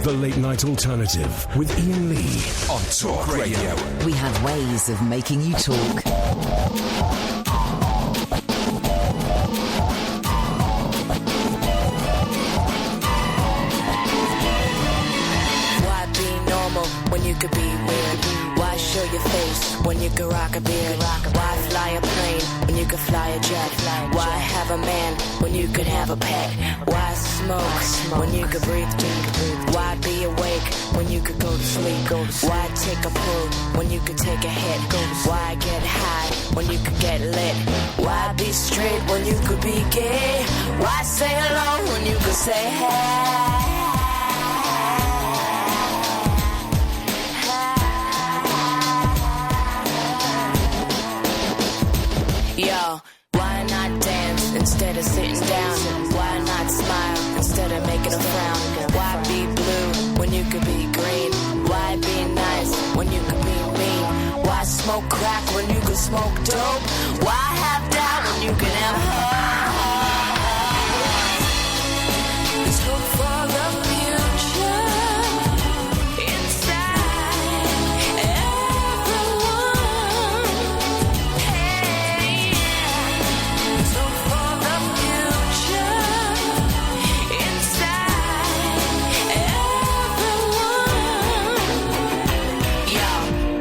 The Late Night Alternative with Iain Lee on Talk Radio. We have ways of making you talk. Why be normal when you could be weird? Why show your face when you could rock a beard? Why fly a plane when you could fly a jet? Why have a man when you could have a pet? Why smoke when you could breathe deep? Why be awake when you could go to sleep? Why take a pull when you could take a hit? Why get high when you could get lit? Why be straight when you could be gay? Why say hello when you could say hey? Yo, why not dance instead of sitting down? Why not smile instead of making a frown? Why be blue when you could be green? Why be nice when you could be mean? Why smoke crack when you could smoke dope? Why have doubt when you can have hope? There's hope for the future inside everyone. Hey, there's hope for the future inside everyone. Yo,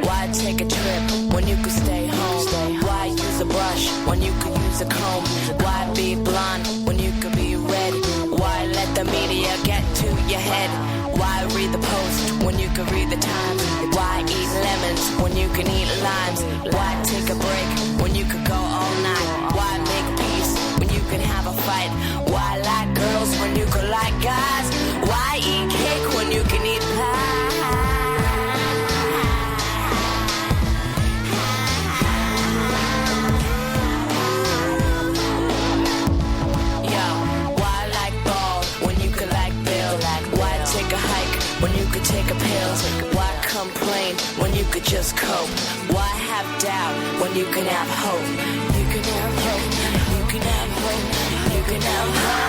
why take a trip when you could stay home? Why use a brush when you could use a comb? Why be blonde when you could be red? Why let the media get to your head? Why read the Post when you could read the Times? Why eat lemons when you can eat limes? Why take a break when you could go all night? Why make peace when you can have a fight? Why like girls when you could like guys? Why eat cake when you can eat pie? Take a hike when you could take a pill? Why complain when you could just cope? Why have doubt when you can have hope? You can have hope, you can have hope, you can have hope.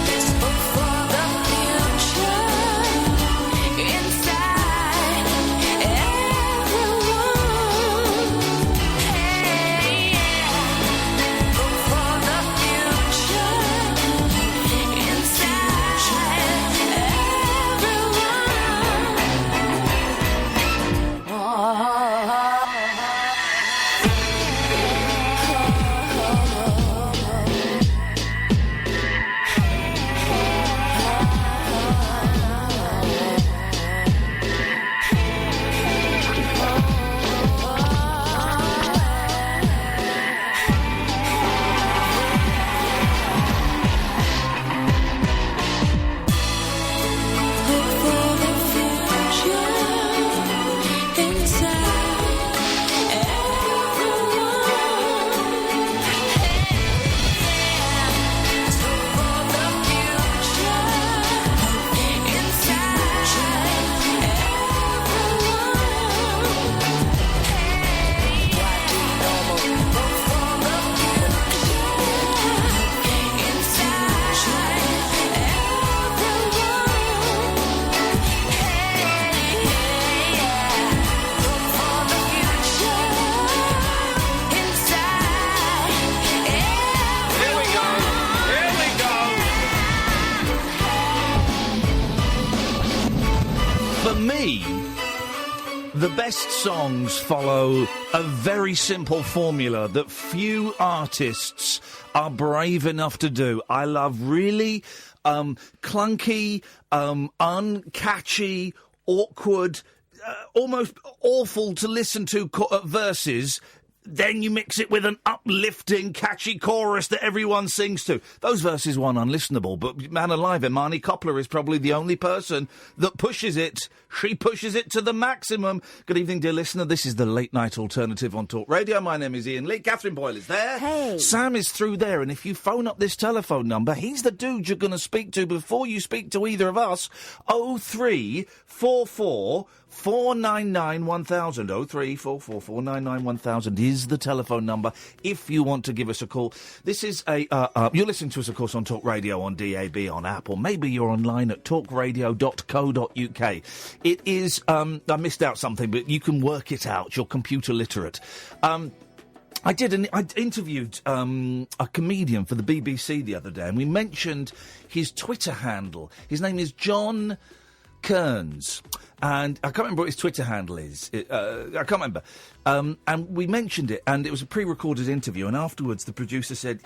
There's hope for the future inside everyone. Hey, yeah. Hope for the future inside everyone. Oh. The best songs follow a very simple formula that few artists are brave enough to do. I love really clunky, uncatchy, awkward, almost awful to listen to verses. Then you mix it with an uplifting, catchy chorus that everyone sings to. Those verses were unlistenable, but man alive, Imani Coppola is probably the only person that pushes it. She pushes it to the maximum. Good evening, dear listener. This is the Late Night Alternative on Talk Radio. My name is Iain Lee. Catherine Boyle is there. Hey. Sam is through there, and if you phone up this telephone number, he's the dude you're going to speak to before you speak to either of us. 0344 499 1000. 0344 499 1000. He is the telephone number if you want to give us a call. This is you're listening to us, of course, on Talk Radio, on DAB, on app, or maybe you're online at talkradio.co.uk. It is, I missed out something, but you can work it out. You're computer literate. I interviewed a comedian for the BBC the other day, and we mentioned his Twitter handle. His name is John Kearns, and I can't remember what his Twitter handle is. I can't remember. And we mentioned it, and it was a pre-recorded interview, and afterwards the producer said,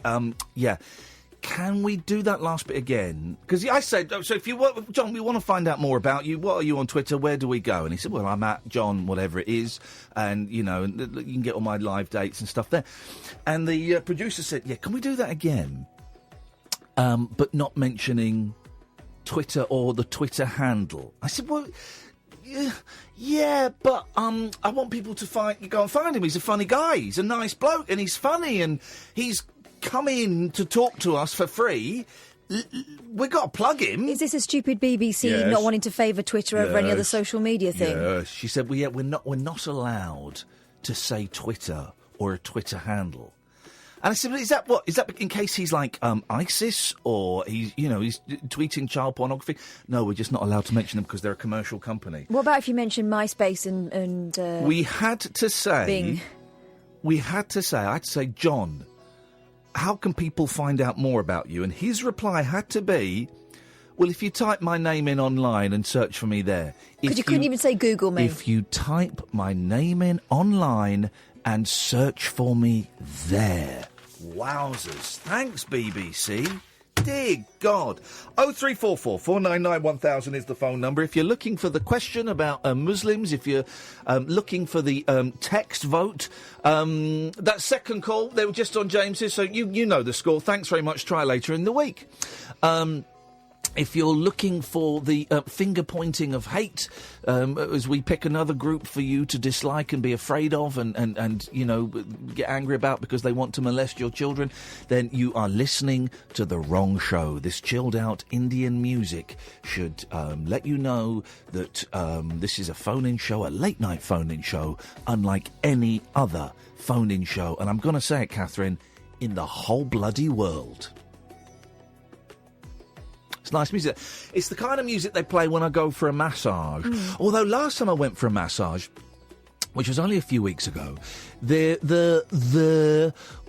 can we do that last bit again? Because I said, so if you want, John, we want to find out more about you. What are you on Twitter? Where do we go? And he said, well, I'm at John, whatever it is, and, you know, you can get all my live dates and stuff there. And the producer said, yeah, can we do that again? But not mentioning Twitter or the Twitter handle. I said, well, yeah, but I want people to go and find him. He's a funny guy. He's a nice bloke, and he's funny, and he's come in to talk to us for free. We've got to plug him. Is this a stupid BBC not wanting to favour Twitter over any other social media thing? Yes. She said, well, yeah, we're not allowed to say Twitter or a Twitter handle. And I said, well, is that what? Is that in case he's like ISIS or he's tweeting child pornography? No, we're just not allowed to mention them because they're a commercial company. What about if you mention MySpace and we had to say, Bing? I had to say, John, how can people find out more about you? And his reply had to be, well, if you type my name in online and search for me there. Because you couldn't even say Google me. If you type my name in online and search for me there. Wowzers. Thanks, BBC. Dear God. 0344 499 1000 is the phone number. If you're looking for the question about Muslims, if you're looking for the text vote, that second call, they were just on James's, so you know the score. Thanks very much. Try later in the week. If you're looking for the finger-pointing of hate, as we pick another group for you to dislike and be afraid of and you know, get angry about because they want to molest your children, then you are listening to the wrong show. This chilled-out Indian music should let you know that this is a phone-in show, a late-night phone-in show, unlike any other phone-in show. And I'm going to say it, Catherine, in the whole bloody world. It's nice music. It's the kind of music they play when I go for a massage. Although last time I went for a massage, which was only a few weeks ago, there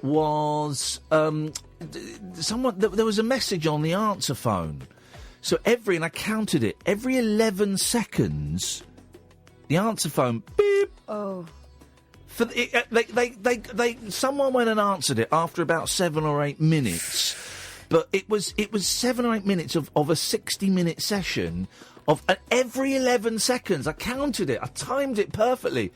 was there was a message on the answer phone. So and I counted it, every 11 seconds, the answer phone beep. Oh. Someone went and answered it after about 7 or 8 minutes. But it was 7 or 8 minutes of a 60-minute session of every 11 seconds. I counted it. I timed it perfectly.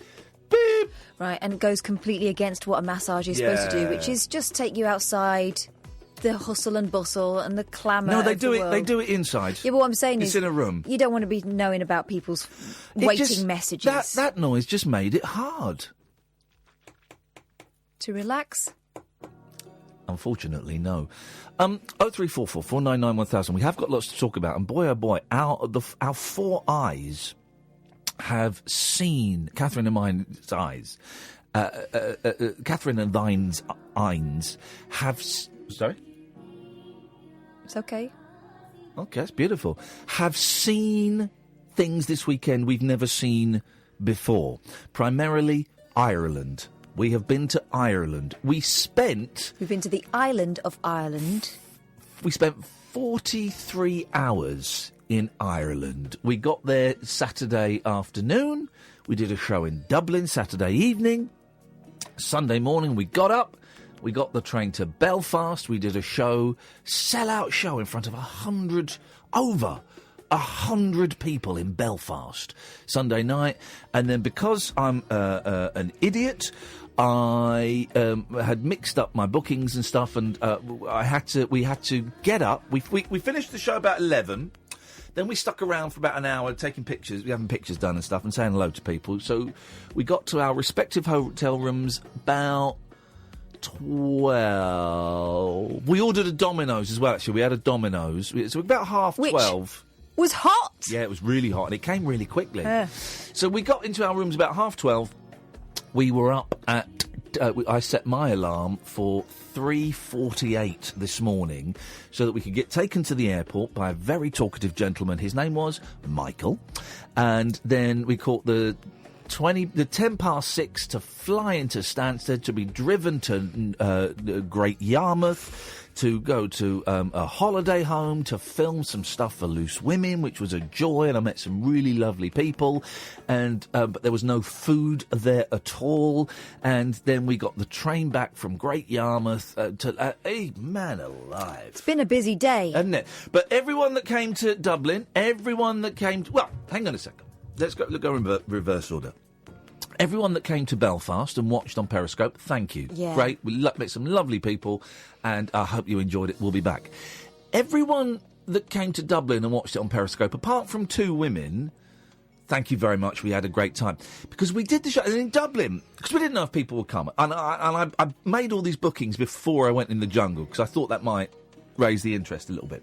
Beep. Right, and it goes completely against what a massage is supposed to do, which is just take you outside the hustle and bustle and the clamour. No, they of do the it. world. They do it inside. Yeah, but what I'm saying is, it's in a room. You don't want to be knowing about people's waiting messages. That noise just made it hard to relax. Unfortunately, no. 0344 499 1000. We have got lots to talk about, and boy, oh boy, our four eyes have seen Catherine and mine's eyes. Catherine and thine's eyes have. Sorry. It's okay. Okay, that's beautiful. Have seen things this weekend we've never seen before. Primarily Ireland. We have been to Ireland. We've been to the island of Ireland. We spent 43 hours in Ireland. We got there Saturday afternoon. We did a show in Dublin Saturday evening. Sunday morning we got up. We got the train to Belfast. We did a show, sell-out show in front of over 100 people in Belfast Sunday night. And then because I'm an idiot, I had mixed up my bookings and stuff, and we had to get up. We finished the show about 11. Then we stuck around for about an hour taking pictures, having pictures done and stuff, and saying hello to people. So we got to our respective hotel rooms about 12. We ordered a Domino's as well, actually. We had a Domino's. So about 12:30. Was hot. Yeah, it was really hot, and it came really quickly. So we got into our rooms about 12:30. We were up at I set my alarm for 3:48 this morning so that we could get taken to the airport by a very talkative gentleman. His name was Michael. And then we caught the 10 past 6 to fly into Stansted, to be driven to Great Yarmouth, to go to a holiday home, to film some stuff for Loose Women, which was a joy, and I met some really lovely people, and but there was no food there at all, and then we got the train back from Great Yarmouth hey, man alive. It's been a busy day. Hasn't it? But everyone that came to Dublin, everyone that came to... Well, hang on a second. Let's go in reverse order. Everyone that came to Belfast and watched on Periscope, thank you. Yeah. Great. We met some lovely people, and I hope you enjoyed it. We'll be back. Everyone that came to Dublin and watched it on Periscope, apart from 2 women, thank you very much. We had a great time. Because we did the show in Dublin, because we didn't know if people would come. And I made all these bookings before I went in the jungle, because I thought that might raise the interest a little bit.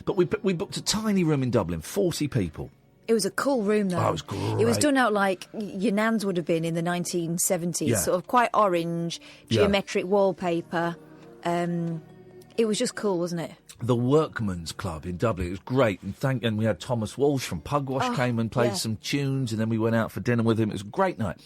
But we booked a tiny room in Dublin, 40 people. It was a cool room, though. Oh, it was great. It was done out like your nans would have been in the 1970s, Yeah. sort of quite orange, geometric wallpaper. It was just cool, wasn't it? The Workman's Club in Dublin. It was great, and we had Thomas Walsh from Pugwash came and played some tunes, and then we went out for dinner with him. It was a great night,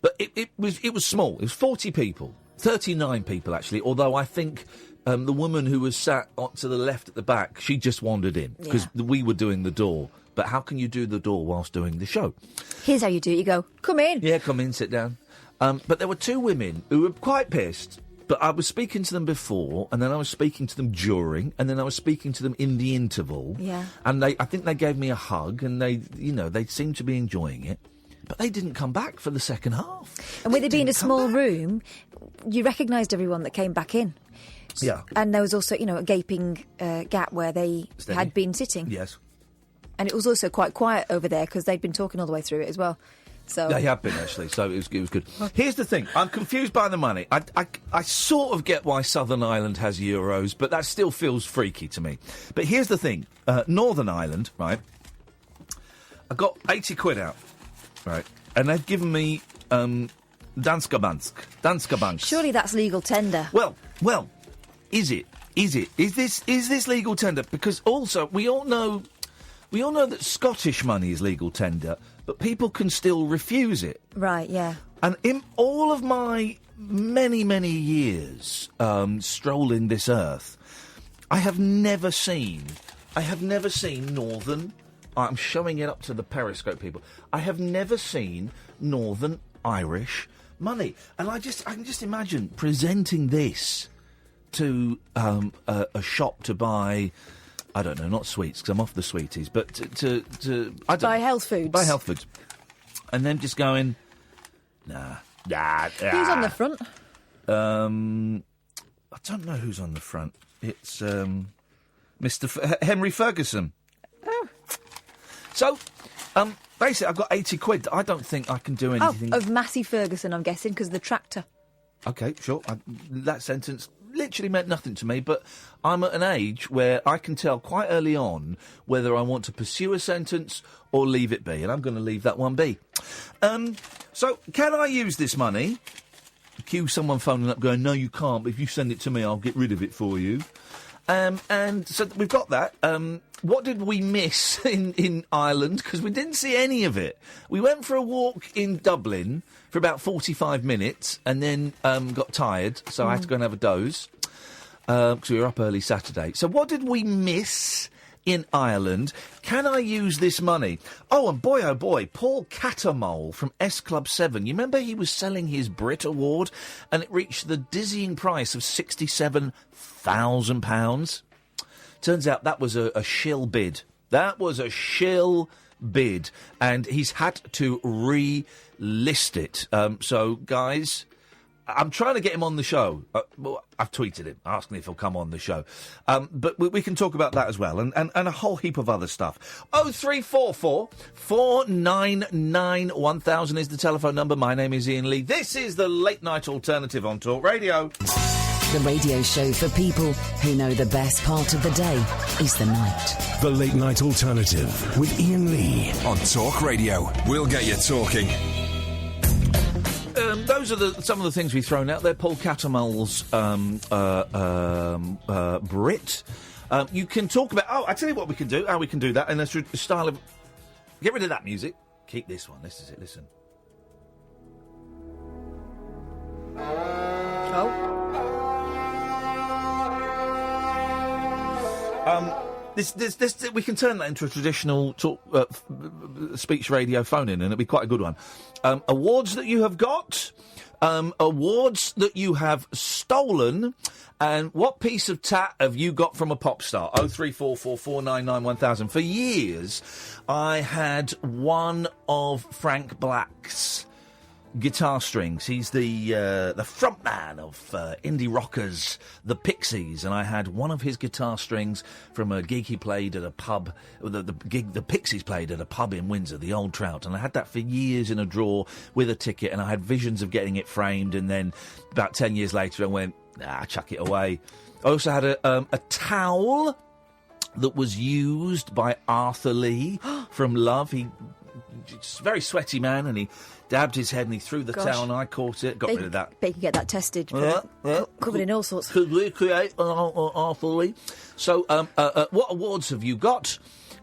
but it was small. It was 40 people, 39 people actually. Although I think the woman who was sat to the left at the back, she just wandered in because we were doing the door. But how can you do the door whilst doing the show? Here's how you do it. You go, come in. Yeah, come in, sit down. But there were 2 women who were quite pissed. But I was speaking to them before, and then I was speaking to them during, and then I was speaking to them in the interval. Yeah. And I think they gave me a hug, and they seemed to be enjoying it. But they didn't come back for the second half. And with it being a small room, you recognised everyone that came back in. Yeah. And there was also, a gaping gap where they had been sitting. Yes. And it was also quite quiet over there because they'd been talking all the way through it as well. So They have been, actually, so it was good. Here's the thing. I'm confused by the money. I sort of get why Southern Ireland has euros, but that still feels freaky to me. But here's the thing. Northern Ireland, right, I got 80 quid out, right, and they've given me Danske Bank. surely that's legal tender. Well, is it? Is this legal tender? Because also, we all know that Scottish money is legal tender, but people can still refuse it. Right, yeah. And in all of my many, many years strolling this earth, I have never seen Northern... I'm showing it up to the Periscope people. I have never seen Northern Irish money. And I can just imagine presenting this to a shop to buy... I don't know, not sweets, because I'm off the sweeties, but to buy health foods. Buy health foods. And then just going, nah. Who's on the front? I don't know who's on the front. It's Mr. Henry Ferguson. Oh. So, basically, I've got 80 quid. I don't think I can do anything. Oh, of Massey Ferguson, I'm guessing, because of the tractor. OK, sure. That sentence literally meant nothing to me, but I'm at an age where I can tell quite early on whether I want to pursue a sentence or leave it be, and I'm going to leave that one be. So, can I use this money? Cue someone phoning up going, no, you can't, but if you send it to me, I'll get rid of it for you. And so we've got that. What did we miss in Ireland? Because we didn't see any of it. We went for a walk in Dublin for about 45 minutes and then got tired, so I had to go and have a doze because we were up early Saturday. So what did we miss in Ireland? Can I use this money? Oh, boy, Paul Catamole from S Club 7. You remember he was selling his Brit Award and it reached the dizzying price of £67,000? Turns out that was a shill bid. That was a shill bid. And he's had to relist it. So, guys, I'm trying to get him on the show. I've tweeted him, asking if he'll come on the show. But we can talk about that as well, and a whole heap of other stuff. 0344 499 1000 is the telephone number. My name is Iain Lee. This is the Late Night Alternative on Talk Radio. The radio show for people who know the best part of the day is the night. The Late Night Alternative with Iain Lee on Talk Radio. We'll get you talking. those are some of the things we've thrown out there. Paul Catamel's Brit. You can talk about... Oh, I tell you what we can do, how we can do that in a style of... Get rid of that music. Keep this one. This is it. Listen. Oh. This we can turn that into a traditional speech radio phone-in, and it'll be quite a good one. Awards that you have got, awards that you have stolen, and what piece of tat have you got from a pop star? 03444991000. For years, I had one of Frank Black's guitar strings. He's the frontman of indie rockers, the Pixies, and I had one of his guitar strings from a gig he played at a pub. The gig the Pixies played at a pub in Windsor, the Old Trout, and I had that for years in a drawer with a ticket, and I had visions of getting it framed, and then about 10 years later I went, chuck it away. I also had a towel that was used by Arthur Lee from Love. He's a very sweaty man, and he dabbed his head and he threw the towel, and I caught it, got rid of that. Bet you can get that tested. Covered in all sorts. Could recreate Arthur Lee. So, what awards have you got?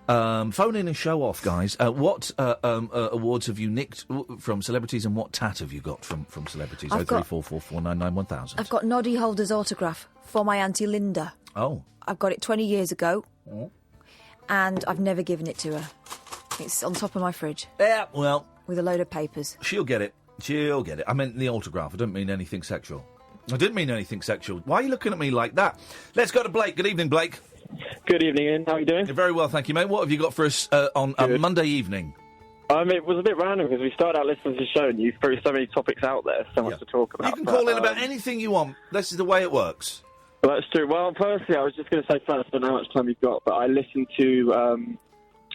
Phone in and show off, guys. What awards have you nicked from celebrities, and what tat have you got from celebrities? 03444991000. I've got Noddy Holder's autograph for my Auntie Linda. Oh. I've got it 20 years ago, and I've never given it to her. It's on top of my fridge. Yeah, well... With a load of papers. She'll get it. She'll get it. I meant the autograph. I didn't mean anything sexual. I didn't mean anything sexual. Why are you looking at me like that? Let's go to Blake. Good evening, Blake. Good evening, Ian. How are you doing? Very well, thank you, mate. What have you got for us on a Monday evening? It was a bit random because we started out listening to the show and you threw so many topics out there, so much to talk about. You can call in about anything you want. This is the way it works. Well, that's true. Well, firstly, I was just going to say first, I don't know how much time you've got, but I listened to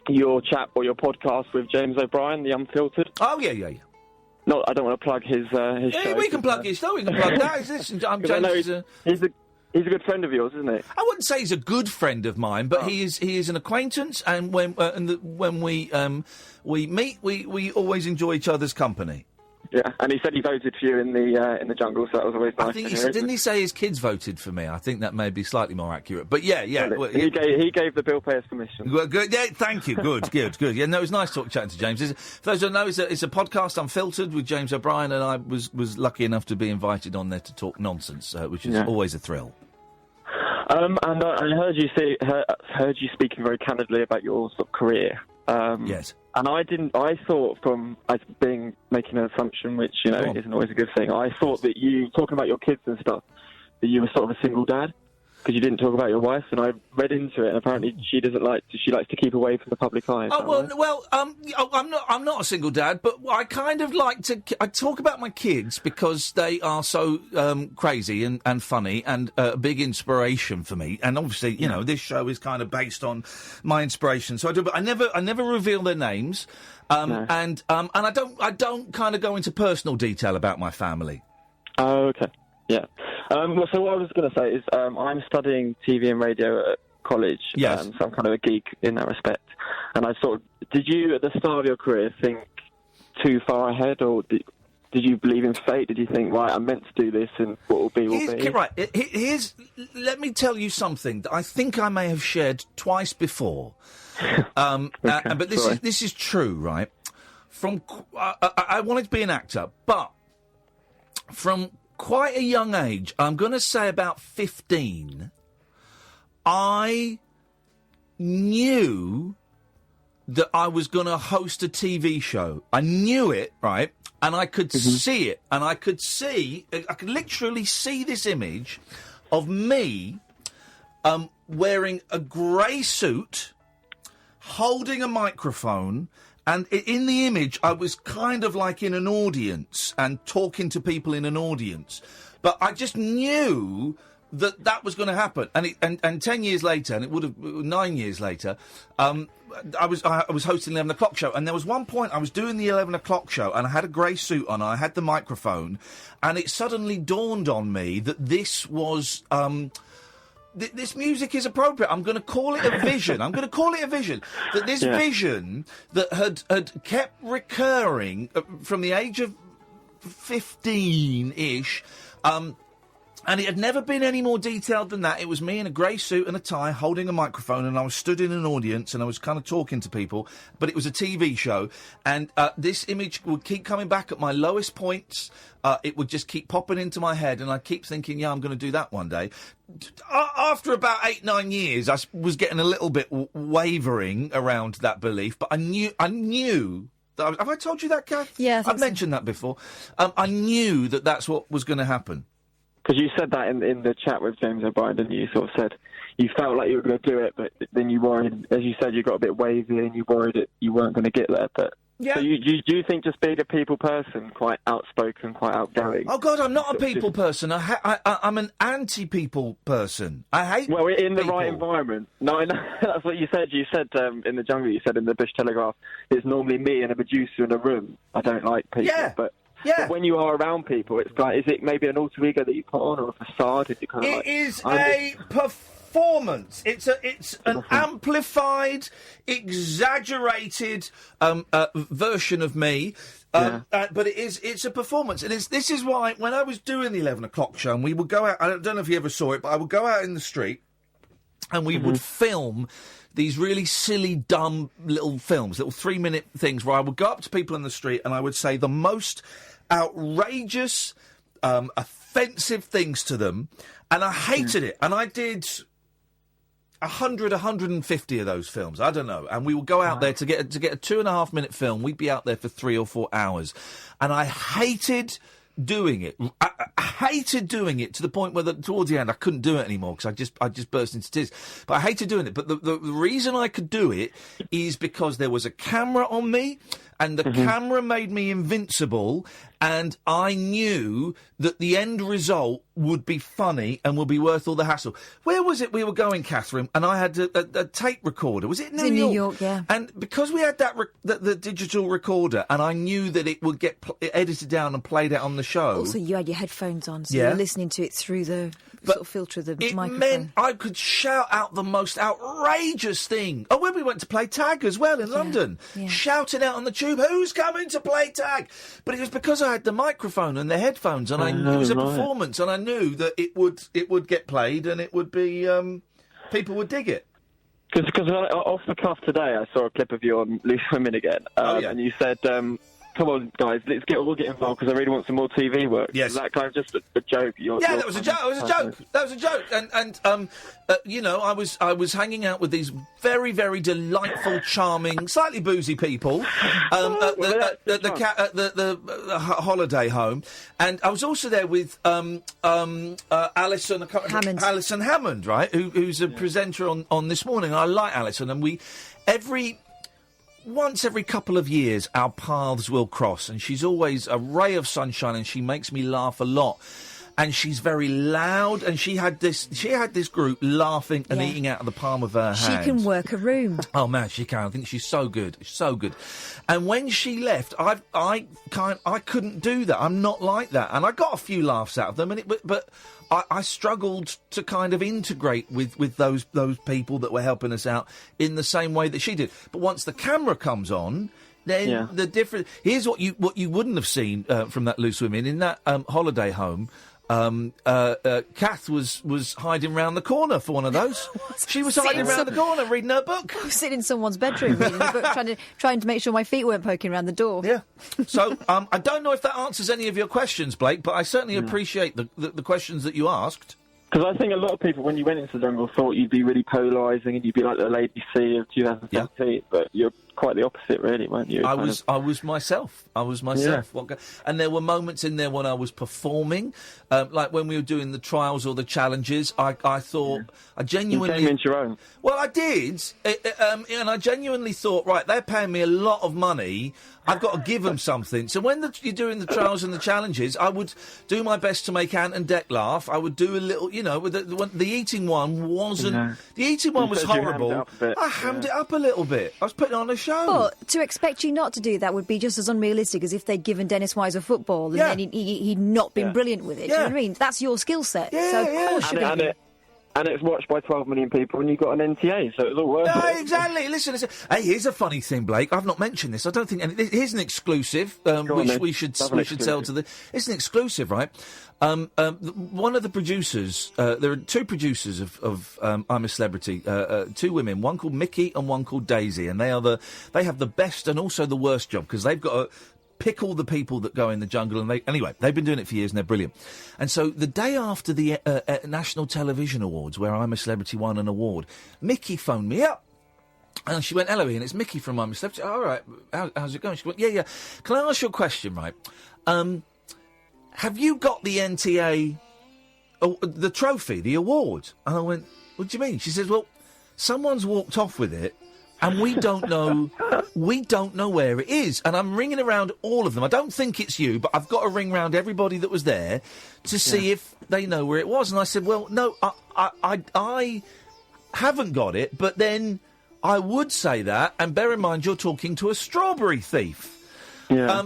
your chat or your podcast with James O'Brien, The Unfiltered. Oh, yeah. No, I don't want to plug his show. Yeah, we can plug his show. We can plug that. Listen, I'm James. He's a good friend of yours, isn't he? I wouldn't say he's a good friend of mine, but he is an acquaintance, and when we meet, we always enjoy each other's company. Yeah, and he said he voted for you in the jungle, so that was always nice. I think didn't he say his kids voted for me? I think that may be slightly more accurate. But yeah. He gave the bill payers permission. Well, good. Yeah, thank you. Good. Yeah, no, it was nice chatting to James. For those who don't know, it's a podcast, Unfiltered, with James O'Brien, and I was lucky enough to be invited on there to talk nonsense, which is always a thrill. And I heard you speaking very candidly about your sort of career. Yes. And I thought making an assumption, which, isn't always a good thing. I thought that you, talking about your kids and stuff, that you were sort of a single dad, because you didn't talk about your wife, and I read into it, and apparently she likes to keep away from the public eye. I'm not a single dad, but I kind of I talk about my kids because they are so crazy and funny and a big inspiration for me. And obviously, this show is kind of based on my inspiration. So I do, but I never reveal their names, and I don't kind of go into personal detail about my family. Oh, okay. Yeah. So what I was going to say is I'm studying TV and radio at college. Yes. So I'm kind of a geek in that respect. And I did you, at the start of your career, think too far ahead, or did you believe in fate? Did you think, right, I'm meant to do this, and what will be, will be? Right. Let me tell you something that I think I may have shared twice before. But this is true, right? I wanted to be an actor, but from quite a young age, I'm going to say about 15, I knew that I was going to host a TV show. I knew it, right? And I could see it. And I could literally see this image of me wearing a grey suit, holding a microphone, and in the image, I was kind of like in an audience and talking to people in an audience. But I just knew that was going to happen. And 10 years later, and it would have 9 years later, I was hosting the 11 o'clock show. And there was one point I was doing the 11 o'clock show, and I had a grey suit on, I had the microphone, and it suddenly dawned on me that this was... this music is appropriate. I'm going to call it a vision. That this vision that had kept recurring from the age of 15-ish. And it had never been any more detailed than that. It was me in a grey suit and a tie holding a microphone, and I was stood in an audience and I was kind of talking to people, but it was a TV show, and this image would keep coming back at my lowest points. It would just keep popping into my head, and I'd keep thinking, yeah, I'm going to do that one day. After about 8-9 years, I was getting a little bit wavering around that belief, but I knew that have I told you that, Kath? Yeah, I've mentioned that before. I knew that that's what was going to happen. Because you said that in the chat with James O'Brien, didn't you? You sort of said you felt like you were going to do it, but then you worried, as you said, you got a bit wavy and you worried that you weren't going to get there. But yeah. So do you think just being a people person, quite outspoken, quite outgoing? Oh, God, I'm not a people person. I'm an anti-people person. I hate Well, we're in the people. right environment. No, I know. That's what you said. You said in the jungle, you said in the Bush Telegraph, it's normally me and a producer in a room. I don't like people. Yeah. But when you are around people, it's like, is it maybe an alter ego that you put on, or a facade? Is it kind of is a performance. It's an amplified, exaggerated version of me. But it's a performance, and this is why when I was doing the 11 o'clock show, and we would go out. I don't know if you ever saw it, but I would go out in the street, and we would film these really silly, dumb little films, little 3-minute things, where I would go up to people in the street and I would say the most outrageous, offensive things to them, and I hated it. And I did 100, 150 of those films. I don't know. And we would go out there to get a 2.5-minute film. We'd be out there for 3 or 4 hours, and I hated doing it. I hated doing it to the point where towards the end I couldn't do it anymore because I just burst into tears. But I hated doing it. But the reason I could do it is because there was a camera on me, and the camera made me invincible, and I knew that the end result would be funny and would be worth all the hassle. Where was it we were going, Catherine? And I had a tape recorder. Was it New York? New York, yeah. And because we had the digital recorder, and I knew that it would get edited down and played out on the show. Also, you had your headphones on, so you were listening to it through the sort of filter of the microphone. It meant I could shout out the most outrageous thing. Oh, when we went to play tag as well in London, shouting out on the tube, who's coming to play tag? But it was because I had the microphone and the headphones, and I knew it was a performance, and I knew that it would get played, and it would be people would dig it. Because off the cuff today, I saw a clip of you on Loose Women again, and you said, come on, guys, let's all get involved because I really want some more TV work. Yes. Is that kind of just a joke? That was a joke. That was a joke. And you know, I was hanging out with these very, very delightful, charming, slightly boozy people at the holiday home, and I was also there with Alison Hammond, right? Who's a presenter on This Morning. I like Alison, and once every couple of years, our paths will cross, and she's always a ray of sunshine, and she makes me laugh a lot. And she's very loud, and she had this group laughing and eating out of the palm of her hand. She can work a room. Oh man, she can. I think she's so good, so good. And when she left, I couldn't do that. I'm not like that, and I got a few laughs out of them. But I struggled to kind of integrate with those people that were helping us out in the same way that she did. But once the camera comes on, then the difference. Here's what you wouldn't have seen from that Loose Women in that holiday home. Kath was hiding round the corner for one of those. She was hiding round the corner reading her book. I was sitting in someone's bedroom reading the book, trying to make sure my feet weren't poking around the door. Yeah. So I don't know if that answers any of your questions, Blake, but I certainly appreciate the questions that you asked. Because I think a lot of people, when you went into the jungle, thought you'd be really polarising and you'd be like the Lady C of 2017, but you're quite the opposite, really, weren't you? I was myself. Yeah. And there were moments in there when I was performing, like when we were doing the trials or the challenges. I thought I genuinely you came into your own. Well, I did, and I genuinely thought, right, they're paying me a lot of money. I've got to give them something. So when you're doing the trials and the challenges, I would do my best to make Ant and Dec laugh. I would do a little, you know, with the eating one wasn't. Yeah. The eating one was horrible. I hammed it up a little bit. I was putting on a show. But to expect you not to do that would be just as unrealistic as if they'd given Dennis Wise a football and then he'd not been brilliant with it. Do you know what I mean? That's your skill set. So of course you're going to be... And it's watched by 12 million people, and you got an NTA, so it's all worth it. Exactly. Listen. Hey, here's a funny thing, Blake. I've not mentioned this. I don't think. Here's an exclusive. We should sell to the. It's an exclusive, right? One of the producers. There are two producers of I'm a Celebrity. Two women. One called Mickey and one called Daisy, and they have the best and also the worst job because they've got to pick all the people that go in the jungle, and they've been doing it for years and they're brilliant. And so the day after the National Television Awards, where I'm a Celebrity won an award, Mickey phoned me up. And she went, "Hello, Ian, it's Mickey from I'm a Celebrity." "All right, how's it going?" She went, "Yeah. Can I ask you a question, right? Have you got the NTA, the trophy, the award?" And I went, "What do you mean?" She says, "Well, someone's walked off with it, and we don't know where it is." And I'm ringing around all of them. I don't think it's you, but I've got to ring round everybody that was there to see if they know where it was. And I said, "Well, no, I haven't got it, but then I would say that, and bear in mind you're talking to a strawberry thief." Yeah.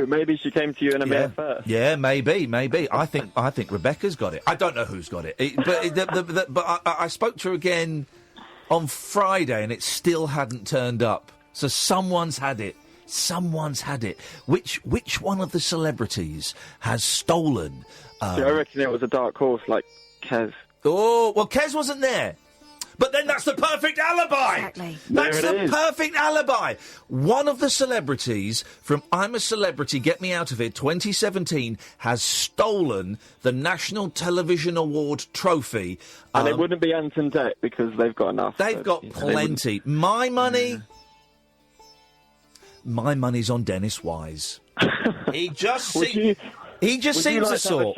Maybe she came to you in a minute first. Yeah, maybe. I think Rebecca's got it. I don't know who's got it, but I spoke to her again on Friday, and it still hadn't turned up. So someone's had it. Which one of the celebrities has stolen? I reckon it was a dark horse like Kez. Oh, well, Kez wasn't there. But then that's the perfect alibi. Exactly. That's the perfect alibi. One of the celebrities from I'm a Celebrity, Get Me Out of Here 2017 has stolen the National Television Award trophy. And it wouldn't be Anton Deck because they've got enough. They've got plenty. My money's on Dennis Wise. He just seems a sort.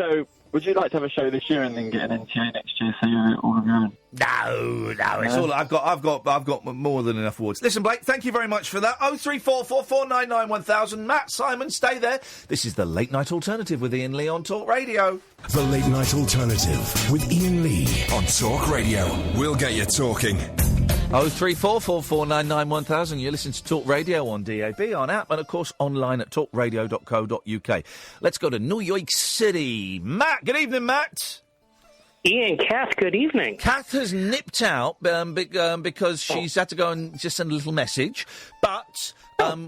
Would you like to have a show this year and then get an NTA next year so you're all of your own? No, it's all I've got more than enough awards. Listen, Blake, thank you very much for that. 03444991000. Matt, Simon, stay there. This is the Late Night Alternative with Iain Lee on Talk Radio. The Late Night Alternative with Iain Lee on Talk Radio. We'll get you talking. 03444991000. You listen to Talk Radio on DAB, on app, and of course online at talkradio.co.uk. Let's go to New York City. Matt, good evening, Matt. Iain, Kath, good evening. Kath has nipped out because she's had to go and just send a little message, but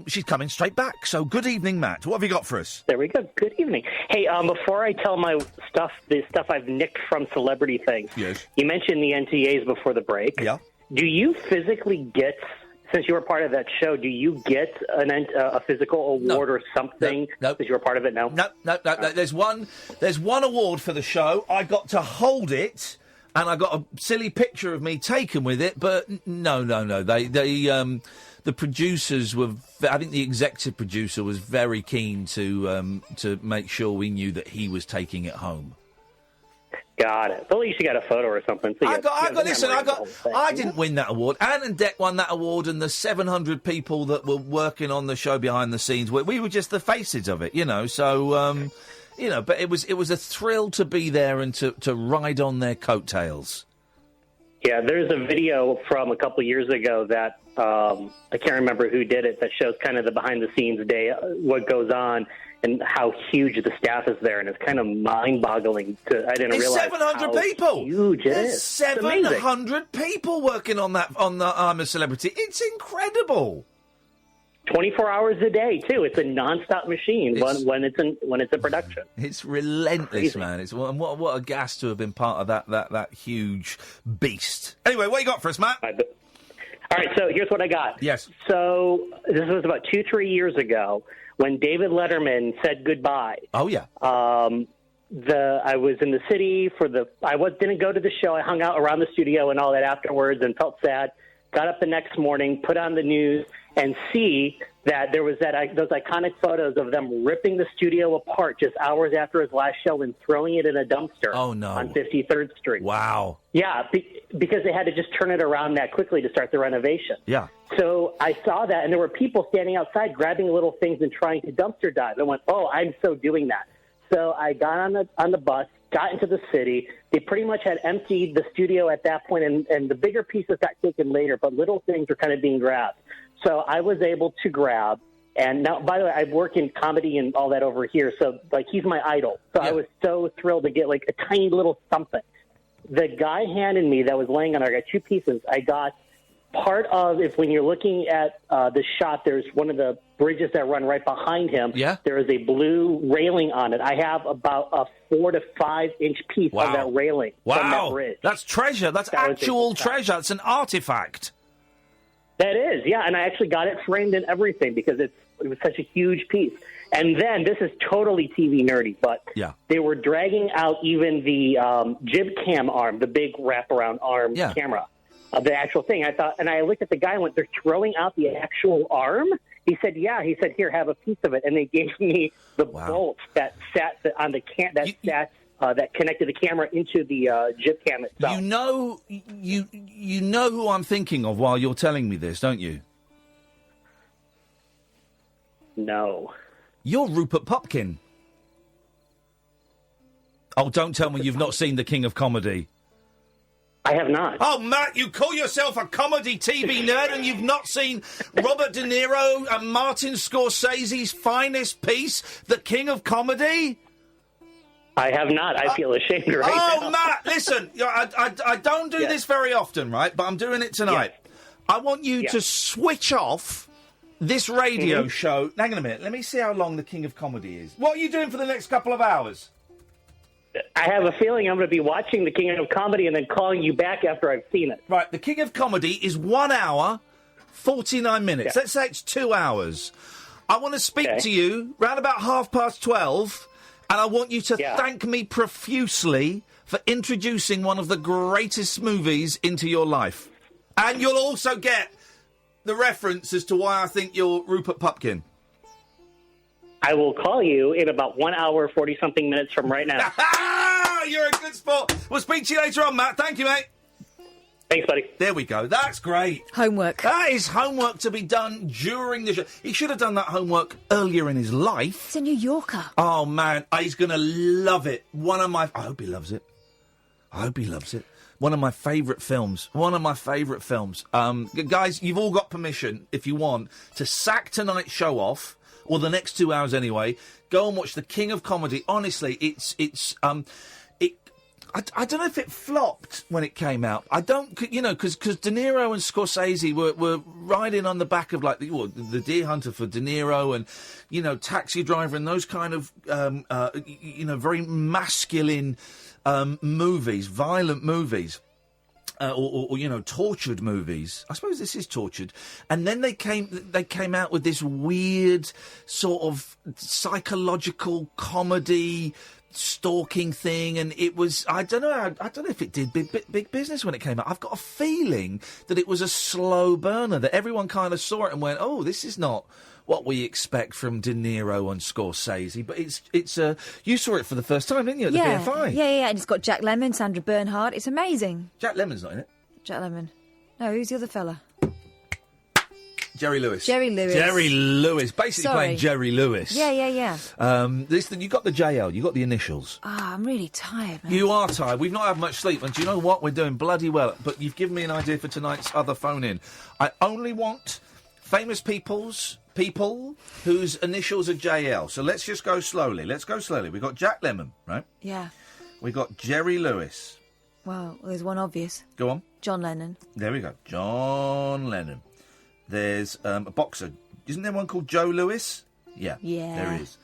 she's coming straight back. So good evening, Matt. What have you got for us? There we go. Good evening. Hey, before I tell the stuff I've nicked from celebrity things, yes. You mentioned the NTAs before the break. Yeah. Do you physically get, since you were part of that show, do you get a physical award or something because you were part of it now? No. There's one award for the show. I got to hold it, and I got a silly picture of me taken with it, but no. The producers were, I think the executive producer was very keen to make sure we knew that he was taking it home. Got it. At least you got a photo or something. So I didn't win that award. Ann and Deck won that award, and the 700 people that were working on the show behind the scenes, we were just the faces of it, So, but it was a thrill to be there and to ride on their coattails. Yeah, there's a video from a couple years ago that I can't remember who did it, that shows kind of the behind-the-scenes day, what goes on, and how huge the staff is there, and it's kind of mind-boggling. I didn't realize 700 people. Huge it There's is. 700 people working on the I'm a Celebrity. It's incredible. 24 hours a day too. It's a non-stop machine when it's in production. It's relentless, crazy. Man. It's what a gas to have been part of that huge beast. Anyway, what you got for us, Matt? All right, so here's what I got. Yes. So this was about 2-3 years ago when David Letterman said goodbye. Oh yeah. I was in the city didn't go to the show. I hung out around the studio and all that afterwards and felt sad. Got up the next morning, put on the news, and see that there was those iconic photos of them ripping the studio apart just hours after his last show and throwing it in a dumpster. Oh, no. On 53rd Street. Wow. Yeah, because they had to just turn it around that quickly to start the renovation. Yeah. So I saw that, and there were people standing outside grabbing little things and trying to dumpster dive. I went, oh, I'm so doing that. So I got on the bus, got into the city. They pretty much had emptied the studio at that point, and the bigger pieces got taken later, but little things were kind of being grabbed. So I was able to grab, and now, by the way, I work in comedy and all that over here, so, he's my idol. So yeah. I was so thrilled to get, a tiny little something. the guy handed me that was laying on. I got two pieces. I got part of, when you're looking at the shot, there's one of the bridges that run right behind him. Yeah. There is a blue railing on it. I have about a 4 to 5 inch piece of that railing from that bridge. That's treasure. That's actual treasure. It's an artifact. That is, yeah. And I actually got it framed and everything because it was such a huge piece. And then, this is totally TV nerdy, but they were dragging out even the jib cam arm, the big wraparound arm camera of the actual thing. I thought, and I looked at the guy and went, they're throwing out the actual arm? He said, yeah. He said, here, have a piece of it. And they gave me the bolt that sat on the that connected the camera into the jib cam itself. You know who I'm thinking of while you're telling me this, don't you? No. You're Rupert Pupkin. Oh, don't tell me you've not seen The King of Comedy. I have not. Oh, Matt, you call yourself a comedy TV nerd and you've not seen Robert De Niro and Martin Scorsese's finest piece, The King of Comedy? I have not. I feel ashamed right now. Oh, Matt, listen, I don't do this very often, right? But I'm doing it tonight. I want you to switch off this radio show. Hang on a minute. Let me see how long The King of Comedy is. What are you doing for the next couple of hours? I have a feeling I'm going to be watching The King of Comedy and then calling you back after I've seen it. Right, The King of Comedy is 1 hour, 49 minutes. Let's say it's 2 hours. I want to speak to you round about 12:30, and I want you to thank me profusely for introducing one of the greatest movies into your life. And you'll also get the reference as to why I think you're Rupert Pupkin. I will call you in about 1 hour, 40-something minutes from right now. You're a good sport. We'll speak to you later on, Matt. Thank you, mate. Thanks, buddy. There we go. That's great. Homework. That is homework to be done during the show. He should have done that homework earlier in his life. It's a New Yorker. Oh, man. He's going to love it. I hope he loves it. One of my favourite films. Guys, you've all got permission, if you want, to sack tonight's show off, or the next 2 hours anyway. Go and watch The King of Comedy. Honestly, I don't know if it flopped when it came out. I don't, because De Niro and Scorsese were riding on the back of, like, the Deer Hunter for De Niro and, Taxi Driver and those kind of, very masculine movies, violent movies. Or tortured movies. I suppose this is tortured. And then they came out with this weird sort of psychological comedy stalking thing, and it was, I don't know if it did big business when it came out. I've got a feeling that it was a slow burner, that everyone kind of saw it and went, oh, this is not what we expect from De Niro and Scorsese, but it's you saw it for the first time, didn't you, at the BFI? Yeah, and it's got Jack Lemmon, Sandra Bernhard. It's amazing. Jack Lemmon's not in it. Jack Lemmon. No, who's the other fella? Jerry Lewis. Jerry Lewis. Basically playing Jerry Lewis. Yeah. You got the JL, you got the initials. I'm really tired, man. You are tired. We've not had much sleep, and do you know what? We're doing bloody well. But you've given me an idea for tonight's other phone-in. I only want famous people whose initials are JL. So let's just go slowly. We've got Jack Lemmon, right? Yeah. We've got Jerry Lewis. Well, there's one obvious. Go on. John Lennon. There we go. John Lennon. There's a boxer. Isn't there one called Joe Lewis? Yeah. There is.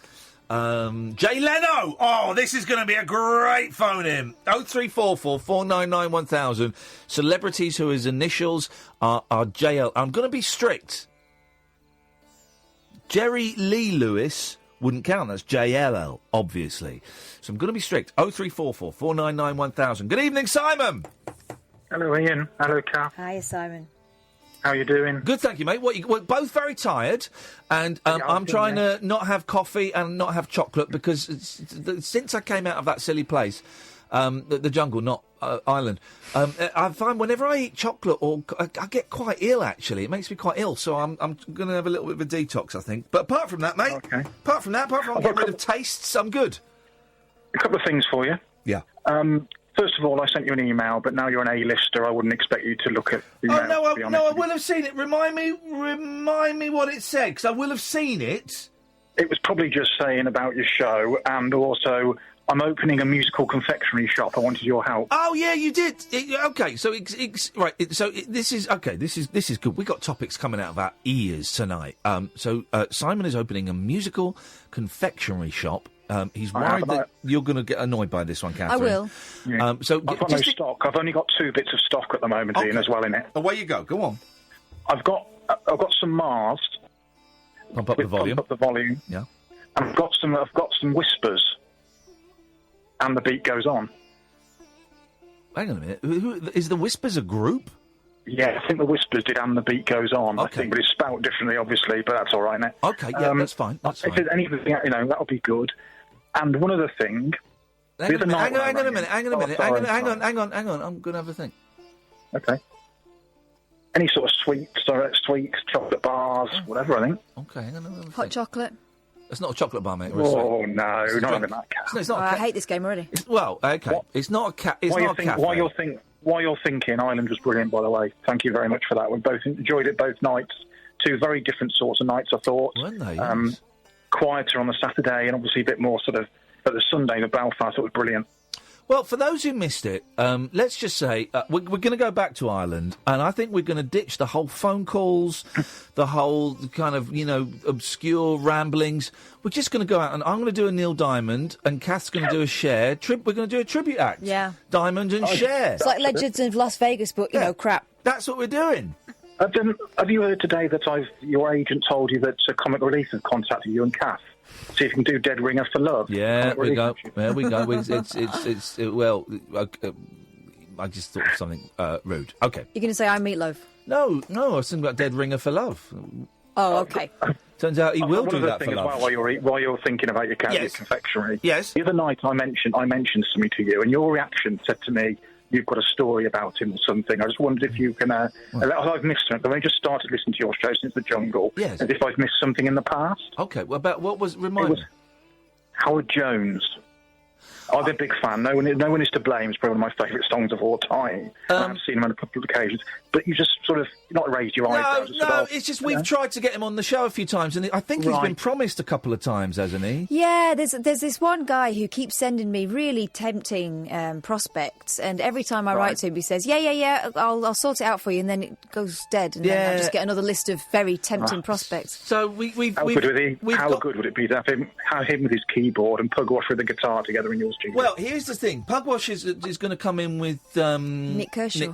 Jay Leno! Oh, this is going to be a great phone-in. 0344 499 1000. Celebrities whose initials are JL. I'm going to be strict. Jerry Lee Lewis wouldn't count. That's JLL, obviously. So I'm going to be strict. 0344 499 1000. Good evening, Simon. Hello, Ian. Hello, Kath. Hi, Simon. How are you doing? Good, thank you, mate. We're both very tired, and I'm trying to not have coffee and not have chocolate because since I came out of that silly place, the jungle, not island, I find whenever I eat chocolate, I get quite ill, actually. It makes me quite ill, so I'm going to have a little bit of a detox, I think. But apart from that, mate, apart from getting rid of tastes, I'm good. A couple of things for you. Yeah. First of all, I sent you an email, but now you're an A-lister. I wouldn't expect you to look at the email. I will have seen it. Remind me what it said, because I will have seen it. It was probably just saying about your show, and also I'm opening a musical confectionery shop. I wanted your help. Oh yeah, you did. Okay, so this is okay. This is good. We got topics coming out of our ears tonight. Simon is opening a musical confectionery shop. He's worried that you're going to get annoyed by this one, Catherine. I will. Yeah. I've got no stock. I've only got 2 bits of stock at the moment, Ian, as well in it. Away you go. Go on. I've got some Mars. Pump up the volume. Pump up the volume. Yeah. And I've got some Whispers. And the beat goes on. Hang on a minute. Who is the Whispers a group? Yeah, I think the Whispers did And the Beat Goes On. Okay. I think, but it's spelled differently, obviously, but that's all right now. Okay, yeah, that's fine. That's fine. If there's anything, that'll be good. And one other thing... Hang on a minute. I'm going to have a think. Okay. Any sort of sweets, chocolate bars, whatever, I think. Okay, hang on. Hot chocolate. It's not a chocolate bar, mate. Oh, no, not having that cat. No, it's not I hate this game already. Okay. What? It's not a cat. It's not a cat. While you're thinking, Ireland was brilliant, by the way. Thank you very much for that. We both enjoyed it both nights. 2 very different sorts of nights, I thought. Weren't they? Yes. Quieter on the Saturday and obviously a bit more sort of at the Sunday, the Belfast. It was brilliant. Well, for those who missed it, let's just say we're going to go back to Ireland, and I think we're going to ditch the whole phone calls, the whole kind of, obscure ramblings. We're just going to go out, and I'm going to do a Neil Diamond, and Kath's going to do a Cher. We're going to do a tribute act. Yeah. Diamond and Cher. It's like Legends of Las Vegas, but, crap. That's what we're doing. Have you heard today that your agent told you that Comic Relief have contacted you and Kath? See if you can do Dead Ringer for Love. Yeah, we go. There we go. I just thought of something rude. Okay. You're going to say I'm Meatloaf? No, I was thinking about Dead Ringer for Love. Oh, okay. Turns out he will do that for love. While you're thinking about your confectionery. Yes. The other night I mentioned something to you, and your reaction said to me, "You've got a story about him or something." I just wondered if you can... I've missed it. I've only just started listening to your show since The Jungle. Yes. As if I've missed something in the past. Okay, well, about what was... Remind me. Howard Jones. I'm a big fan. No one is to blame. It's probably one of my favourite songs of all time. I've seen him on a couple of occasions. But you just sort of not raised your eyebrows. No, it's just we've tried to get him on the show a few times, and I think he's been promised a couple of times, hasn't he? Yeah, there's this one guy who keeps sending me really tempting prospects, and every time I write to him, he says, yeah, I'll sort it out for you, and then it goes dead, and then I just get another list of very tempting prospects. So How good would it be to have him with his keyboard and Pugwash with the guitar together in your studio? Well, here's the thing. Pugwash is going to come in with... Nick Kershaw.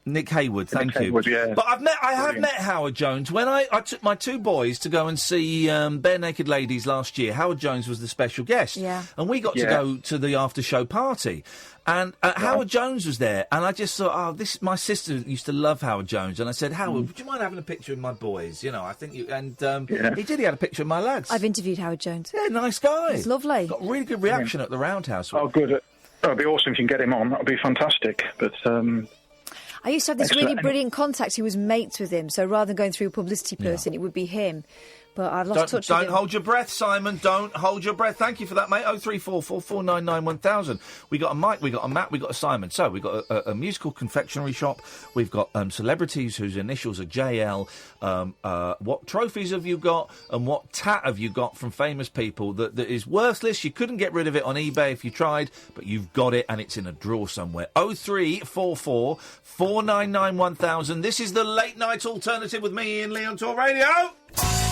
Nick Hayward, thank you. Hayward, yeah. But I have met Howard Jones. When I took my 2 boys to go and see Bare Naked Ladies last year, Howard Jones was the special guest. Yeah. And we got to go to the after-show party. And Howard Jones was there, and I just thought, my sister used to love Howard Jones, and I said, Howard, would you mind having a picture of my boys? I think you... And he did, he had a picture of my lads. I've interviewed Howard Jones. Yeah, nice guy. He's lovely. Got really good reaction at the Roundhouse. Oh, good. It'd be awesome if you can get him on. That would be fantastic. But I used to have this really brilliant contact who was mates with him, so rather than going through a publicity person, it would be him. But I've lost touch with him. Don't hold your breath, Simon. Don't hold your breath. Thank you for that, mate. 0344 499 1000. We got a Mike, we got a Matt, we got a Simon. So we got a musical confectionery shop. We've got celebrities whose initials are JL. What trophies have you got, and what tat have you got from famous people that is worthless? You couldn't get rid of it on eBay if you tried, but you've got it, and it's in a drawer somewhere. 0344 499 1000. This is the late night alternative with me, Ian Lee, on Talk Radio.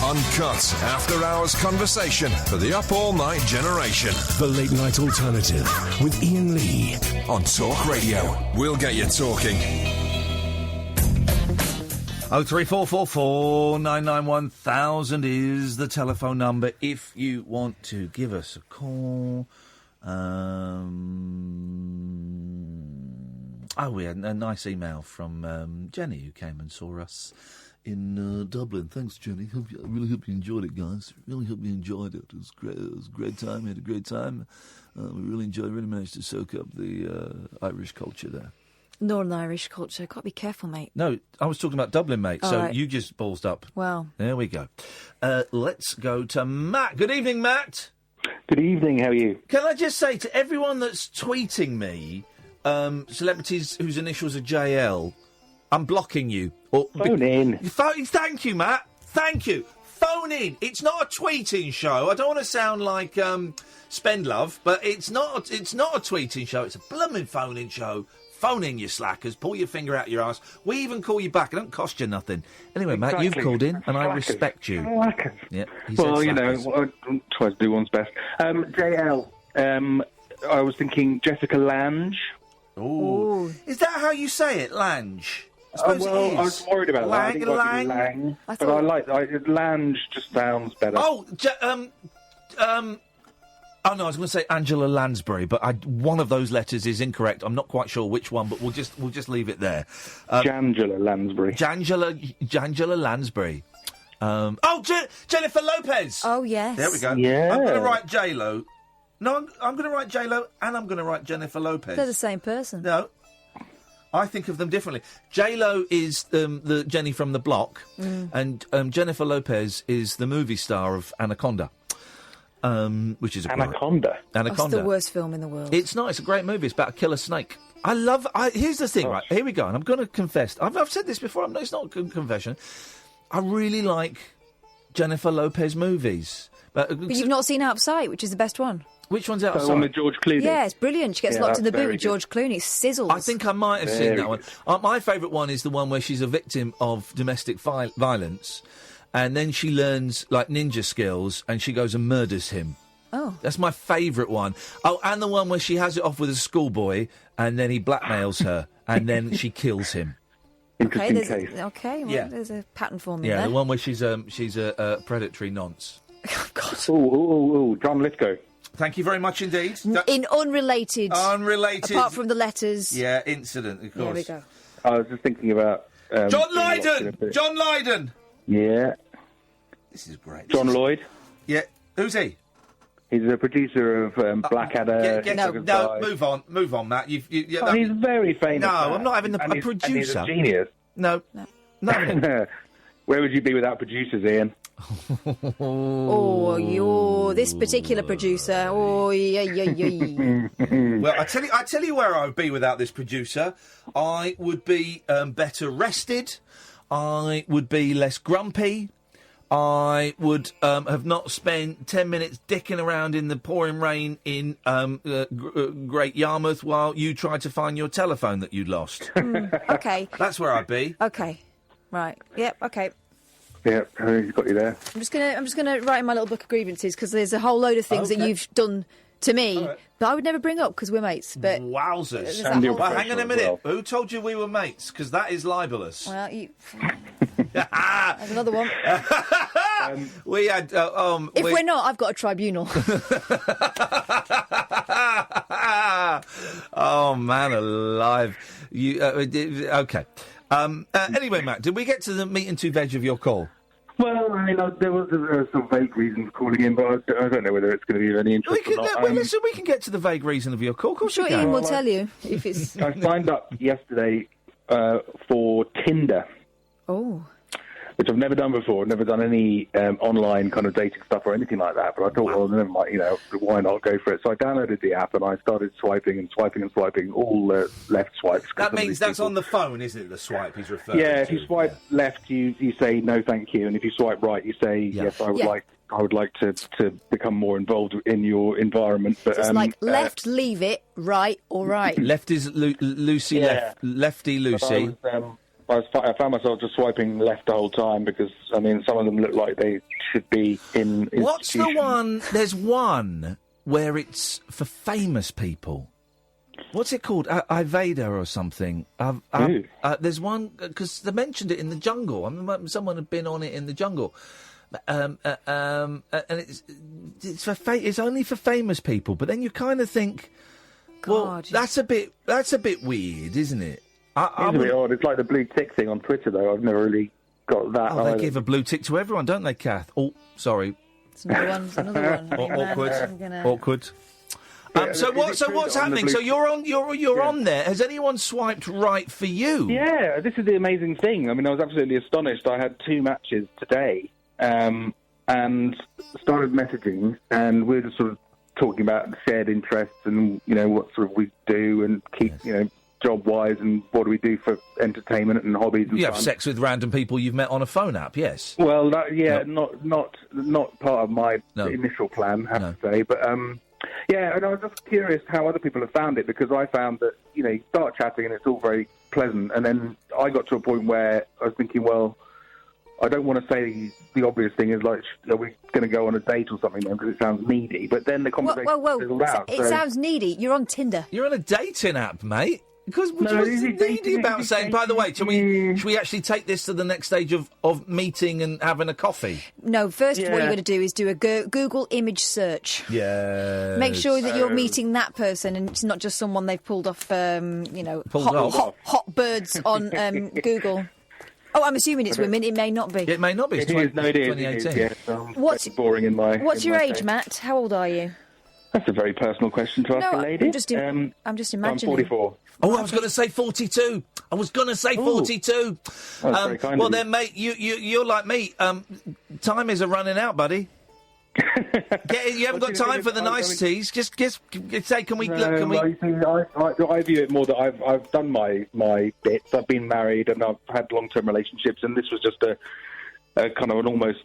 Uncut after-hours conversation for the up all-night generation. The Late Night Alternative with Ian Lee on Talk Radio. We'll get you talking. 03444 991 1000 is the telephone number if you want to give us a call. We had a nice email from Jenny, who came and saw us in Dublin. Thanks, Jenny. I really hope you enjoyed it, guys. Really hope you enjoyed it. It was great. It was a great time. We had a great time. We really enjoyed it. Really managed to soak up the Irish culture there. Northern Irish culture. Got to be careful, mate. No, I was talking about Dublin, mate. You just ballsed up. Well. There we go. Let's go to Matt. Good evening, Matt. Good evening. How are you? Can I just say to everyone that's tweeting me, celebrities whose initials are JL, I'm blocking you. Phone in. Thank you, Matt. Thank you. phone in. It's not a tweeting show. I don't want to sound like Spendlove, but it's not a tweeting show. It's a blooming phone-in show. Phone in, you slackers. Pull your finger out your arse. We even call you back. It don't cost you nothing. Anyway, Matt, you've called in, and I respect you. Slackers. Yeah. Well, you know, I'll try to do one's best. JL, I was thinking Jessica Lange. Ooh. Is that how you say it, Lange? I suppose it is. I was worried about that. I think Lang. But I like Lange. Just sounds better. Oh, oh no, I was going to say Angela Lansbury, but one of those letters is incorrect. I'm not quite sure which one, but we'll just leave it there. Jangela Lansbury. Jangela Lansbury. Jennifer Lopez. Oh yes. There we go. Yeah. I'm going to write J-Lo. No, I'm going to write J-Lo, and I'm going to write Jennifer Lopez. They're the same person. No. I think of them differently. J-Lo is the Jenny from the Block, and Jennifer Lopez is the movie star of Anaconda. Which is Anaconda. That's the worst film in the world. It's not. It's a great movie. It's about a killer snake. Here's the thing, right? Here we go. And I'm going to confess. I've said this before. It's not a confession. I really like Jennifer Lopez movies. But you've not seen Out of Sight, which is the best one. Which one's Out of The Sight? one with George Clooney. Yeah, it's brilliant. She gets locked in the boot with George Clooney. It sizzles. I think I might have seen that one. My favourite one is the one where she's a victim of domestic violence. And then she learns, like, ninja skills, and she goes and murders him. Oh. That's my favourite one. Oh, and the one where she has it off with a schoolboy, and then he blackmails her, and then she kills him. Interesting case. There's a pattern forming there. there. The one where she's a predatory nonce. Oh, God. Ooh, John Lithgow. Thank you very much indeed. In unrelated. Apart from the letters. Yeah, incident, of course. There we go. I was just thinking about... John Lydon! John Lydon! Yeah. This is great. John Lloyd. Yeah. Who's he? He's a producer of Blackadder. No, move on, Matt. He's very famous. No, I'm not having a producer. And he's a genius. No. Where would you be without producers, Ian? You're this particular producer. Oh, yeah. Well, I tell you where I would be without this producer. I would be better rested. I would be less grumpy. I would have not spent 10 minutes dicking around in the pouring rain in Great Yarmouth while you tried to find your telephone that you'd lost. Okay. That's where I'd be. Okay. Right. Yep. Okay. Yeah, he's got you there. I'm just gonna write in my little book of grievances because there's a whole load of things that you've done to me that I would never bring up because we're mates. But wowzers! Well, hang on a minute. Who told you we were mates? Because that is libelous. Well, there's another one. We had. We're not, I've got a tribunal. Oh man, alive! Okay. Anyway, Matt, did we get to the meat and two veg of your call? Well, I mean, there was some vague reasons for calling in, but I don't know whether it's going to be of any interest or not. Listen, we can get to the vague reason of your call. Of course, I'm sure Ian will tell you if it's. I signed up yesterday for Tinder. Oh. Which I've never done before. I've never done any online kind of dating stuff or anything like that. But I thought, well, never mind, why not go for it? So I downloaded the app and I started swiping, all left swipes. That means that's on the phone, isn't it? The swipe he's referring to. Yeah, if you swipe left, you say no, thank you, and if you swipe right, you say yes, I would like to become more involved in your environment. But it's like left, leave it, right, or right. Left is Lucy, lefty Lucy. I found myself just swiping left the whole time because, I mean, some of them look like they should be in What's the one? There's one where it's for famous people. What's it called? Iveda or something. There's one, because they mentioned it in the jungle. I mean, someone had been on it in the jungle. And it's only for famous people. But then you kind of think, well, that's a bit weird, isn't it? It's a bit odd. It's like the blue tick thing on Twitter, though. I've never really got that. Oh, they give a blue tick to everyone, don't they, Kath? Oh, sorry. It's another one. Awkward. So what's happening? So you're on there. Has anyone swiped right for you? Yeah, this is the amazing thing. I mean, I was absolutely astonished. I had 2 matches today, and started messaging, and we're just sort of talking about shared interests and what sort of we do and keep job-wise, and what do we do for entertainment and hobbies and You have fun. sex with random people you've met on a phone app, yes. Well, not part of my initial plan, I have to say. But, yeah, and I was just curious how other people have found it, because I found that, you start chatting and it's all very pleasant, and then I got to a point where I was thinking, well, I don't want to say the obvious thing is, like, are we going to go on a date or something then, because it sounds needy, but then the conversation fizzled out. It sounds needy. You're on Tinder. You're on a dating app, mate. Because what's needy about saying, by the way, should we actually take this to the next stage of meeting and having a coffee? No, first what you're going to do is do a Google image search. Yeah. Make sure that you're meeting that person and it's not just someone they've pulled off, hot birds on Google. Oh, I'm assuming it's women. It may not be. It may not be. It's 2018. What's boring in my? What's your age, Matt? How old are you? That's a very personal question to ask a lady. I'm just imagining. I'm 44. Oh, I was going to say 42. I was going to say 42. That's very kind well, of you. then, mate, you're like me. Time is running out, buddy. You haven't got time for the niceties. Just say, can we? I view it more that I've done my bits. I've been married and I've had long-term relationships, and this was just a kind of an almost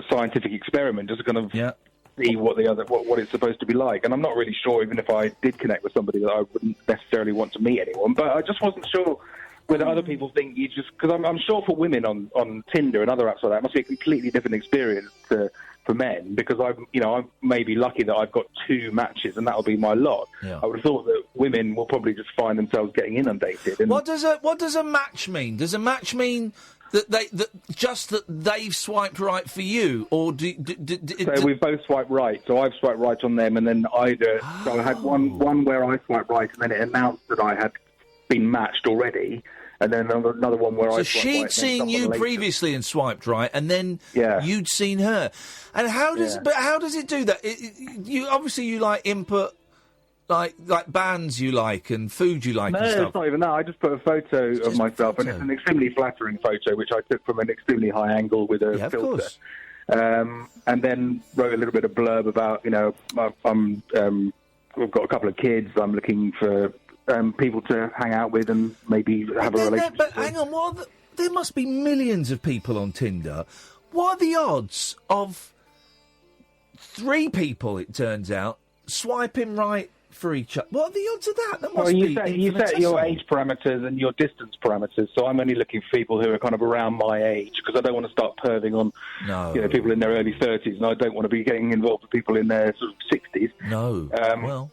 scientific experiment, just to kind of see what it's supposed to be like. And I'm not really sure, even if I did connect with somebody, that I wouldn't necessarily want to meet anyone. But I just wasn't sure whether other people think you just, because I'm sure for women on Tinder and other apps like that, it must be a completely different experience for men, because I'm maybe lucky that I've got 2 matches and that'll be my lot. Yeah. I would have thought that women will probably just find themselves getting inundated. And What does a match mean? Does a match mean that they've swiped right for you, or so we've both swiped right. So I've swiped right on them, and then so I had one where I swiped right, and then it announced that I had been matched already. And then another one where I swiped right. So she'd seen you previously and swiped right, and then you'd seen her. And how does it do that? You like input, like bands you like and food you like. No, and stuff. It's not even that. I just put a photo of myself, and it's an extremely flattering photo, which I took from an extremely high angle with a filter. Of course. And then wrote a little bit of blurb about, we've got a couple of kids. I'm looking for people to hang out with and maybe have a relationship. But hang on, there must be millions of people on Tinder. What are the odds of 3 people, it turns out, swiping right for each other? What are the odds of that? That must be you set your age parameters and your distance parameters, so I'm only looking for people who are kind of around my age, because I don't want to start perving on people in their early 30s, and I don't want to be getting involved with people in their sort of 60s. No. Well.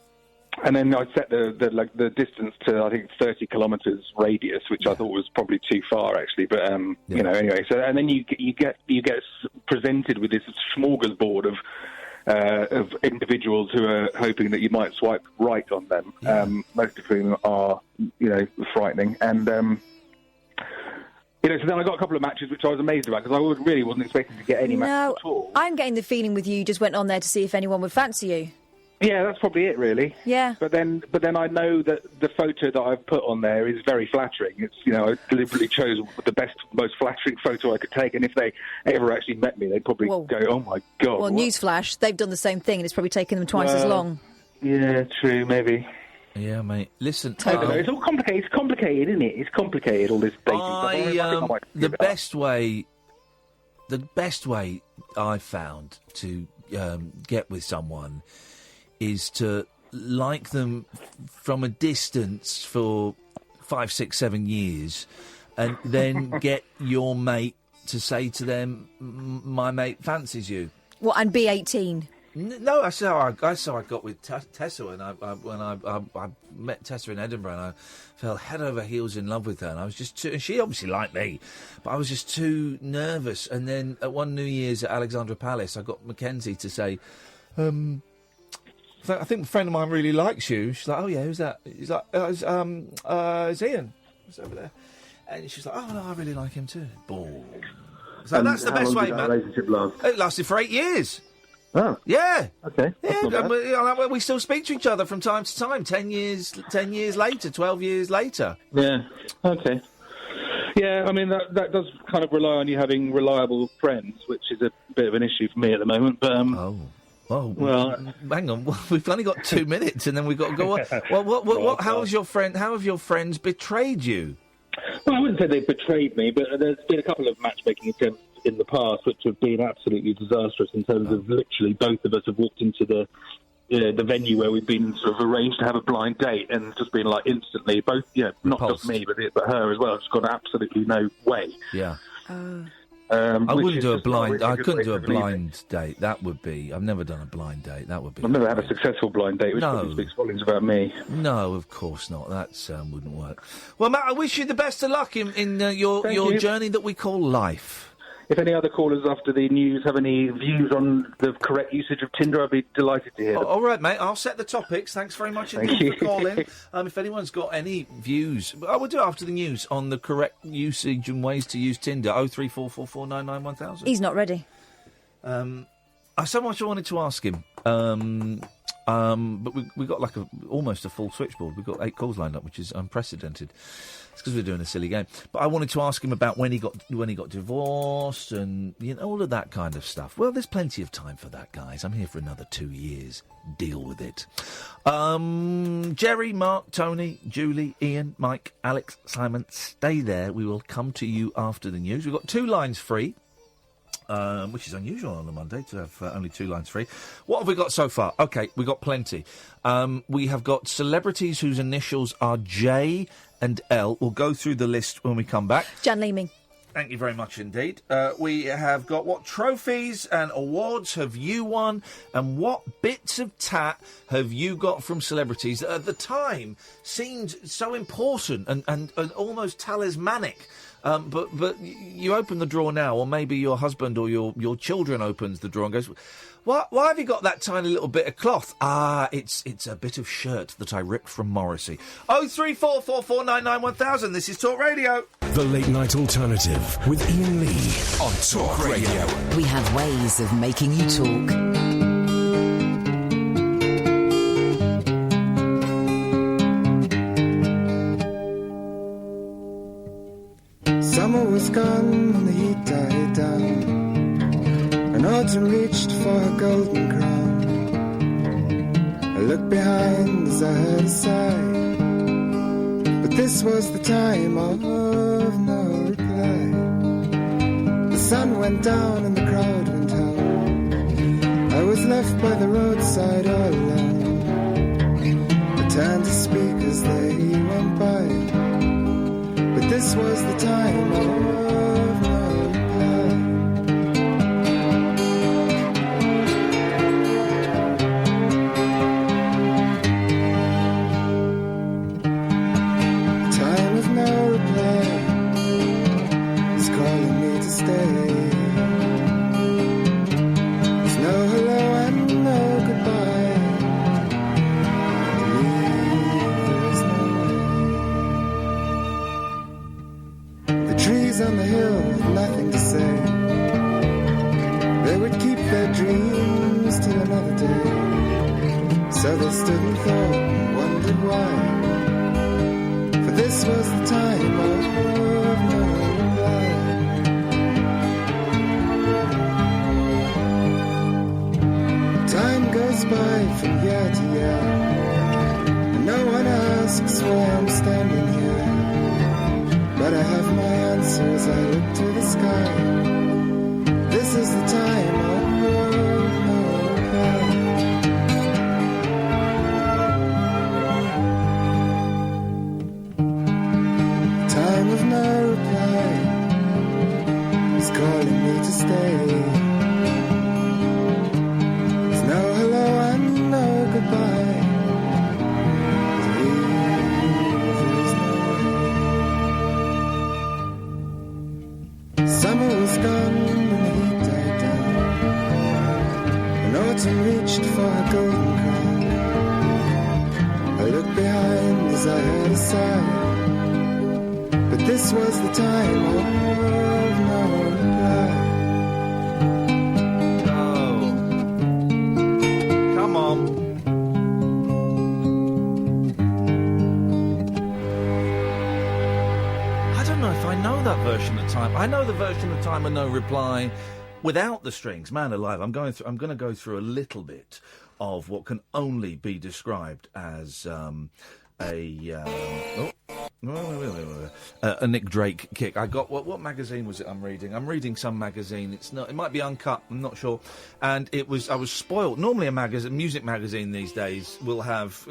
And then I set the distance to, I think, 30 kilometres radius, which I thought was probably too far, actually. But anyway. So and then you get presented with this smorgasbord of individuals who are hoping that you might swipe right on them. Most of whom are frightening. And so then I got a couple of matches which I was amazed about, because I really wasn't expecting to get any matches at all. I'm getting the feeling with you just went on there to see if anyone would fancy you. Yeah, that's probably it, really. Yeah. But then I know that the photo that I've put on there is very flattering. It's, I deliberately chose the best, most flattering photo I could take, and if they ever actually met me, they'd probably go, "Oh my God." Well, newsflash, they've done the same thing, and it's probably taken them twice as long. Yeah, true, maybe. Yeah, mate. Listen, I don't know. It's all complicated. It's complicated, isn't it? It's complicated, all this dating stuff. The best way I've found to get with someone is to like them from a distance for 5, 6, 7 years, and then get your mate to say to them, "My mate fancies you." What, and be 18? No, I saw I got with Tessa when I met Tessa in Edinburgh, and I fell head over heels in love with her, and I was just too, and she obviously liked me, but I was just too nervous. And then at one New Year's at Alexandra Palace, I got Mackenzie to say, I think a friend of mine really likes you. She's like, "Oh yeah, who's that?" He's like, "It's Ian. It's over there." And she's like, "Oh no, I really like him too." Boom. So that's the best way, man. Relationship last? It lasted for 8 years. Oh. Yeah. Okay. Yeah, we still speak to each other from time to time. 10 years later, 12 years later. Yeah. Okay. Yeah, I mean, that does kind of rely on you having reliable friends, which is a bit of an issue for me at the moment. But Oh, Well, hang on. We've only got 2 minutes, and then we've got to go on. Well, how have your friends betrayed you? Well, I wouldn't say they've betrayed me, but there's been a couple of matchmaking attempts in the past which have been absolutely disastrous in terms of literally both of us have walked into the venue where we've been sort of arranged to have a blind date and just been like instantly both, not just me but her as well. It's gone absolutely no way. Yeah. I wouldn't do a blind. I couldn't do a blind date. That would be. I've never done a blind date. That would be. I've never had a successful blind date, which probably speaks volumes about me. No, of course not. That wouldn't work. Well, Matt, I wish you the best of luck in your journey that we call life. If any other callers after the news have any views on the correct usage of Tinder, I'd be delighted to hear them. All right, mate. I'll set the topics. Thanks very much indeed for calling. If anyone's got any views, I will do it after the news on the correct usage and ways to use Tinder. 03444991000. He's not ready. So much I wanted to ask him. But we got like almost a full switchboard. We've got 8 calls lined up, which is unprecedented. It's because we're doing a silly game. But I wanted to ask him about when he got divorced and all of that kind of stuff. Well, there's plenty of time for that, guys. I'm here for another 2 years. Deal with it. Jerry, Mark, Tony, Julie, Ian, Mike, Alex, Simon, stay there. We will come to you after the news. We've got 2 lines free. Which is unusual on a Monday to have only 2 lines free. What have we got so far? OK, we got plenty. We have got celebrities whose initials are J and L. We'll go through the list when we come back. Jan Leeming. Thank you very much indeed. We have got what trophies and awards have you won, and what bits of tat have you got from celebrities that at the time seemed so important and almost talismanic. But you open the drawer now, or maybe your husband or your children opens the drawer and goes, why have you got that tiny little bit of cloth? It's a bit of shirt that I ripped from Morrissey. 03444991000. This is Talk Radio. The Late Night Alternative with Iain Lee on Talk Radio. We have ways of making you talk. Summer was gone when the heat died down, and autumn reached for her golden crown. I looked behind as I heard a sigh, but this was the time of no reply. The sun went down and the crowd went home. I was left by the roadside all alone. I turned to speak as they went by, but this was the time of no reply. The time of no reply is calling me to stay. There's no hello and no goodbye. To leave, there is no way. The trees on the hill had nothing to say. They would keep their dreams till another day. So they stood and thought and wondered why. For this was the time of no reply. Time goes by from year to year, and no one asks why I'm standing here. But I have my answer as I look to the sky. This is the time of no reply. Time of no reply is calling me to stay. There's no hello and no goodbye. To leave, there's no way. Summer was gone and the heat died down, and autumn reached for her golden crown. I looked behind as I heard a sigh, but this was the time of no reply. Oh. Come on. I don't know if I know that version of Time. I know the version of Time of No Reply without the strings. Man alive, I'm going to go through a little bit of what can only be described as a Nick Drake kick. I got what magazine was it? I'm reading some magazine. It might be Uncut. I'm not sure. And I was spoiled. Normally, a music magazine these days will have.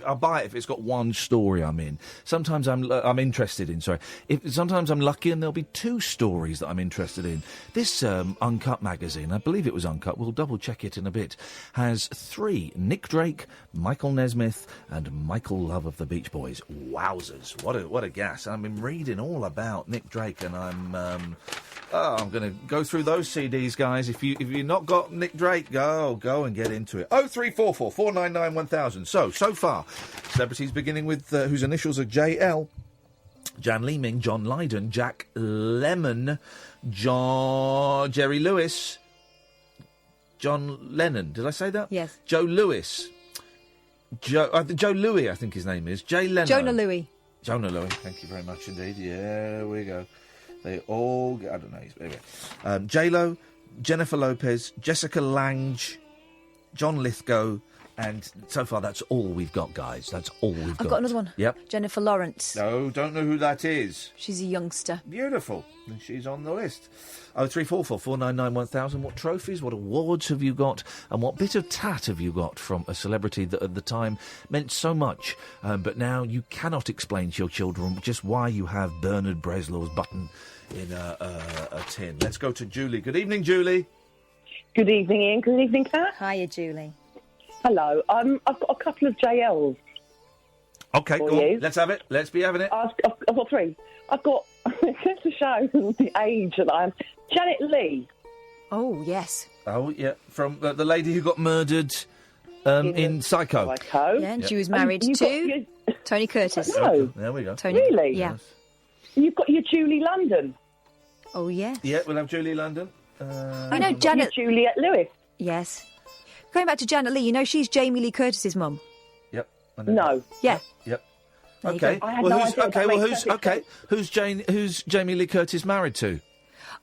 I'll buy it if it's got one story I'm in. Sometimes I'm interested in. Sorry. Sometimes I'm lucky and there'll be two stories that I'm interested in. This Uncut magazine, I believe it was Uncut. We'll double check it in a bit. Has 3: Nick Drake, Michael Nesmith, and Michael Love of the Beach Boys. Wowzers! What a gas! I've been reading all about Nick Drake, and I'm going to go through those CDs, guys. If you've not got Nick Drake, go and get into it. 0344 499 1000. So far, celebrities beginning with whose initials are JL. Jan Leeming, John Lydon, Jack Lemmon, Jerry Lewis, John Lennon. Did I say that? Yes. Joe Lewis. Joe Louis, I think his name is. Jay Leno. Jonah Louis. Jonah Louis, thank you very much indeed. Yeah, we go. They all get, I don't know. Anyway. J-Lo, Jennifer Lopez, Jessica Lange, John Lithgow, and so far that's all we've got, guys. That's all we've got. I've got another one. Yep. Jennifer Lawrence. No, don't know who that is. She's a youngster. Beautiful. And she's on the list. 0344 499 1000. What trophies, what awards have you got? And what bit of tat have you got from a celebrity that at the time meant so much, but now you cannot explain to your children just why you have Bernard Breslau's button in a tin? Let's go to Julie. Good evening, Julie. Good evening, Ian. Good evening, Kath. Hiya, Julie. Hello. I've got a couple of JLs. Okay, go on. Let's have it. Let's be having it. I've got 3. I've got, just to show the age that I am, Janet Leigh. Oh, yes. Oh, yeah. From the lady who got murdered in Psycho. Yeah, and she was married to Tony Curtis. No. There we go. Tony. Really? Yeah. Yes. You've got your Julie London. Oh, yeah. Yeah, we'll have Julie London. I know Janet... Juliette Lewis. Yes. Going back to Janet Leigh, you know she's Jamie Lee Curtis's mum. Yep. No. Yeah. Yep. There you Okay. go. I had no idea. Who's Jamie Lee Curtis married to?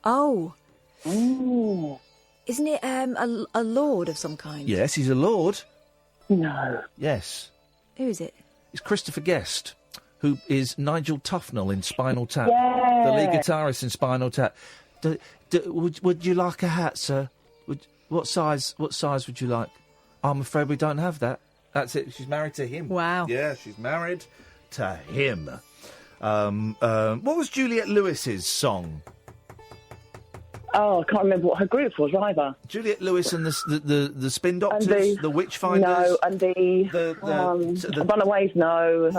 Oh. Ooh. Isn't it a lord of some kind? Yes, he's a lord. No. Yes. Who is it? It's Christopher Guest, who is Nigel Tufnell in Spinal Tap. Yeah. The lead guitarist in Spinal Tap. Would you like a hat, sir? What size would you like? I'm afraid we don't have that. That's it. She's married to him. Wow. Yeah, she's married to him. What was Juliette Lewis's song? Oh, I can't remember what her group was either. Juliette Lewis and the Spin Doctors, the Witchfinders. No, and the Runaways. No,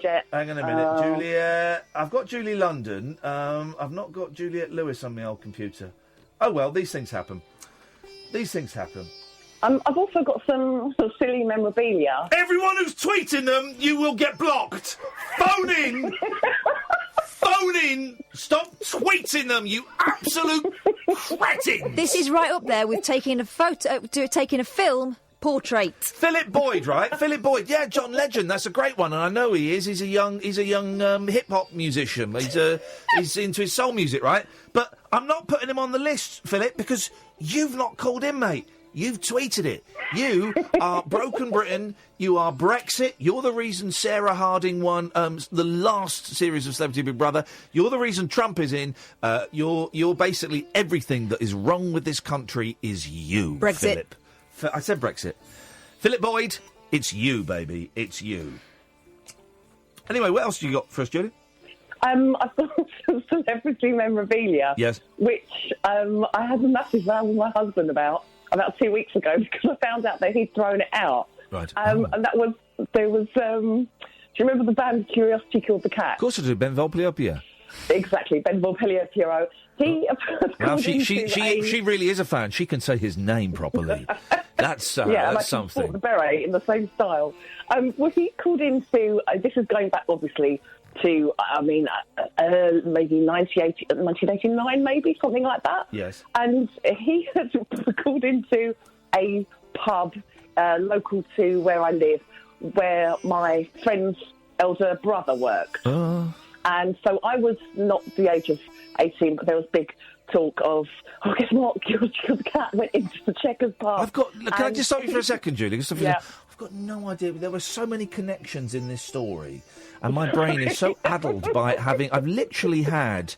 Jet. Hang on a minute, Juliette. I've got Julie London. I've not got Juliette Lewis on my old computer. Oh well, these things happen. I've also got some silly memorabilia. Everyone who's tweeting them, you will get blocked. Phone in. Phone in. Stop tweeting them, you absolute cretin. This is right up there with taking a film portrait. Philip Boyd, right? Philip Boyd, yeah, John Legend. That's a great one, and I know he is. He's a young hip hop musician. He's into his soul music, right? But I'm not putting him on the list, Philip, because you've not called in, mate. You've tweeted it. You are Broken Britain. You are Brexit. You're the reason Sarah Harding won the last series of Celebrity Big Brother. You're the reason Trump is in. You're basically everything that is wrong with this country is you, Brexit. Philip. I said Brexit. Philip Boyd, it's you, baby. It's you. Anyway, what else do you got for us, Julie? I've got some celebrity memorabilia. Yes. Which I had a massive row with my husband about 2 weeks ago because I found out that he'd thrown it out. Right. And there was. Do you remember the band Curiosity Killed the Cat? Of course I do. Ben Volpiliopia. Exactly, Ben Volpiliopio. He. Well, she really is a fan. She can say his name properly. That's something. Sport the beret in the same style. Well, he called into. This is going back, obviously, to maybe 1989, maybe something like that. Yes. And he had called into a pub local to where I live, where my friend's elder brother worked. And so I was not the age of 18, but there was big talk of, oh, guess what? Your cat went into the Checkers pub. Can I just stop you for a second, Julie? Yeah. I've got no idea. There were so many connections in this story, and my brain is so addled by having... I've literally had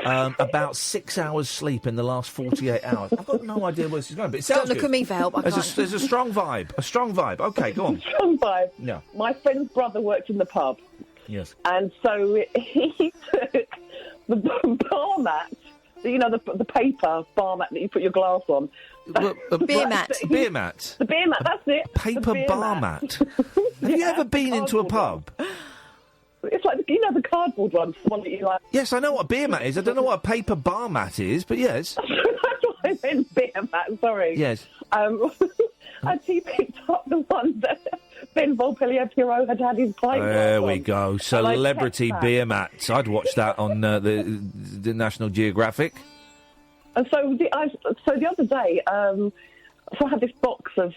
about 6 hours sleep in the last 48 hours. I've got no idea where this is going, but it sounds Don't look good. at me for help. There's a strong vibe. A strong vibe. OK, go on. Strong vibe. Yeah. My friend's brother worked in the pub. Yes. And so he took the bar mat, the paper bar mat that you put your glass on. Beer mat. Beer mat. The beer mat, that's it. Paper bar mat. Have you ever been into a pub? It's like, the cardboard one, the one that you like. Yes, I know what a beer mat is. I don't know what a paper bar mat is, but yes. That's what I meant, beer mat, sorry. Yes. And he picked up the one that Ben Volpellier-Pierrot had his pint glass There on. we go. Celebrity beer mats. I'd watch that on the National Geographic. And so the other day, so I had this box of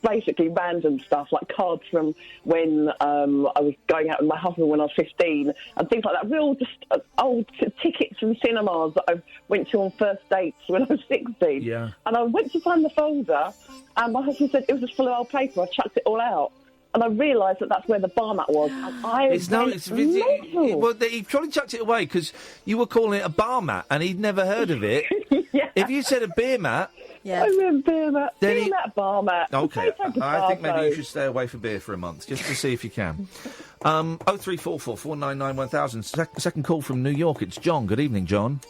basically random stuff, like cards from when I was going out with my husband when I was 15 and things like that. Real just old tickets from cinemas that I went to on first dates when I was 16. Yeah. And I went to find the folder and my husband said it was just full of old paper. I chucked it all out. And I realised that that's where the bar mat was. And well, he probably chucked it away because you were calling it a bar mat and he'd never heard of it. Yeah. If you said a beer mat... Yeah. I meant beer mat. Beer mat, bar mat. OK, I think maybe you should stay away from beer for a month, just to see if you can. 0344 499 1000. Second call from New York. It's John. Good evening, John.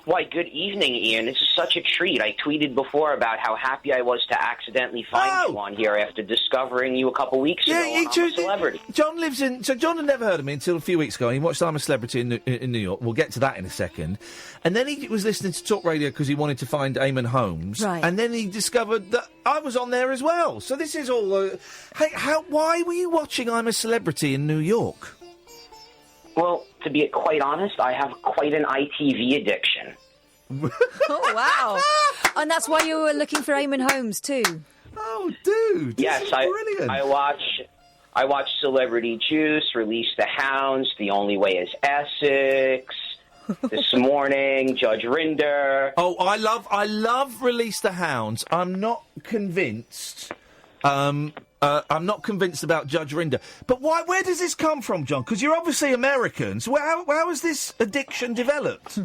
Why, good evening, Ian. This is such a treat. I tweeted before about how happy I was to accidentally find you on here after discovering you a couple weeks ago. I'm a celebrity. John lives in... So John had never heard of me until a few weeks ago. He watched I'm a Celebrity in New York. We'll get to that in a second. And then he was listening to Talk Radio because he wanted to find Eamon Holmes. Right. And then he discovered that I was on there as well. So this is all... Hey, why were you watching I'm a Celebrity in New York? Well, to be quite honest, I have quite an ITV addiction. Oh, wow. And that's why you were looking for Eamon Holmes, too. Oh, dude. Yes, brilliant. I watch Celebrity Juice, Release the Hounds, The Only Way is Essex, This Morning, Judge Rinder. Oh, I love Release the Hounds. I'm not convinced... I'm not convinced about Judge Rinder. But where does this come from, John? Because you're obviously American. So how has this addiction developed?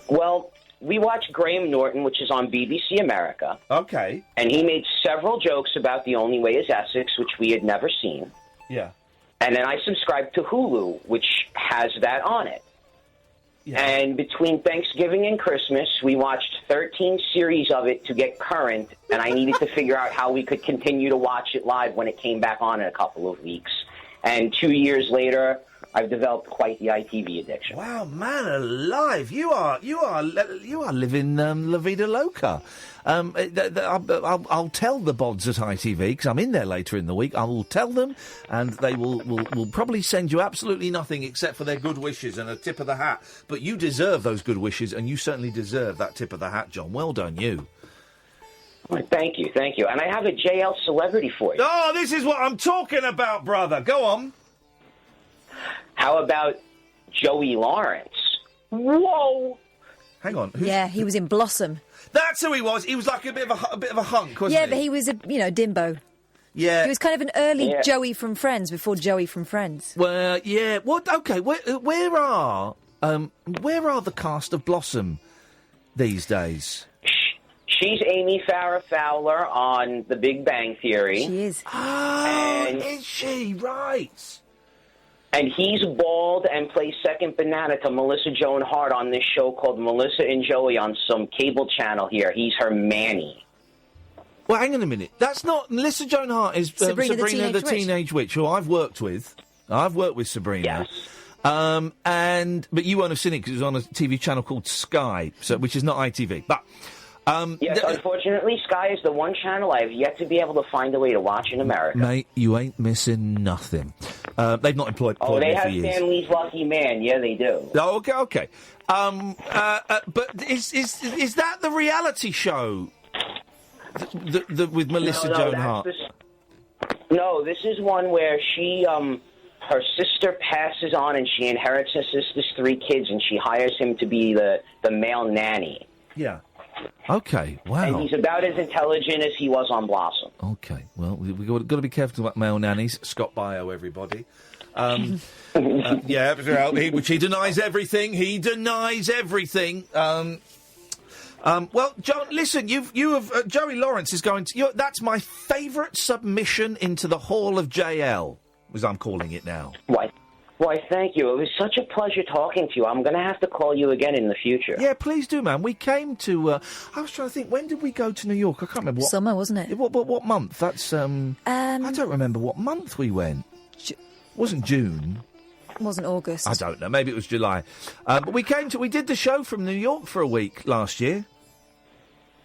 Well, we watch Graham Norton, which is on BBC America. Okay. And he made several jokes about The Only Way is Essex, which we had never seen. Yeah. And then I subscribed to Hulu, which has that on it. Yeah. And between Thanksgiving and Christmas, we watched 13 series of it to get current, and I needed to figure out how we could continue to watch it live when it came back on in a couple of weeks. And 2 years later, I've developed quite the ITV addiction. Wow, man alive! You are living La Vida Loca. I'll tell the bods at ITV because I'm in there later in the week. I will tell them, and they will probably send you absolutely nothing except for their good wishes and a tip of the hat. But you deserve those good wishes, and you certainly deserve that tip of the hat, John. Well done, you. Well, thank you. And I have a JL celebrity for you. Oh, this is what I'm talking about, brother. Go on. How about Joey Lawrence? Whoa! Hang on. Yeah, he was in Blossom. That's who he was. He was like a bit of a hunk, wasn't he? Yeah, but he was a Dimbo. Yeah. He was kind of an early Joey from Friends before Joey from Friends. Well, yeah. What? Okay. Where are the cast of Blossom these days? She's Amy Farrah Fowler on The Big Bang Theory. She is. Oh, is she? Right. And he's bald and plays second banana to Melissa Joan Hart on this show called Melissa and Joey on some cable channel here. He's her Manny. Well, hang on a minute. That's not... Melissa Joan Hart is Sabrina the Teenage Witch, who I've worked with. I've worked with Sabrina. Yes. But you won't have seen it because it was on a TV channel called Sky, which is not ITV. But... yes, unfortunately, Sky is the one channel I have yet to be able to find a way to watch in America. Mate, you ain't missing nothing. They've not employed they me have for years. Stan Lee's Lucky Man. Yeah, they do. Oh, okay. But is that the reality show with Melissa Joan Hart? No, this is one where she her sister passes on and she inherits her sister's 3 kids, and she hires him to be the male nanny. Yeah. Okay, wow. And he's about as intelligent as he was on Blossom. Okay, well, we've got to be careful about male nannies. Scott Bio, everybody. Which he denies everything. He denies everything. Well, John, listen, you have Joey Lawrence is going to. That's my favourite submission into the Hall of JL, as I'm calling it now. Why, thank you. It was such a pleasure talking to you. I'm going to have to call you again in the future. Yeah, please do, man. We came to. I was trying to think. When did we go to New York? I can't remember. Summer, wasn't it? What month? That's. I don't remember what month we went. Wasn't June. Wasn't August. I don't know. Maybe it was July. But we did the show from New York for a week last year.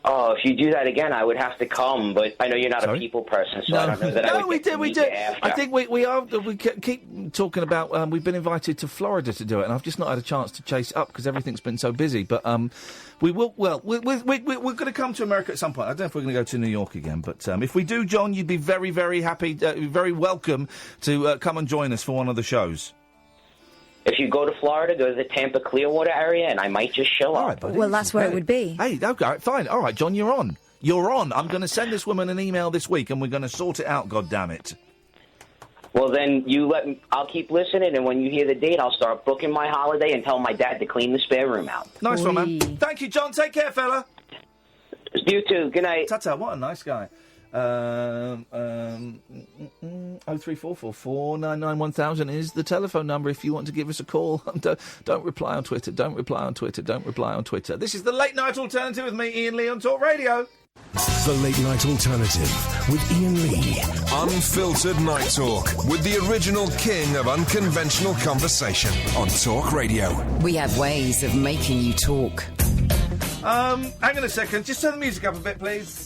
Oh, if you do that again, I would have to come, but I know you're not a people person, so I don't know that I would get to meet you after. I think we are. We keep talking about. We've been invited to Florida to do it, and I've just not had a chance to chase up because everything's been so busy. But we will. Well, we're going to come to America at some point. I don't know if we're going to go to New York again, but if we do, John, you'd be very, very happy, very welcome to come and join us for one of the shows. If you go to Florida, go to the Tampa Clearwater area, and I might just show up. Right, buddy. Well, that's where it would be. Hey, okay, fine. All right, John, you're on. You're on. I'm going to send this woman an email this week, and we're going to sort it out, goddammit. Well, then you let me. I'll keep listening, and when you hear the date, I'll start booking my holiday and tell my dad to clean the spare room out. Nice one, man. Thank you, John. Take care, fella. You too. Good night. Ta-ta, what a nice guy. 03444991000 is the telephone number if you want to give us a call. Don't reply on Twitter. Don't reply on Twitter. Don't reply on Twitter. This is the Late Night Alternative with me, Iain Lee, on Talk Radio. The Late Night Alternative with Iain Lee. Unfiltered night talk with the original king of unconventional conversation on Talk Radio. We have ways of making you talk. Hang on a second. Just turn the music up a bit, please.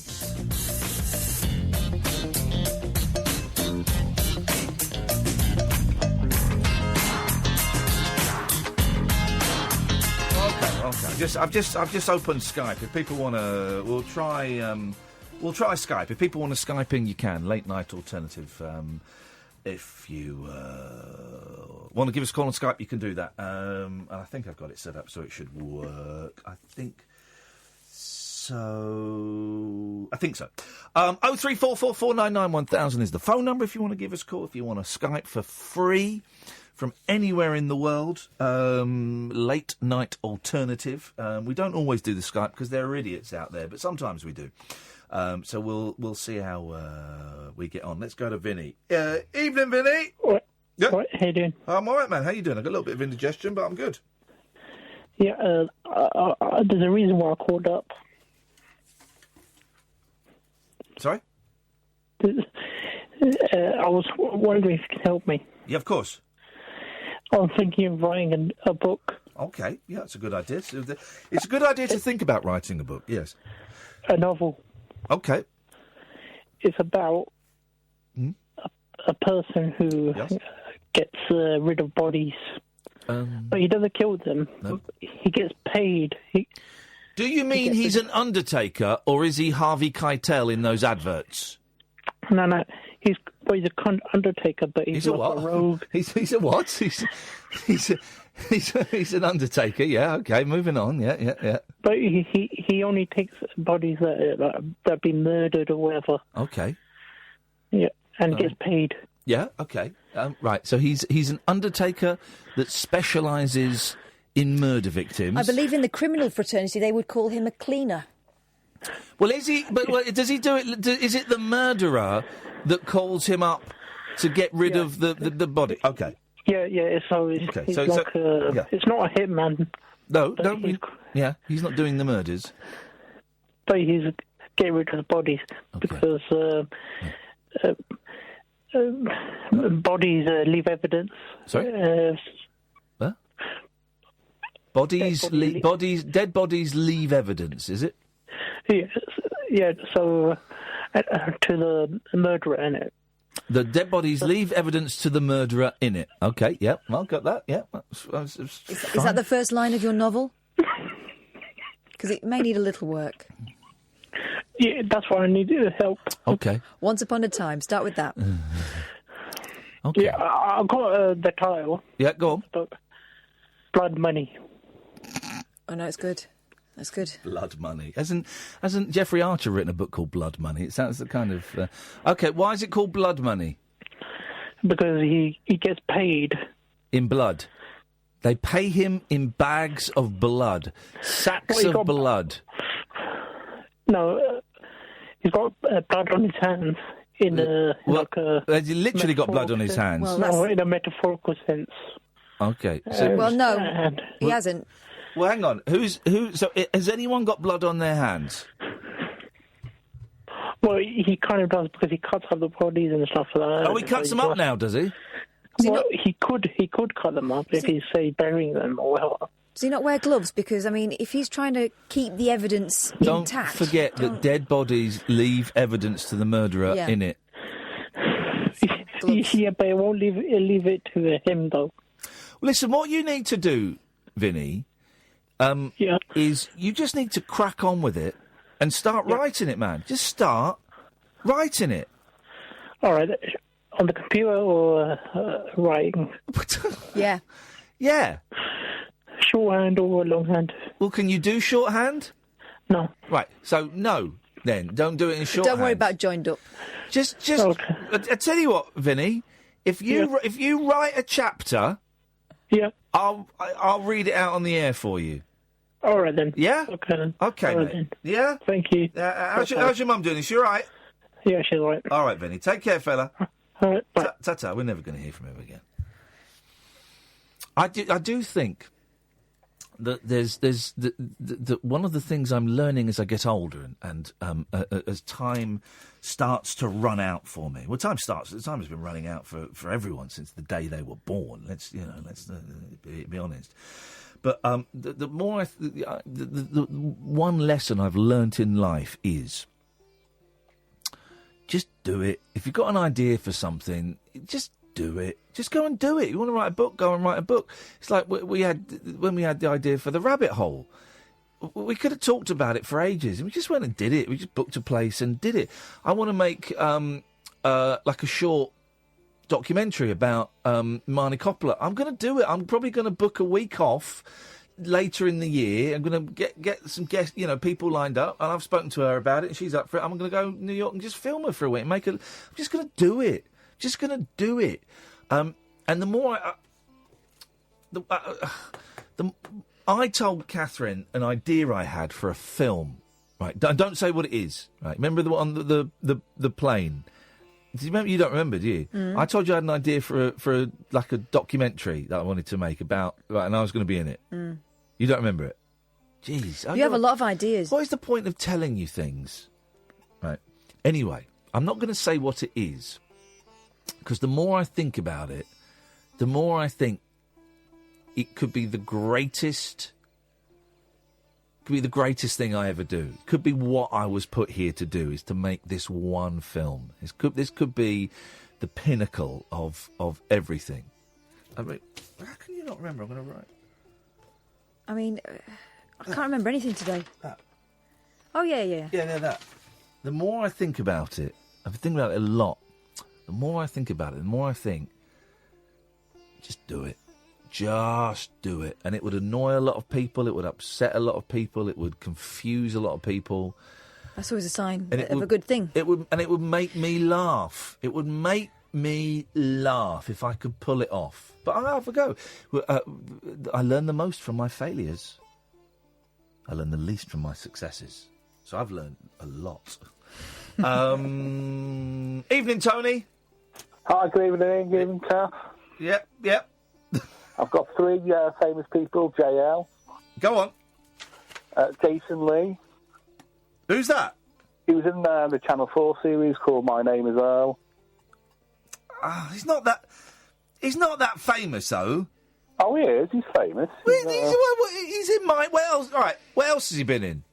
Okay. I've just opened Skype. If people want to, we'll try Skype. If people want to Skype in, you can. Late Night Alternative. If you want to give us a call on Skype, you can do that. I think I've got it set up so it should work. I think so. 03444991000 is the phone number if you want to give us a call. If you want to Skype for free from anywhere in the world, Late Night Alternative. We don't always do the Skype because there are idiots out there, but sometimes we do. So we'll see how we get on. Let's go to Vinny. Evening, Vinny. What? Yeah. What? How you doing? I'm all right, man. How you doing? I've got a little bit of indigestion, but I'm good. Yeah, there's a reason why I called up. Sorry? I was wondering if you could help me. Yeah, of course. I'm thinking of writing a book. Okay, yeah, that's a good idea. It's a good idea to think about writing a book, yes. A novel. Okay. It's about a person who gets rid of bodies. But he doesn't kill them. No. He gets paid. Do you mean he's an undertaker, or is he Harvey Keitel in those adverts? No. He's an undertaker, but he's a like what? a rogue. He's a what? He's an undertaker. Yeah. Okay. Moving on. Yeah. But he only takes bodies that have been murdered or whatever. Okay. Yeah, and gets paid. Yeah. Okay. Right. So he's an undertaker that specialises in murder victims. I believe in the criminal fraternity they would call him a cleaner. Well, is he? But does he do it? Is it the murderer that calls him up to get rid of the body? Okay. Yeah. So he's it's not a hitman. No. He's not doing the murders. But he's getting rid of the bodies because bodies leave evidence. Sorry. Dead bodies leave evidence. Is it? Yeah. So to the murderer in it. The dead bodies leave evidence to the murderer in it. Okay, yep, well, got that, yep. Is that the first line of your novel? Because it may need a little work. Yeah, that's why I need help. Okay. Once upon a time, start with that. Okay. Yeah, I've got the title. Yeah, go on. Blood Money. Oh, no, it's good. That's good. Blood Money. Hasn't Jeffrey Archer written a book called Blood Money? It sounds the kind of... OK, why is it called Blood Money? Because he gets paid. In blood. They pay him in bags of blood. Sacks of blood. No, he's got blood on his hands. In a... Has he literally got blood on his hands? Well, no, in a metaphorical sense. OK. So, well, no, he hasn't. Well, hang on. So, has anyone got blood on their hands? Well, he kind of does because he cuts up the bodies and stuff like that. Oh, he cuts them up now, does he? Well, he could cut them up if he's, say, burying them or whatever. Does he not wear gloves? Because, I mean, if he's trying to keep the evidence intact... Don't forget that dead bodies leave evidence to the murderer in it. Yeah, but it won't leave it to him, though. Listen, what you need to do, Vinny, is you just need to crack on with it and start writing it, man. Just start writing it. All right. On the computer or writing? Yeah. Yeah. Shorthand or longhand? Well, can you do shorthand? No. Right, so no, then. Don't do it in shorthand. Don't worry about joined up. Just. Okay. I tell you what, Vinny, if you write a chapter... Yeah. I'll read it out on the air for you. All right, then. Yeah? Okay, then. Okay, right, mate. then. Yeah? Thank you. How's your mum doing? Is she all right? Yeah, she's all right. All right, Vinny. Take care, fella. All right, bye. Ta-ta. We're never going to hear from him again. I do think that there's one of the things I'm learning as I get older and as time starts to run out for me. Well, time has been running out for everyone since the day they were born. Let's be honest. But the more the one lesson I've learnt in life is just do it. If you've got an idea for something, just do it. Just go and do it. You want to write a book? Go and write a book. It's like when we had the idea for the rabbit hole. We could have talked about it for ages, and we just went and did it. We just booked a place and did it. I want to make like a short documentary about Marnie Coppola. I'm going to do it. I'm probably going to book a week off later in the year. I'm going to get some guests, people lined up, and I've spoken to her about it, and she's up for it. I'm going to go to New York and just film her for a week. I'm just going to do it. Just going to do it. And the more I told Catherine an idea I had for a film. Right, don't say what it is. Right, remember the one on the plane. Do you remember? You don't remember, do you? Mm. I told you I had an idea for a documentary that I wanted to make about, right, and I was going to be in it. Mm. You don't remember it? Jeez, you have a lot of ideas. What is the point of telling you things? Right. Anyway, I'm not going to say what it is, because the more I think about it, the more I think it could be the greatest. Could be the greatest thing I ever do. It could be what I was put here to do, is to make this one film. This could be the pinnacle of everything. I mean, how can you not remember? I'm going to write. I mean, I can't remember anything today. That. Oh, yeah. Yeah, that. The more I think about it, I've been thinking about it a lot. The more I think about it, the more I think, just do it. Just do it. And it would annoy a lot of people, it would upset a lot of people, it would confuse a lot of people. That's always a sign of a good thing. It would make me laugh. It would make me laugh if I could pull it off. But I'll have a go. I learn the most from my failures. I learn the least from my successes. So I've learned a lot. Evening, Tony. Hi, good evening. Good evening, Kath. Yep. I've got three famous people. JL. Go on. Jason Lee. Who's that? He was in the Channel 4 series called My Name is Earl. He's not that famous, though. Oh, he is. He's famous. He's in my... What else? All right. What else has he been in?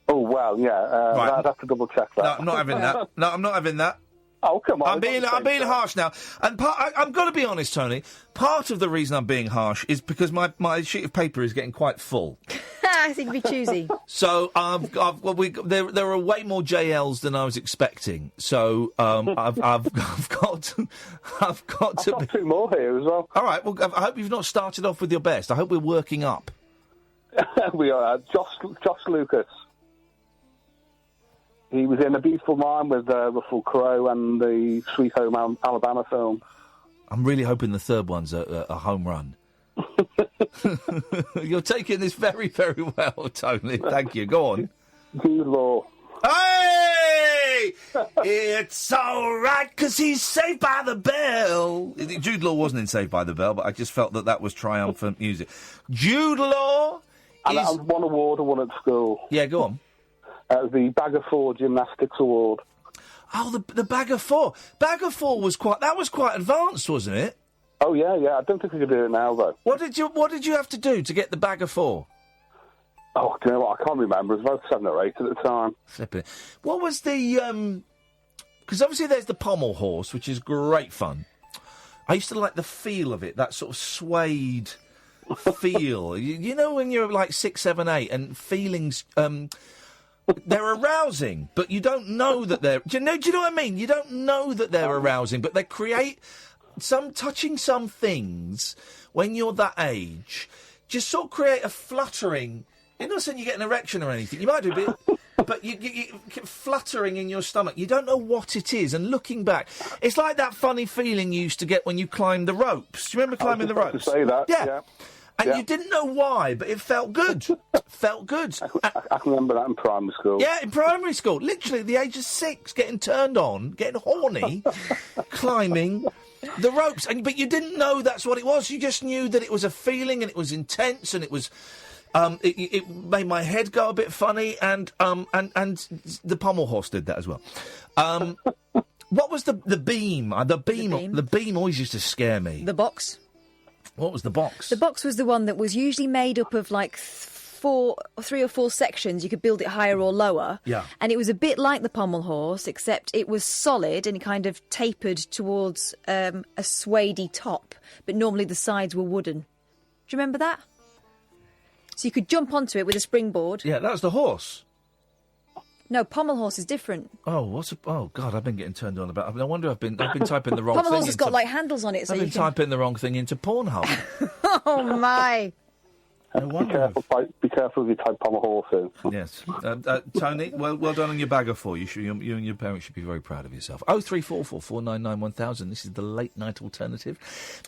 Oh, well, yeah. Right. I'd have to double check that. No, I'm not having that. No, I'm not having that. Oh, come on. I'm being harsh now. And I'm going to be honest, Tony. Part of the reason I'm being harsh is because my sheet of paper is getting quite full. I think be choosy. So there are way more JLs than I was expecting. So I've got to. I've got two more here as well. All right. Well, I hope you've not started off with your best. I hope we're working up. We are. Josh Lucas. He was in A Beautiful Mind with Russell Crowe and the Sweet Home Alabama film. I'm really hoping the third one's a home run. You're taking this very, very well, Tony. Thank you. Go on. Jude Law. Hey! It's all right, because he's Saved by the Bell. Jude Law wasn't in Saved by the Bell, but I just felt that was triumphant music. Jude Law And that was one award I won at school. Yeah, go on. The Bag of Four Gymnastics Award. Oh, the Bag of Four. Bag of Four was quite advanced, wasn't it? Oh, yeah. I don't think we could do it now, though. What did you have to do to get the Bag of Four? Oh, do you know what? I can't remember. It was about 7 or 8 at the time. Flipping. What was the... Because obviously there's the pommel horse, which is great fun. I used to like the feel of it, that sort of suede feel. You know when you're like 6, 7, 8 and feelings... they're arousing, but you don't know that they're... Do you know what I mean? You don't know that they're arousing, but they create... touching some things when you're that age just sort of create a fluttering. You're not saying you get an erection or anything. You might do, but you get fluttering in your stomach. You don't know what it is. And looking back, it's like that funny feeling you used to get when you climbed the ropes. Do you remember climbing the ropes? To say that, yeah. And you didn't know why, but it felt good. Felt good. I can remember that in primary school. Yeah, in primary school. Literally at the age of 6, getting turned on, getting horny, climbing the ropes. But you didn't know that's what it was. You just knew that it was a feeling and it was intense and it was... it made my head go a bit funny and the pommel horse did that as well. What was the beam? The beam always used to scare me. The box. What was the box? The box was the one that was usually made up of like 3 or 4 sections. You could build it higher or lower. Yeah. And it was a bit like the pommel horse, except it was solid and it kind of tapered towards a suedey top. But normally the sides were wooden. Do you remember that? So you could jump onto it with a springboard. Yeah, that was the horse. No, pommel horse is different. Oh, God, I've been getting turned on about... I wonder I've been typing the wrong thing. Pommel horse has got, like, handles on it, so I've been typing the wrong thing into Pornhub. Oh, my. Be careful if you type pommel horse in. Yes. Tony, well done on your bag of 4. You and your parents should be very proud of yourself. 0344 499 1000. This is the Late Night Alternative.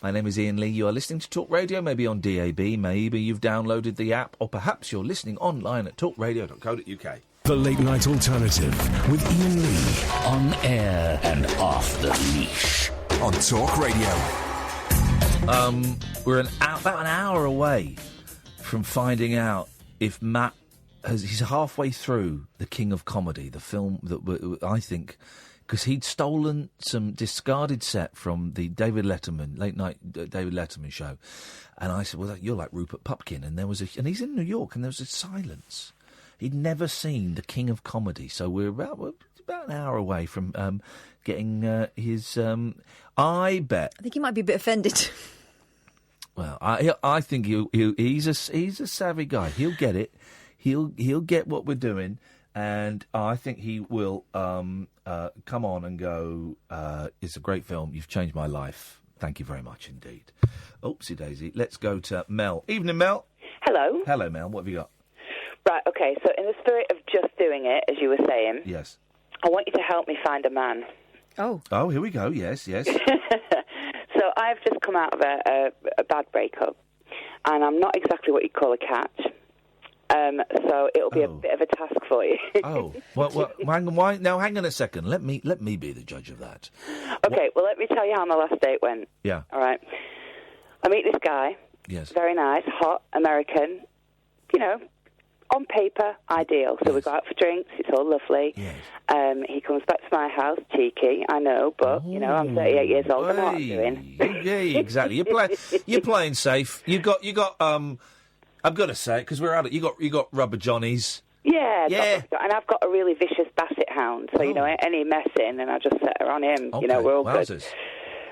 My name is Iain Lee. You are listening to Talk Radio, maybe on DAB, maybe you've downloaded the app, or perhaps you're listening online at talkradio.co.uk. The Late Night Alternative with Iain Lee. On air and off the leash. On Talk Radio. We're about an hour away from finding out if Matt he's halfway through The King of Comedy, the film that I think, because he'd stolen some discarded set from the late night David Letterman show, and I said, well, you're like Rupert Pupkin, and and he's in New York, and there was a silence. He'd never seen The King of Comedy, so we're about an hour away from getting his. I think he might be a bit offended. Well, I think he's a savvy guy. He'll get it. He'll get what we're doing, and I think he will come on and go. It's a great film. You've changed my life. Thank you very much indeed. Oopsie daisy. Let's go to Mel. Evening, Mel. Hello. Hello, Mel. What have you got? Right. Okay. So, in the spirit of just doing it, as you were saying, yes, I want you to help me find a man. Oh, here we go. Yes. So I've just come out of a bad breakup, and I'm not exactly what you'd call a catch. So it'll be a bit of a task for you. Well, hang on a second. Let me be the judge of that. Okay. Well, let me tell you how my last date went. Yeah. All right. I meet this guy. Yes. Very nice, hot, American. You know, on paper, ideal. So we go out for drinks. It's all lovely. Yes. He comes back to my house, cheeky, I know, but, I'm 38 years old. I know what I'm doing. Yeah, exactly. You're playing safe. You got. I've got to say it because we're at it. You got rubber johnnies. Yeah, and I've got a really vicious basset hound, so, any messing, and I just set her on him. Okay. We're all Wowzers.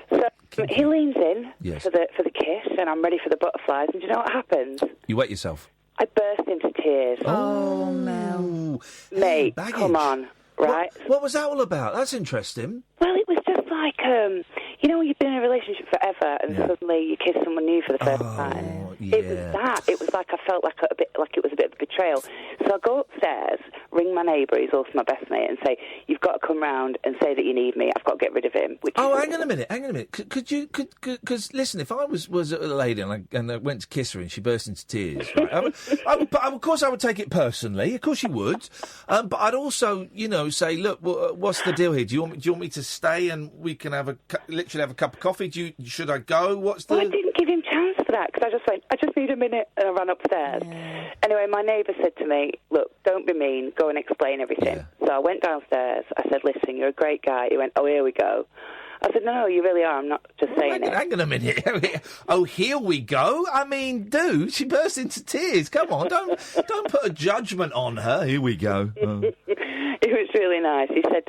good. So he leans in Yes. for the kiss, and I'm ready for the butterflies, and do you know what happens? You wet yourself. I burst into tears. Oh, Mel. Mate, baggage. come on, right? What was that all about? That's interesting. Well, it was just like, when you've been in a relationship forever and suddenly you kiss someone new for the first time. Yeah. It was that. It was like I felt like it was a bit of a betrayal. So I go upstairs, ring my neighbour, he's also my best mate, and say, "You've got to come round and say that you need me. I've got to get rid of him." Hang on a minute. Could you? Because listen, if I was a lady and I went to kiss her and she burst into tears, right? Of course I would take it personally. Of course you would. But I'd also, say, look, what's the deal here? Do you want me to stay and we can literally have a cup of coffee? Should I go? What's the? Well, I didn't give him chance for that because I just went, I just need a minute, and I ran upstairs. Yeah. Anyway, my neighbour said to me, "Look, don't be mean. Go and explain everything." Yeah. So I went downstairs. I said, "Listen, you're a great guy." He went, "Oh, here we go." I said, "No, you really are. I'm not just saying it." Hang on a minute. Oh, here we go. I mean, dude, she burst into tears. Come on, don't put a judgment on her. Here we go. Oh. It was really nice. He said,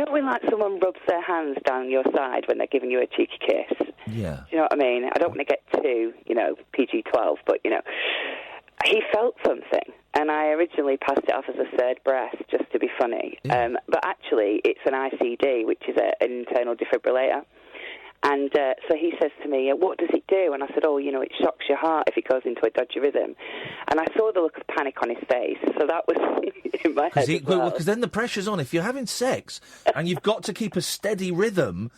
when like someone rubs their hands down your side when they're giving you a cheeky kiss? Yeah. Do you know what I mean? I don't want to get too, PG-12, but, he felt something. And I originally passed it off as a third breast just to be funny. Yeah. But actually, it's an ICD, which is an internal defibrillator. And so he says to me, "What does it do?" And I said, "Oh, it shocks your heart if it goes into a dodgy rhythm." And I saw the look of panic on his face, so that was in my head as well. Because then the pressure's on. If you're having sex and you've got to keep a steady rhythm,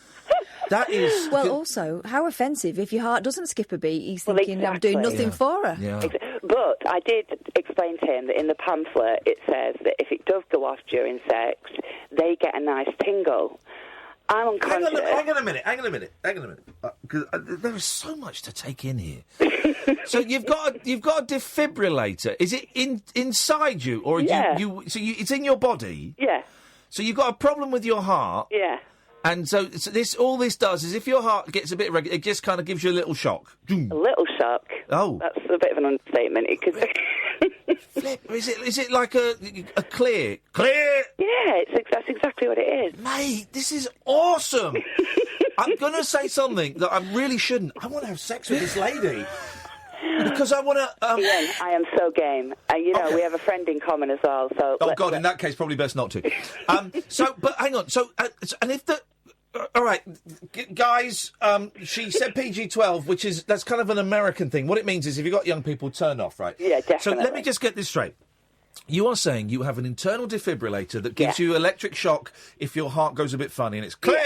that is... Well, also, how offensive if your heart doesn't skip a beat. He's thinking, I'm doing nothing for her. Yeah. But I did explain to him that in the pamphlet it says that if it does go off during sex, they get a nice tingle. I'm unconscious. Hang on a minute. Because there is so much to take in here. So you've got a defibrillator. Is it inside you, or it's in your body? Yeah. So you've got a problem with your heart. Yeah. And so all this does is if your heart gets a bit irregular, it just kind of gives you a little shock. A little shock. Oh. That's a bit of an understatement. Flip. Is it like a clear? Clear? Yeah, that's exactly what it is. Mate, this is awesome. I'm going to say something that I really shouldn't. I want to have sex with this lady. Because I want to... Ian, I am so game. Okay. We have a friend in common as well, so... Oh, God, in that case, probably best not to. But hang on. And if the... all right, guys, she said PG-12, that's kind of an American thing. What it means is if you've got young people, turn off, right? Yeah, definitely. So let me just get this straight. You are saying you have an internal defibrillator that gives you electric shock if your heart goes a bit funny, and it's clear.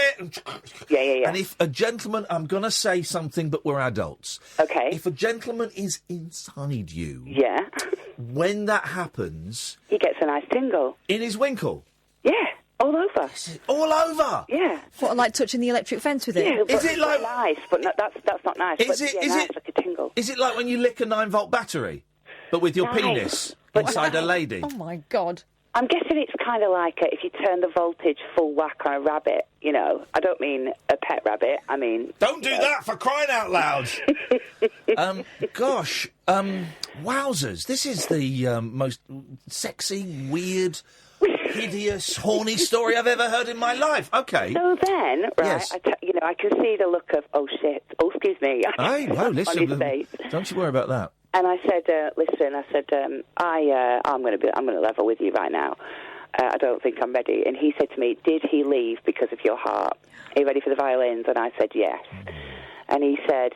Yeah. And if a gentleman, I'm going to say something, but we're adults. Okay. If a gentleman is inside you, when that happens, he gets a nice tingle in his winkle. Yeah. All over. All over? Yeah. What, like touching the electric fence with it? Yeah, is it like nice? But that's not nice. Is it like a tingle? Is it like when you lick a 9-volt battery, but with your penis inside a lady? Oh my God! I'm guessing it's kind of like if you turn the voltage full whack on a rabbit. I don't mean a pet rabbit. I mean, don't do that for crying out loud. Gosh, wowzers! This is the most sexy, weird, hideous, horny story I've ever heard in my life. Okay. So then, right, yes. I can see the look of, oh, shit, oh, excuse me. Hey, whoa, listen, on his face. Don't you worry about that. And I said, listen, I'm going to level with you right now. I don't think I'm ready. And he said to me, did he leave because of your heart? Are you ready for the violins? And I said, yes. And he said,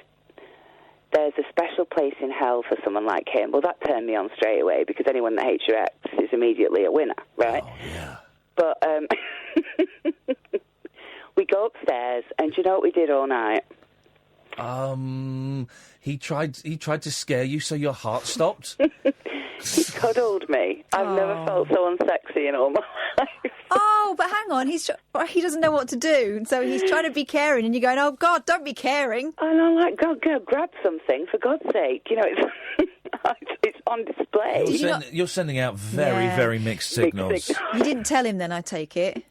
there's a special place in hell for someone like him. Well, that turned me on straight away, because anyone that hates your ex is immediately a winner, right? Oh, yeah. But we go upstairs, and do you know what we did all night? He tried to scare you so your heart stopped? He cuddled me. I've never felt so unsexy in all my life. Oh, but hang on, he doesn't know what to do, so he's trying to be caring, and you're going, oh, God, don't be caring. And I'm like, God, go grab something, for God's sake. It's on display. You're sending out very mixed signals. You didn't tell him then, I take it.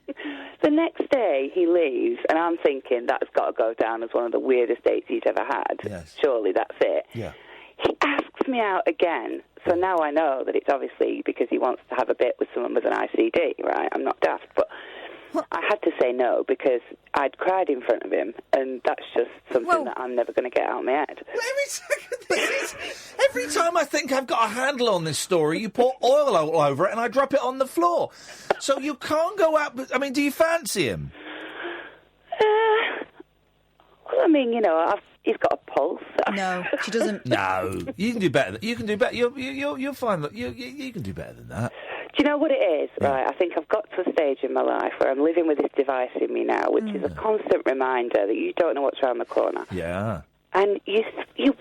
The next day, he leaves, and I'm thinking that's got to go down as one of the weirdest dates he's ever had. Yes. Surely that's it. Yeah. He asks me out again So now I know that it's obviously because he wants to have a bit with someone with an ICD, right? I'm not daft, but I had to say no because I'd cried in front of him, and that's just something that I'm never going to get out of my head. Every time I think I've got a handle on this story, you pour oil all over it and I drop it on the floor. So you can't go out... I mean, do you fancy him? Well, I mean, he's got a pulse. No, she doesn't. No, you can do better. You can do better. You'll find that you can do better than that. Do you know what it is? Right, I think I've got to a stage in my life where I'm living with this device in me now, which is a constant reminder that you don't know what's around the corner. Yeah. And you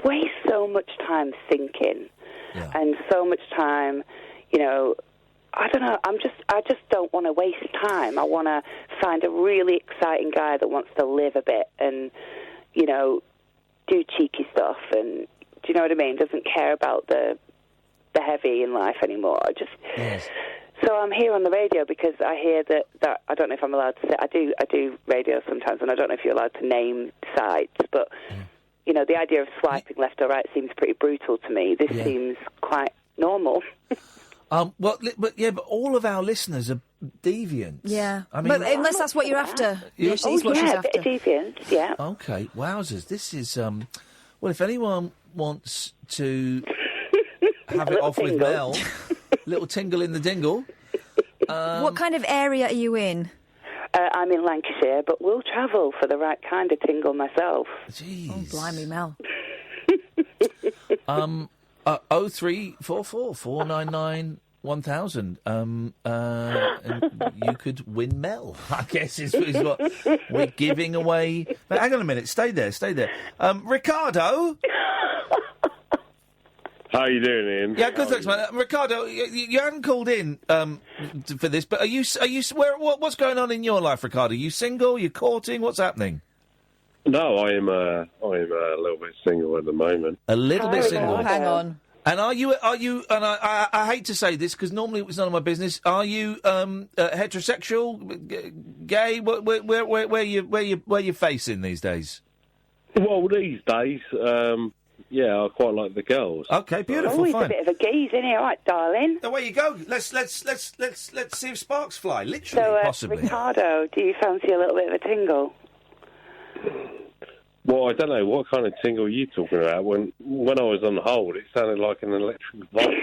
waste so much time thinking, and so much time, I don't know. I just don't want to waste time. I want to find a really exciting guy that wants to live a bit and, do cheeky stuff. And do you know what I mean? Doesn't care about the heavy in life anymore. So I'm here on the radio because I hear that I don't know if I'm allowed to say. I do radio sometimes, and I don't know if you're allowed to name sites, but the idea of swiping left or right seems pretty brutal to me. This seems quite normal. But all of our listeners are deviants. Yeah. I mean, but unless that's what you're after. She's what she's after. Deviants, yeah. Okay, wowzers. This is, well, if anyone wants to have it off with Mel, little tingle in the dingle. What kind of area are you in? I'm in Lancashire, but will travel for the right kind of tingle myself. Jeez. Oh, blimey, Mel. 0344 499 1000. And you could win Mel, I guess is what we're giving away. But hang on a minute, stay there. Ricardo. How you doing, Ian? Yeah, good, thanks, man. Ricardo, you hadn't called in for this, but are you? What's going on in your life, Ricardo? You single? You courting? What's happening? No, I am a little bit single at the moment. A little bit single. Hang on. And are you? And I hate to say this because normally it's none of my business. Are you heterosexual, gay? Where you facing these days? Well, these days, yeah, I quite like the girls. Okay, beautiful. He's fine. a bit of a geese, isn't he? All right, darling. Away you go. Let's see if sparks fly. Literally, so, possibly. Ricardo, do you fancy a little bit of a tingle? Well, I don't know. What kind of tingle are you talking about? When I was on hold, it sounded like an electric vibe.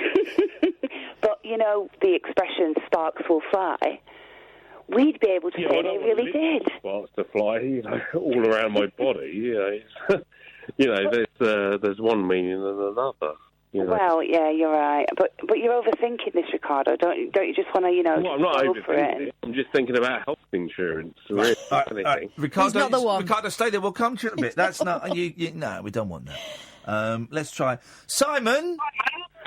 But, the expression sparks will fly, we'd be able to say they really did. Sparks to fly, all around my body. There's one meaning than another. Well, yeah, you're right. But you're overthinking this, Ricardo. Don't you just want to, Well, I'm not go overthinking for it? it. I'm just thinking about health insurance. Really, anything. Ricardo, He's not the one. Ricardo, stay there. We'll come to it in a bit. That's not... no, we don't want that. Let's try. Simon!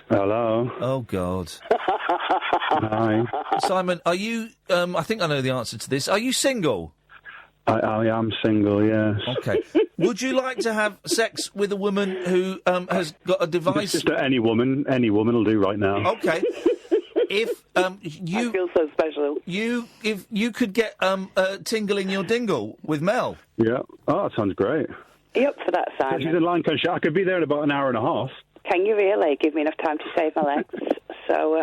Hello. Oh, God. Hi. Simon, are you... I think I know the answer to this. Are you single? I am single, yes. Okay. Would you like to have sex with a woman who has got a device... Just any woman will do right now. Okay. If you... I feel so special. If you could get tingle in your dingle with Mel. Yeah. Oh, that sounds great. Are you up for that, Simon? She's in Lancashire. I could be there in about an hour and a half. Can you really? Give me enough time to shave my legs. So...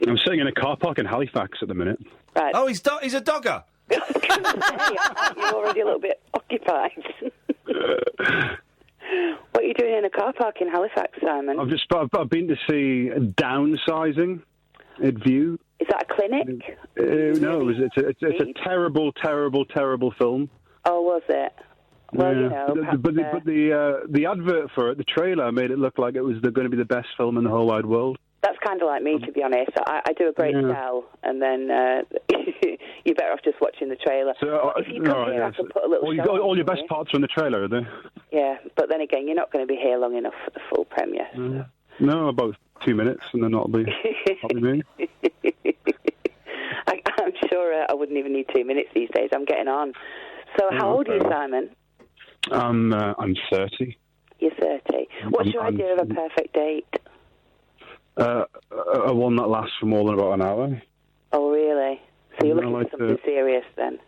I'm sitting in a car park in Halifax at the minute. Right. Oh, he's a dogger. You're already a little bit occupied. What are you doing in a car park in Halifax, Simon? I've been to see Downsizing at View. Is that a clinic? No, it's a terrible, terrible, terrible film. Oh, was it? Well, yeah. But the advert for it, the trailer, made it look like it was going to be the best film in the whole wide world. That's kind of like me, to be honest. I do a great sell, and then you're better off just watching the trailer. So, if you come here, I can put a little all your best parts are in the trailer, are they? Yeah, but then again, you're not going to be here long enough for the full premiere. So. No, about 2 minutes, and then that'll be me. I'm sure I wouldn't even need 2 minutes these days. I'm getting on. So how old are you, Simon? I'm 30. You're 30. What's your idea of a perfect date? A one that lasts for more than about an hour. Oh, really? So you're looking for something serious then?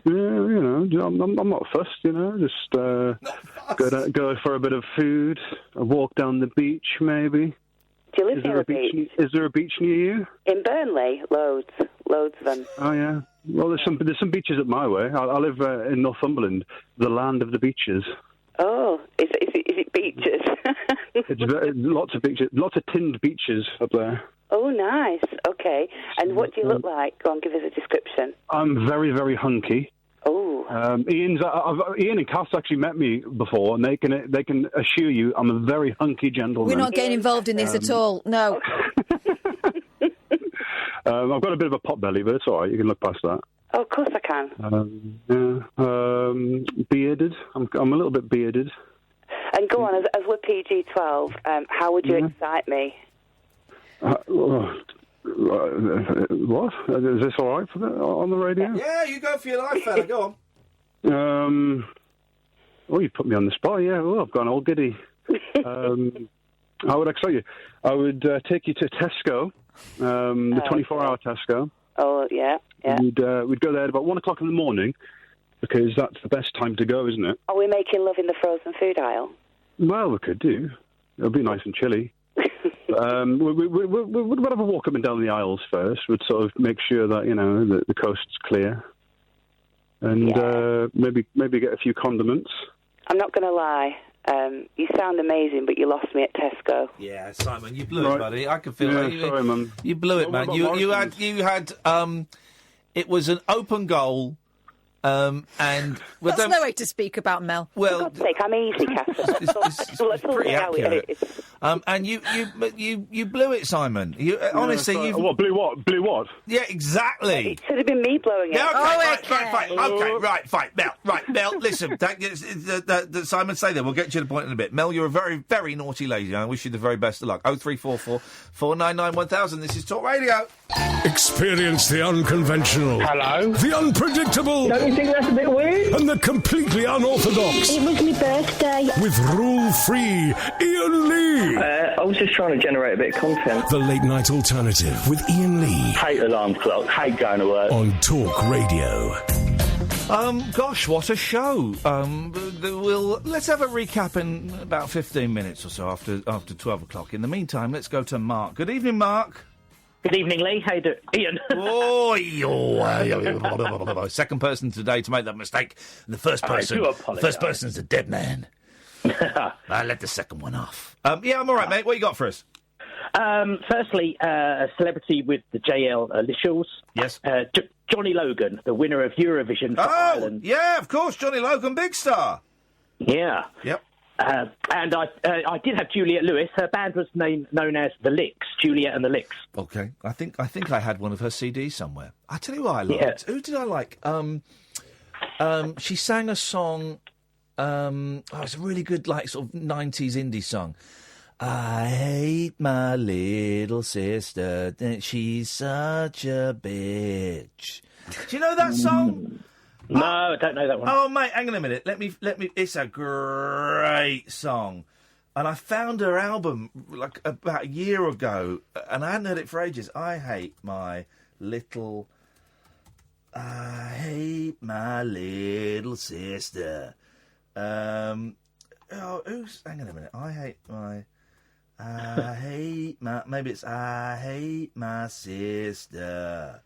you know, I'm not fussed, you know. Just go for a bit of food, a walk down the beach, maybe. Do you live near a beach? Is there a beach near you? In Burnley, loads of them. Oh yeah. Well, there's some beaches up my way. I live in Northumberland, the land of the beaches. Oh, is it beaches? It's lots of beaches, lots of tinned beaches up there. Oh, nice. Okay. And what do you look like? Go on, give us a description. I'm very, very hunky. Oh. Iain and Kath actually met me before, and they can assure you I'm a very hunky gentleman. We're not getting involved in this at all. No. I've got a bit of a pot belly, but it's all right. You can look past that. Oh, of course I can. Bearded. I'm a little bit bearded. And go on, as we're PG-12, how would you excite me? What? Is this all right on the radio? Yeah, you go for your life, fella. Go on. Oh, you put me on the spot. Yeah. Oh, I've gone all giddy. How would I excite you? I would take you to Tesco, the 24-hour Tesco. Oh, yeah. We'd go there at about 1 o'clock in the morning, because that's the best time to go, isn't it? Are we making love in the frozen food aisle? Well, we could do. It'll be nice and chilly. We'd have a walk up and down the aisles first. We'd sort of make sure that, you know, the coast's clear. And maybe get a few condiments. I'm not going to lie. You sound amazing, but you lost me at Tesco. Yeah, Simon, you blew it, buddy. I can feel it. Sorry, man. You blew it, man. You had. It was an open goal. And that's no way to speak about Mel. Well, for God's sake, I'm easy, Catherine. It's pretty accurate. And you blew it, Simon. Honestly, you. What blew what? Blew what? Yeah, exactly. It should have been me blowing it. Yeah, fine. Mel. Listen, Simon, stay there. We'll get you to the point in a bit. Mel, you're a very, very naughty lady. And I wish you the very best of luck. 0344 499 1000. This is Talk Radio. Experience the unconventional. Hello. The unpredictable. Don't you think that's a bit weird? And the completely unorthodox. It was my birthday. With rule-free Iain Lee. I was just trying to generate a bit of content. The Late Night Alternative with Iain Lee. Hate alarm clocks. Hate going to work. On Talk Radio. Gosh, what a show. Let's have a recap in about 15 minutes or so after 12 o'clock. In the meantime, let's go to Mark. Good evening, Mark. Good evening, Lee. How you doing? Ian. Second person today to make that mistake. The first person's a dead man. I let the second one off. Yeah, I'm all right, mate. What you got for us? Firstly, a celebrity with the JL initials. Yes. Johnny Logan, the winner of Eurovision for Ireland. Yeah, of course, Johnny Logan, big star. Yeah. Yep. And I did have Juliet Lewis. Her band was known as The Licks, Juliet and the Licks. Okay, I think I had one of her CDs somewhere. I tell you what I liked. Yeah. Who did I like? She sang a song. It's a really good, like, sort of 90s indie song. I hate my little sister. She's such a bitch. Do you know that song? No, I don't know that one. Oh, mate, hang on a minute. Let me. It's a great song, and I found her album like about a year ago, and I hadn't heard it for ages. I hate my little sister. Hang on a minute. Maybe it's I hate my sister.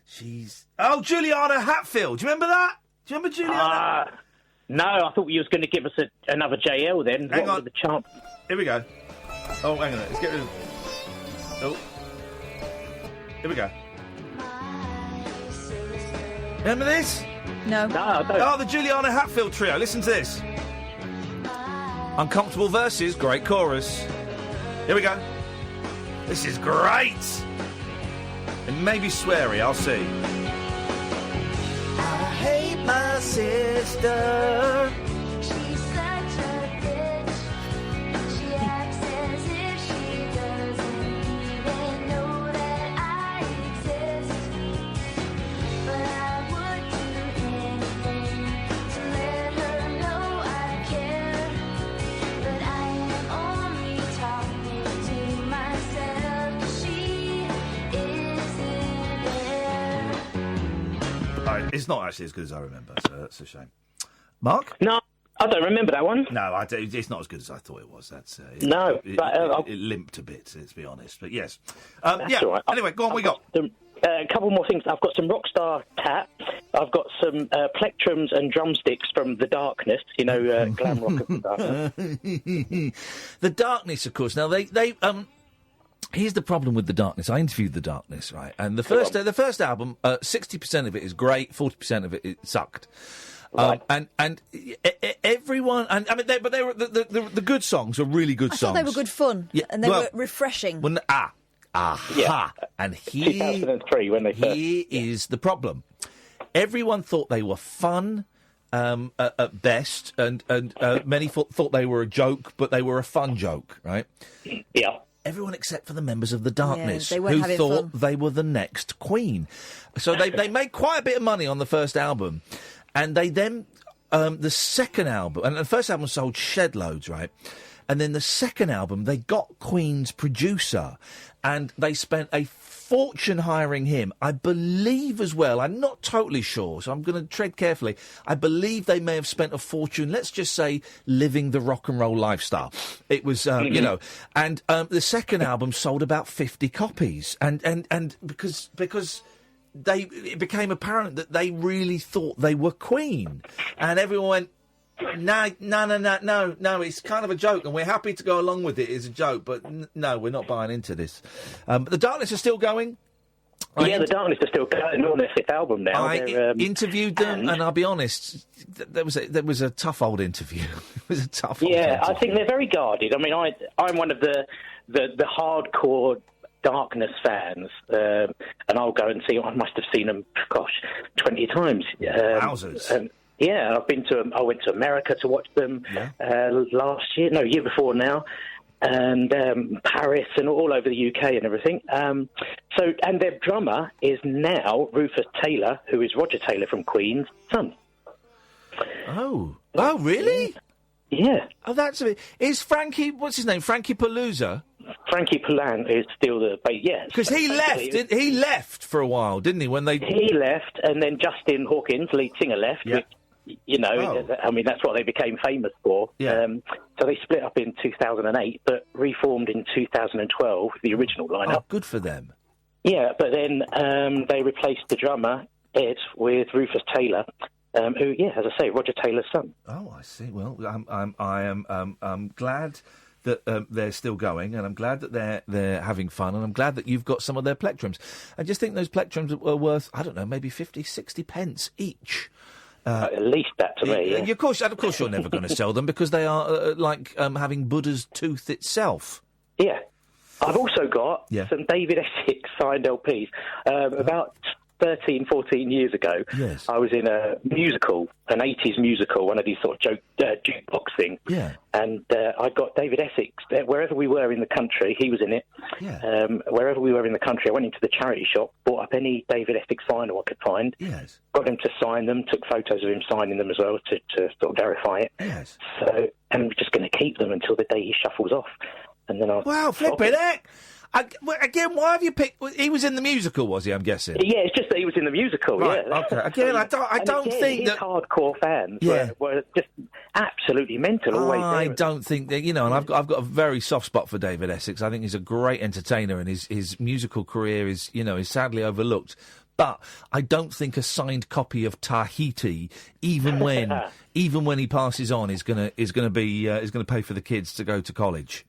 She's... Oh, Juliana Hatfield. Do you remember that? Do you remember Juliana? No, I thought you was going to give us another JL then. Hang on. The chance? Here we go. Oh, hang on. Let's get rid of... Oh. Here we go. Remember this? No. No, I don't. Oh, the Juliana Hatfield trio. Listen to this. Uncomfortable verses, great chorus. Here we go. This is great. It may be sweary, I'll see. I hate my sister. She's such a bitch. She acts as if she doesn't even know that I exist. But I would do anything to let her know I care. But I am only talking to myself. She isn't there. It's not actually as good as I remember, so that's a shame. Mark? No, I don't remember that one. No, it's not as good as I thought it was. That's No, it limped a bit, let's be honest. But yes. That's all right. Anyway, go on, we got... A couple more things. I've got some Rockstar Cat. I've got some plectrums and drumsticks from The Darkness. You know, glam rock and stuff. The Darkness, of course. Now, they here's the problem with The Darkness. I interviewed The Darkness, right? And the first album, 60% of it is great, 40% of it sucked. Right. And everyone, and I mean, they were the good songs were really good I songs. thought they were good fun, and they were refreshing. Aha! And 2003 when they first. Here is the problem. Everyone thought they were fun at best, and many thought they were a joke, but they were a fun joke, right? Yeah. Everyone except for the members of The Darkness, they weren't who having thought fun. they were the next Queen. So they made quite a bit of money on the first album, and they then the second album, and the first album sold shed loads, right? And then the second album, they got Queen's producer, and they spent a fortune hiring him. I believe as well, I'm not totally sure, so I'm going to tread carefully. I believe they may have spent a fortune, let's just say, living the rock and roll lifestyle. It was, you know, and the second album sold about 50 copies, and because it became apparent that they really thought they were Queen, and everyone went, No, it's kind of a joke, and we're happy to go along with it as a joke, but no, we're not buying into this. But The Darkness are still going. The Darkness are still going on their fifth album now. I interviewed them, and I'll be honest, there was a tough old interview. It was a tough old interview. I think they're very guarded. I mean, I'm one of the hardcore Darkness fans, and I'll go and see. I must have seen them, 20 times. Wowzers. Yeah, I went to America to watch them year before now, and Paris and all over the UK and everything. And their drummer is now Rufus Taylor, who is Roger Taylor from Queen's son. Oh, really? Yeah. Oh, is Frankie? What's his name? Frankie Palooza. Frankie Poulenc is still the yes, because he left. He left for a while, didn't he? He left, and then Justin Hawkins, lead singer, left. Yeah. Which, I mean, that's what they became famous for. Yeah. So they split up in 2008, but reformed in 2012, the original lineup. Oh, good for them. Yeah, but then they replaced the drummer, Ed, with Rufus Taylor, who, as I say, Roger Taylor's son. Oh, I see. Well, I'm glad that they're still going, and I'm glad that they're having fun, and I'm glad that you've got some of their plectrums. I just think those plectrums are worth, I don't know, maybe 50, 60 pence each. At least that to me. Yeah. Of course, you're never going to sell them because they are like having Buddha's tooth itself. Yeah. I've also got some David Essex signed LPs. About 13, 14 years ago, I was in a musical, an 80s musical, one of these sort of jukebox thing. Yeah. And I got David Essex. Wherever we were in the country, he was in it. Yeah. Wherever we were in the country, I went into the charity shop, bought up any David Essex vinyl I could find. Yes. Got him to sign them, took photos of him signing them as well to sort of verify it. Yes. So, and we're just going to keep them until the day he shuffles off. And then flipping heck! Again, why have you picked? He was in the musical, was he? I'm guessing. Yeah, it's just that he was in the musical. Right, yeah. Okay. Again, I don't think his that hardcore fans were just absolutely mental. I don't think that, and I've got a very soft spot for David Essex. I think he's a great entertainer, and his musical career is sadly overlooked. But I don't think a signed copy of Tahiti, even when he passes on, is going to pay for the kids to go to college.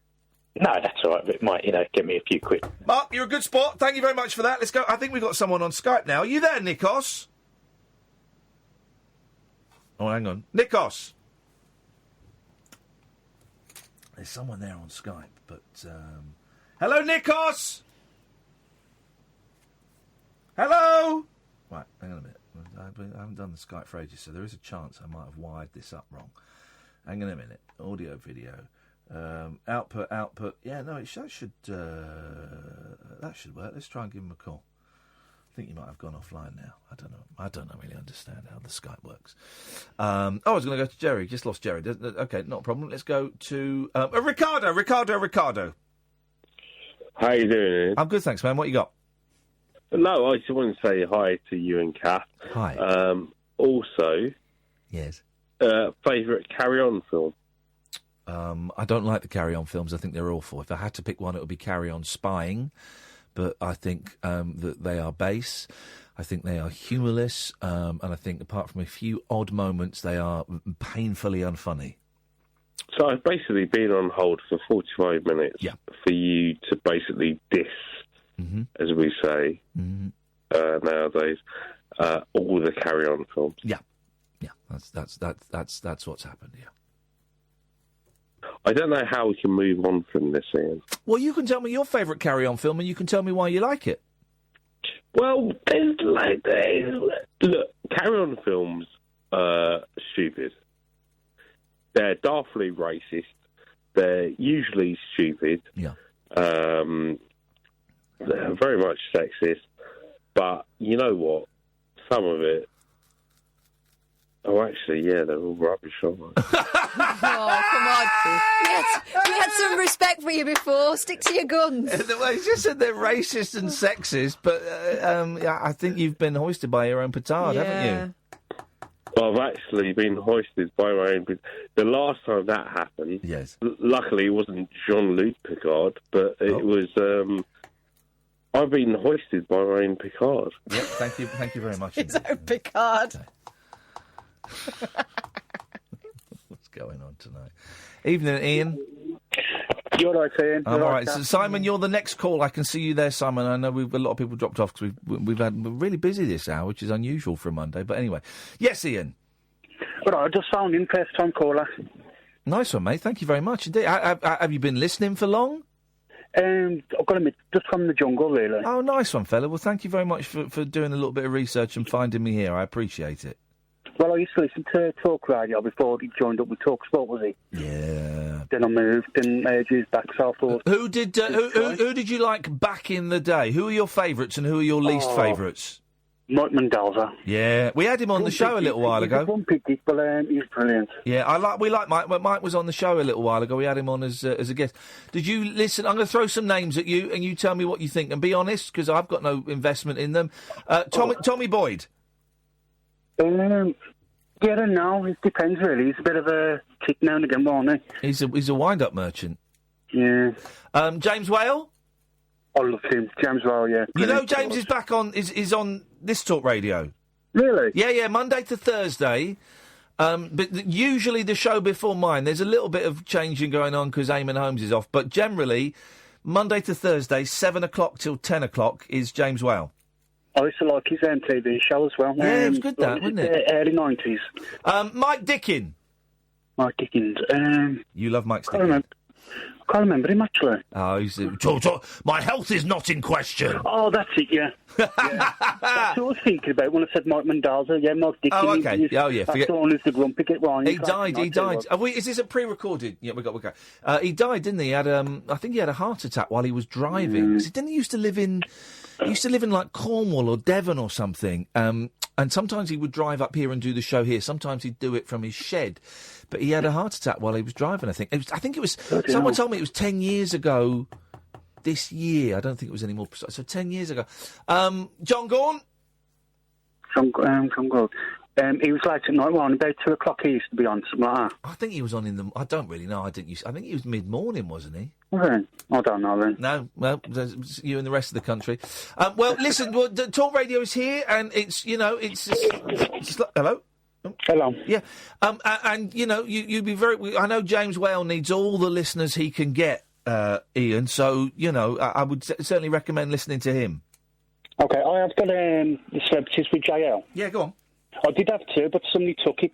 No, that's all right. It might, give me a few quid. Mark, you're a good sport. Thank you very much for that. Let's go. I think we've got someone on Skype now. Are you there, Nikos? Oh, hang on. Nikos! There's someone there on Skype, but... Hello, Nikos! Hello! Right, hang on a minute. I haven't done the Skype for ages, so there is a chance I might have wired this up wrong. Hang on a minute. Audio, video... output. Yeah, no, that should work. Let's try and give him a call. I think you might have gone offline now. I don't know. I don't really understand how the Skype works. I was going to go to Jerry. Just lost Jerry. Okay, not a problem. Let's go to Ricardo. How you doing? I'm good, thanks, man. What you got? No, I just want to say hi to you and Kath. Hi. Also, yes. Favourite Carry On film? I don't like the Carry On films. I think they're awful. If I had to pick one, it would be Carry On Spying. But I think that they are base. I think they are humourless. And I think, apart from a few odd moments, they are painfully unfunny. So I've basically been on hold for 45 minutes for you to basically diss, as we say nowadays, all the Carry On films. Yeah. That's what's happened. Yeah. I don't know how we can move on from this, Ian. Well, you can tell me your favourite Carry On film, and you can tell me why you like it. Well, look, Carry On films are stupid. They're daftly racist. They're usually stupid. Yeah. They're very much sexist. But you know what? Some of it. Oh, actually, yeah, they're all rubbish, aren't they? Oh, come on. We had some respect for you before. Stick to your guns. Well, you just said they're racist and sexist, but I think you've been hoisted by your own petard, haven't you? I've actually been hoisted by my own... The last time that happened, yes. Luckily it wasn't Jean-Luc Picard, but it was... I've been hoisted by my own Picard. Yep, thank you very much. His own Picard. What's going on tonight? Evening, Ian. You're right, Ian. I'm all right. So, Simon, you're the next call. I can see you there, Simon. I know a lot of people dropped off because we're really busy this hour, which is unusual for a Monday. But anyway, yes, Ian. All right, I just found in first time caller. Nice one, mate. Thank you very much indeed. Have you been listening for long? I've got to admit, just from the jungle, really. Oh, nice one, fella. Well, thank you very much for doing a little bit of research and finding me here. I appreciate it. Well, I used to listen to Talk Radio before he joined up with Talk Sport, was he? Yeah. Then I moved, and ages back, so I thought... Who did you like back in the day? Who are your favourites and who are your least favourites? Mike Mendoza. Yeah, we had him on the show a little while ago. But he's brilliant. Yeah, we like Mike. Mike was on the show a little while ago. We had him on as a guest. Did you listen? I'm going to throw some names at you, and you tell me what you think. And be honest, because I've got no investment in them. Tommy Boyd. Yeah, I don't know. It depends, really. He's a bit of a tick now and again, won't he? He's a wind-up merchant. Yeah. James Whale? I love him. James Whale, yeah. You know James is back on, is on this Talk Radio. Really? Yeah, Monday to Thursday. But usually the show before mine, there's a little bit of changing going on because Eamon Holmes is off. But generally, Monday to Thursday, 7 o'clock till 10 o'clock is James Whale. I used to like his TV show as well. Yeah, it was good, that, wasn't it? Early 90s. Mike Dickin. Mike Dickens. You love Mike Dickin. I can't remember him, actually. Oh, my health is not in question. Oh, that's it, yeah. That's what I was thinking about when I said Mike Mendoza. Yeah, Mike Dickens. Oh, okay. That's the one who's the grumpy get wrong. He died. Is this a pre-recorded? Yeah, we got. He died, didn't he? He had, I think he had a heart attack while he was driving. Didn't he used to live in like Cornwall or Devon or something. And sometimes he would drive up here and do the show here. Sometimes he'd do it from his shed. But he had a heart attack while he was driving, I think. Someone told me it was 10 years ago this year. I don't think it was any more precise. So 10 years ago. John Gorn? John Gorn. He was late at night, about 2 o'clock he used to be on, something like that. I think he was on I don't really know. I think he was mid-morning, wasn't he? Okay. I don't know then. No, well, you and the rest of the country. Well, listen, the Talk Radio is here, and it's hello? Hello. Yeah. And, you'd be very... I know James Whale needs all the listeners he can get, Ian, so, I would certainly recommend listening to him. Okay, I have got the celebrities with JL. Yeah, go on. I did have two, but somebody took it.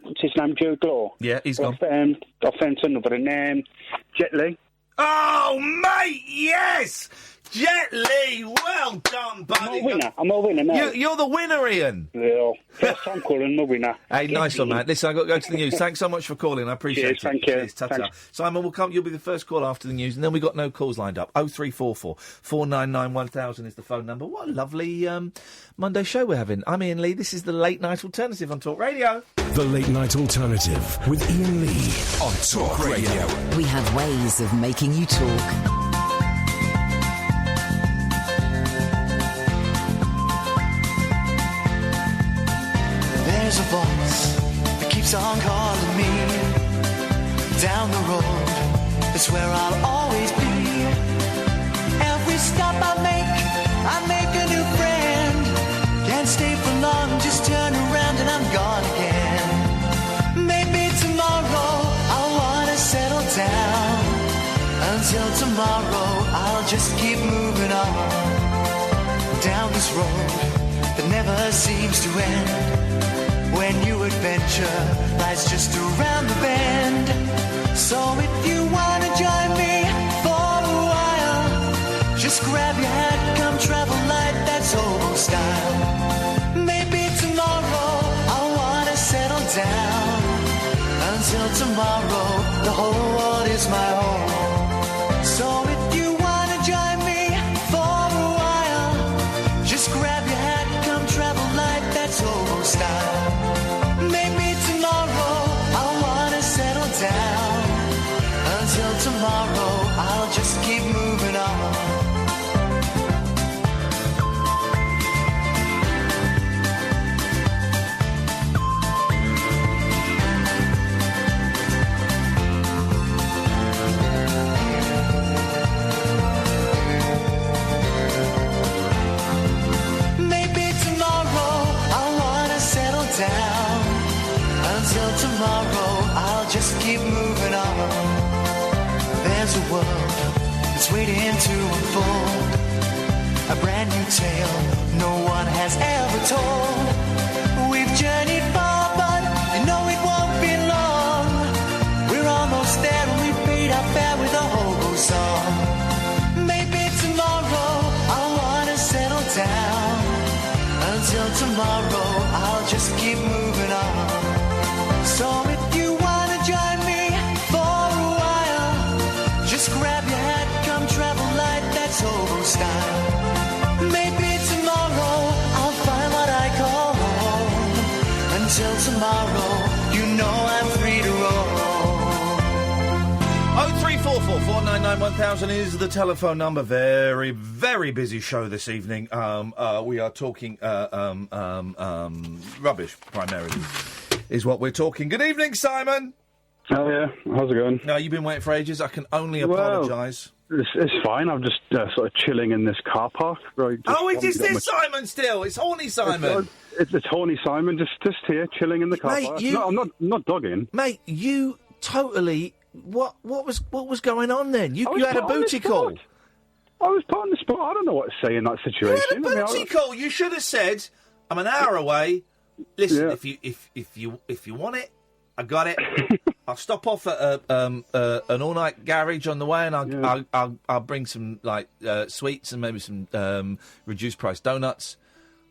What's his name? Jude Law. Yeah, he's gone. I found another, and Jet Li. Oh, mate, yes! Jet Li, well done, buddy. I'm a winner now. You're the winner, Ian. Yeah, first time calling, I'm a winner. Hey, nice one, man. Listen, I've got to go to the news. Thanks so much for calling. I appreciate it. Thank you. Cheers, ta-ta. Simon will come. You'll be the first call after the news, and then we've got no calls lined up. 0344 499 1000 is the phone number. What a lovely Monday show we're having. I'm Ian Lee. This is the Late Night Alternative on Talk Radio. The Late Night Alternative with Ian Lee on Talk Radio. We have ways of making you talk. song calling me. Down the road, it's where I'll always be. Every stop I make a new friend. Can't stay for long, just turn around and I'm gone again. Maybe tomorrow I'll wanna settle down. Until tomorrow I'll just keep moving on. Down this road that never seems to end. When new adventure lies just around the bend. So if you wanna join me for a while, just grab your hat, come travel light, that's old style. Maybe tomorrow I'll wanna settle down. Until tomorrow, the whole world is my home. So if you wanna join me for a while, just grab your hat, come travel light, that's old style. Maybe tomorrow I'll wanna settle down. Until tomorrow, I'll just keep moving on. Maybe tomorrow I'll wanna settle down. Until tomorrow, I'll just keep moving on. There's a world that's waiting to unfold. A brand new tale no one has ever told. We've journeyed far, but you know it won't be long. We're almost there and we paid our fare with a hobo song. Maybe tomorrow I'll wanna settle down. Until tomorrow, I'll just keep moving on. So if you wanna join me for a while, just grab your hat, come travel light, that's hobo style. Maybe tomorrow I'll find what I call home. Until tomorrow, you know I'm free to roll. 0344 499 1000 is the telephone number. Very, very busy show this evening. We are talking rubbish, primarily, is what we're talking. Good evening, Simon. Oh, yeah. How's it going? No, you've been waiting for ages. I can only apologise. It's fine. I'm just sort of chilling in this car park. Right, Is this Simon still? It's horny Simon. It's horny Simon, just here, chilling in the car Mate, park. you- No, I'm not dogging. Mate, you totally... What was going on then? You had a booty call. I was put on the spot. I don't know what to say in that situation. You had a booty call. You should have said, "I'm an hour away. Listen, if you want it, I got it. I'll stop off at an all-night garage on the way, and I'll bring some sweets and maybe some reduced price donuts."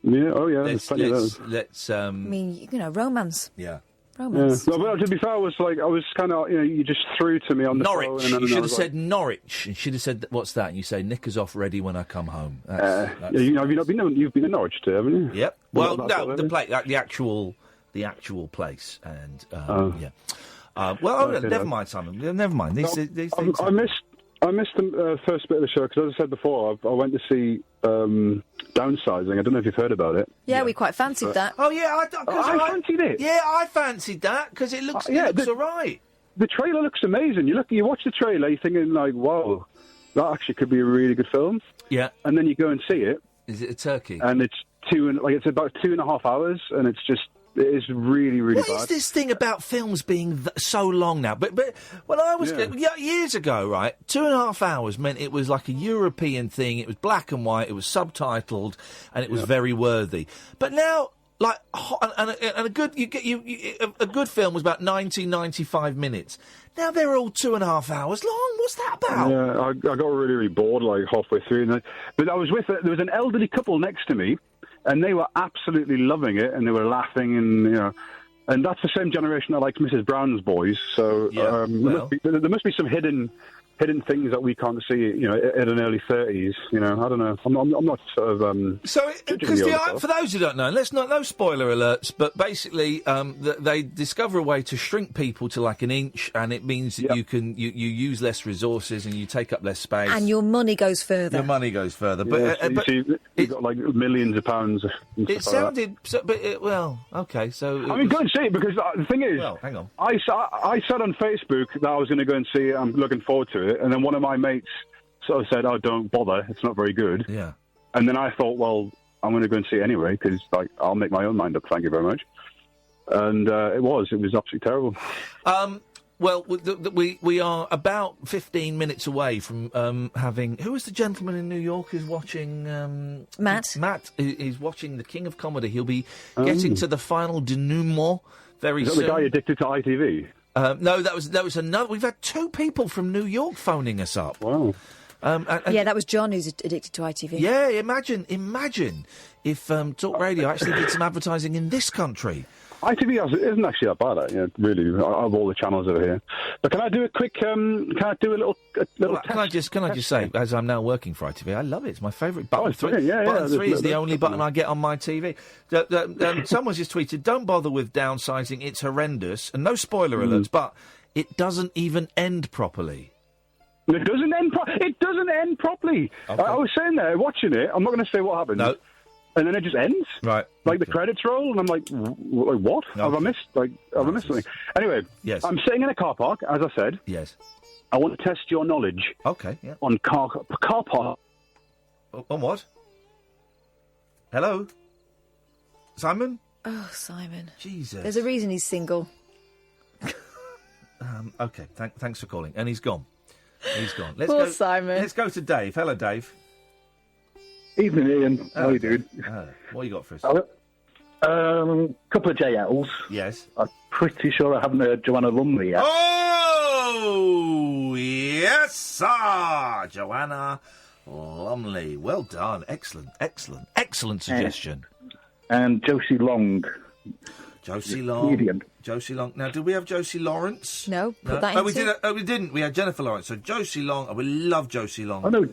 Yeah. Oh yeah. There's plenty of those. I mean, romance. Yeah. Romance. No, but to be fair, I was kind of, you just threw to me on the Norwich. phone. And then You should I have was said Norwich. You should have said, "What's that?" And you say, "Knickers off, ready when I come home." you've been to Norwich too, haven't you? Yep. Well, That's no, what the it place, the actual place, and yeah. Okay, Never mind, Simon. Never mind. These things. I missed the first bit of the show because, as I said before, I went to see Downsizing. I don't know if you've heard about it. Yeah, we quite fancied that. Oh yeah, I fancied it. Yeah, I fancied that because it looks all right. The trailer looks amazing. You watch the trailer, you're thinking like, "Wow, that actually could be a really good film." Yeah. And then you go and see it. Is it a turkey? And it's it's about 2.5 hours, and it is really, really bad. What is this thing about films being so long now? But when I was years ago, right, 2.5 hours meant it was like a European thing. It was black and white. It was subtitled, and it was very worthy. But now, like, a good film was about 95 minutes. Now they're all 2.5 hours long. What's that about? Yeah, I got really, really bored like halfway through. But I was there was an elderly couple next to me, and they were absolutely loving it, and they were laughing, and and that's the same generation that likes Mrs. Brown's Boys. So there must be some hidden hidden things that we can't see, at an early 30s. I don't know. I'm not sort of. Because for those who don't know, no spoiler alerts, but basically, they discover a way to shrink people to like an inch, and it means that you use less resources and you take up less space, And your money goes further. Your money goes further, you've got like millions of pounds. And it stuff like sounded, okay. So I mean, go and see it because the thing is, hang on. I said on Facebook that I was going to go and see it. I'm looking forward to it, and then one of my mates sort of said, "Oh, don't bother. It's not very good." Yeah. And then I thought, well, I'm going to go and see it anyway because I'll make my own mind up. Thank you very much. And it was absolutely terrible. Well, we are about 15 minutes away from having... Who is the gentleman in New York who's watching... Matt. Matt is watching The King of Comedy. He'll be getting to the final denouement very soon. Is that the guy addicted to ITV? No, that was another... We've had two people from New York phoning us up. Wow. Yeah, that was John who's addicted to ITV. Yeah, imagine if Talk Radio actually did some advertising in this country. ITV isn't actually that bad, really, of all the channels over here. But can I do a quick? Can I do a little test? Can I just say, as I'm now working for ITV, I love it. It's my favourite button. It's brilliant. Button 3 is the only button I get on my TV. Someone's just tweeted, "Don't bother with downsizing. It's horrendous." And no spoiler alerts, but it doesn't even end properly. It doesn't end properly. Okay. I was sitting there watching it. I'm not going to say what happened. No. And then it just ends. Right. Like the credits roll, and I'm like, what? No. Have I missed? Have I missed something? Anyway, yes. I'm sitting in a car park, as I said. Yes. I want to test your knowledge. Okay. Yeah. On car park. On what? Hello? Simon? Oh, Simon. Jesus. There's a reason he's single. Okay. Thanks for calling. And he's gone. He's gone. Poor Simon. Let's go to Dave. Hello, Dave. Evening, Ian. How are you doing? What you got for us? Couple of JLs. Yes. I'm pretty sure I haven't heard Joanna Lumley yet. Oh, yes, sir. Joanna Lumley. Well done. Excellent suggestion. And Josie Long. Josie Long. Comedian. Josie Long. Now, did we have Josie Lawrence? No, put that we into... did. We didn't. We had Jennifer Lawrence. So Josie Long. Oh, we love Josie Long. Oh, no.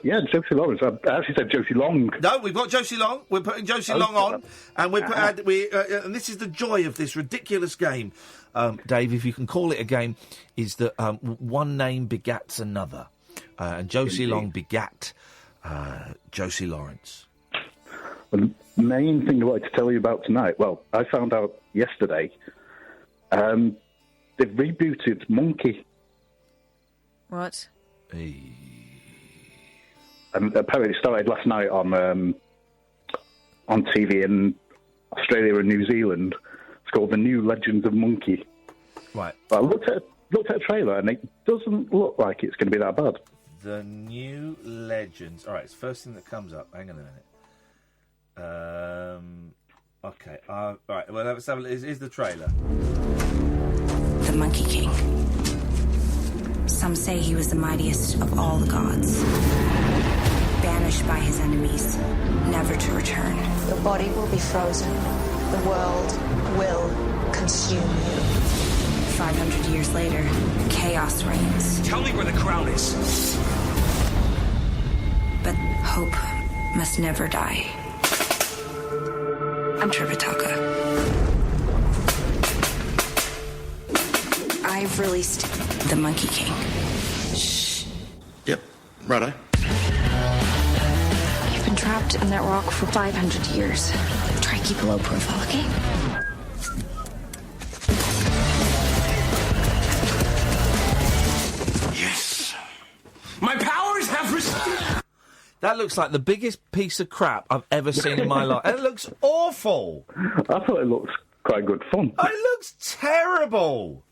Yeah, Josie Lawrence. I actually said Josie Long. No, we've got Josie Long. We're putting Josie Long on, and and this is the joy of this ridiculous game, Dave. If you can call it a game, is that one name begats another, and Josie Long begat Josie Lawrence. Well, the main thing I wanted to tell you about tonight. Well, I found out yesterday. They've rebooted Monkey. What? And apparently it started last night on TV in Australia and New Zealand. It's called The New Legends of Monkey. Right. But I looked at a trailer and it doesn't look like it's going to be that bad. The New Legends. All right, it's the first thing that comes up. Hang on a minute. Okay. All right. Well, let's have a look. Here's the trailer. The Monkey King. Some say he was the mightiest of all the gods. Banished by his enemies, never to return. Your body will be frozen. The world will consume you. 500 years later, chaos reigns. Tell me where the crown is. But hope must never die. I'm Tripitaka. I've released the Monkey King. Shh. Yep, righto. You've been trapped in that rock for 500 years. Try to keep a low profile, okay? Yes. My powers have received. That looks like the biggest piece of crap I've ever seen in my life. It looks awful. I thought it looked quite good fun. It looks terrible.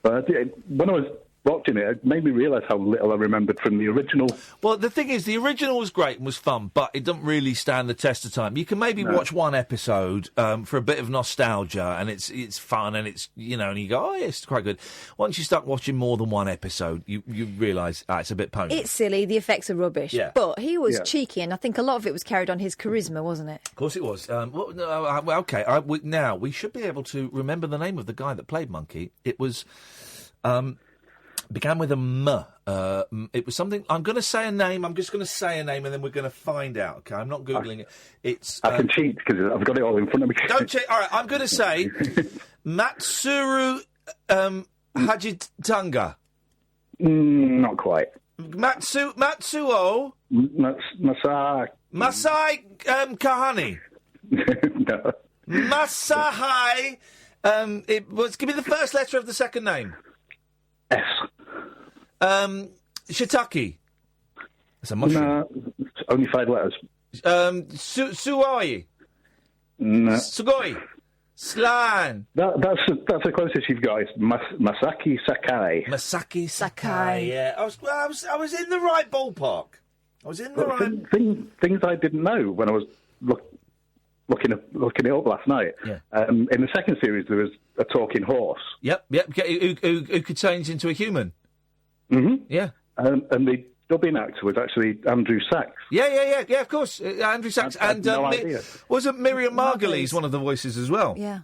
When I was watching it, it made me realise how little I remembered from the original. Well, the thing is, the original was great and was fun, but it doesn't really stand the test of time. You can maybe watch one episode for a bit of nostalgia, and it's fun, and it's, and you go, oh, yeah, it's quite good. Once you start watching more than one episode, you realise, it's a bit pony. It's silly, the effects are rubbish. Yeah. But he was cheeky, and I think a lot of it was carried on his charisma, wasn't it? Of course it was. Okay, now, we should be able to remember the name of the guy that played Monkey. It was... Began with a M. It was something. I'm going to say a name. I'm just going to say a name, and then we're going to find out. Okay, I'm not googling it. It's. I can cheat because I've got it all in front of me. Don't cheat. All right, I'm going to say Matsuru Hajitunga. Not quite. Matsuo. Masai Kahani. No. Masahai. It was. Give me the first letter of the second name. S. Shiitake. That's a mushroom. No, only 5 letters. Suoi. No. Sugoi. Slan. That's the closest you've got. It's Masaki Sakai. Masaki Sakai. Yeah, I was in the right ballpark. I was in the right. Things I didn't know when I was looking it up last night. Yeah. In the second series, there was a talking horse. Yep. Who could change into a human? Mm-hmm. Yeah. And the dubbing actor was actually Andrew Sachs. Yeah, of course. Andrew Sachs. I had no idea. Wasn't Miriam Margolyes one of the voices as well? Yeah.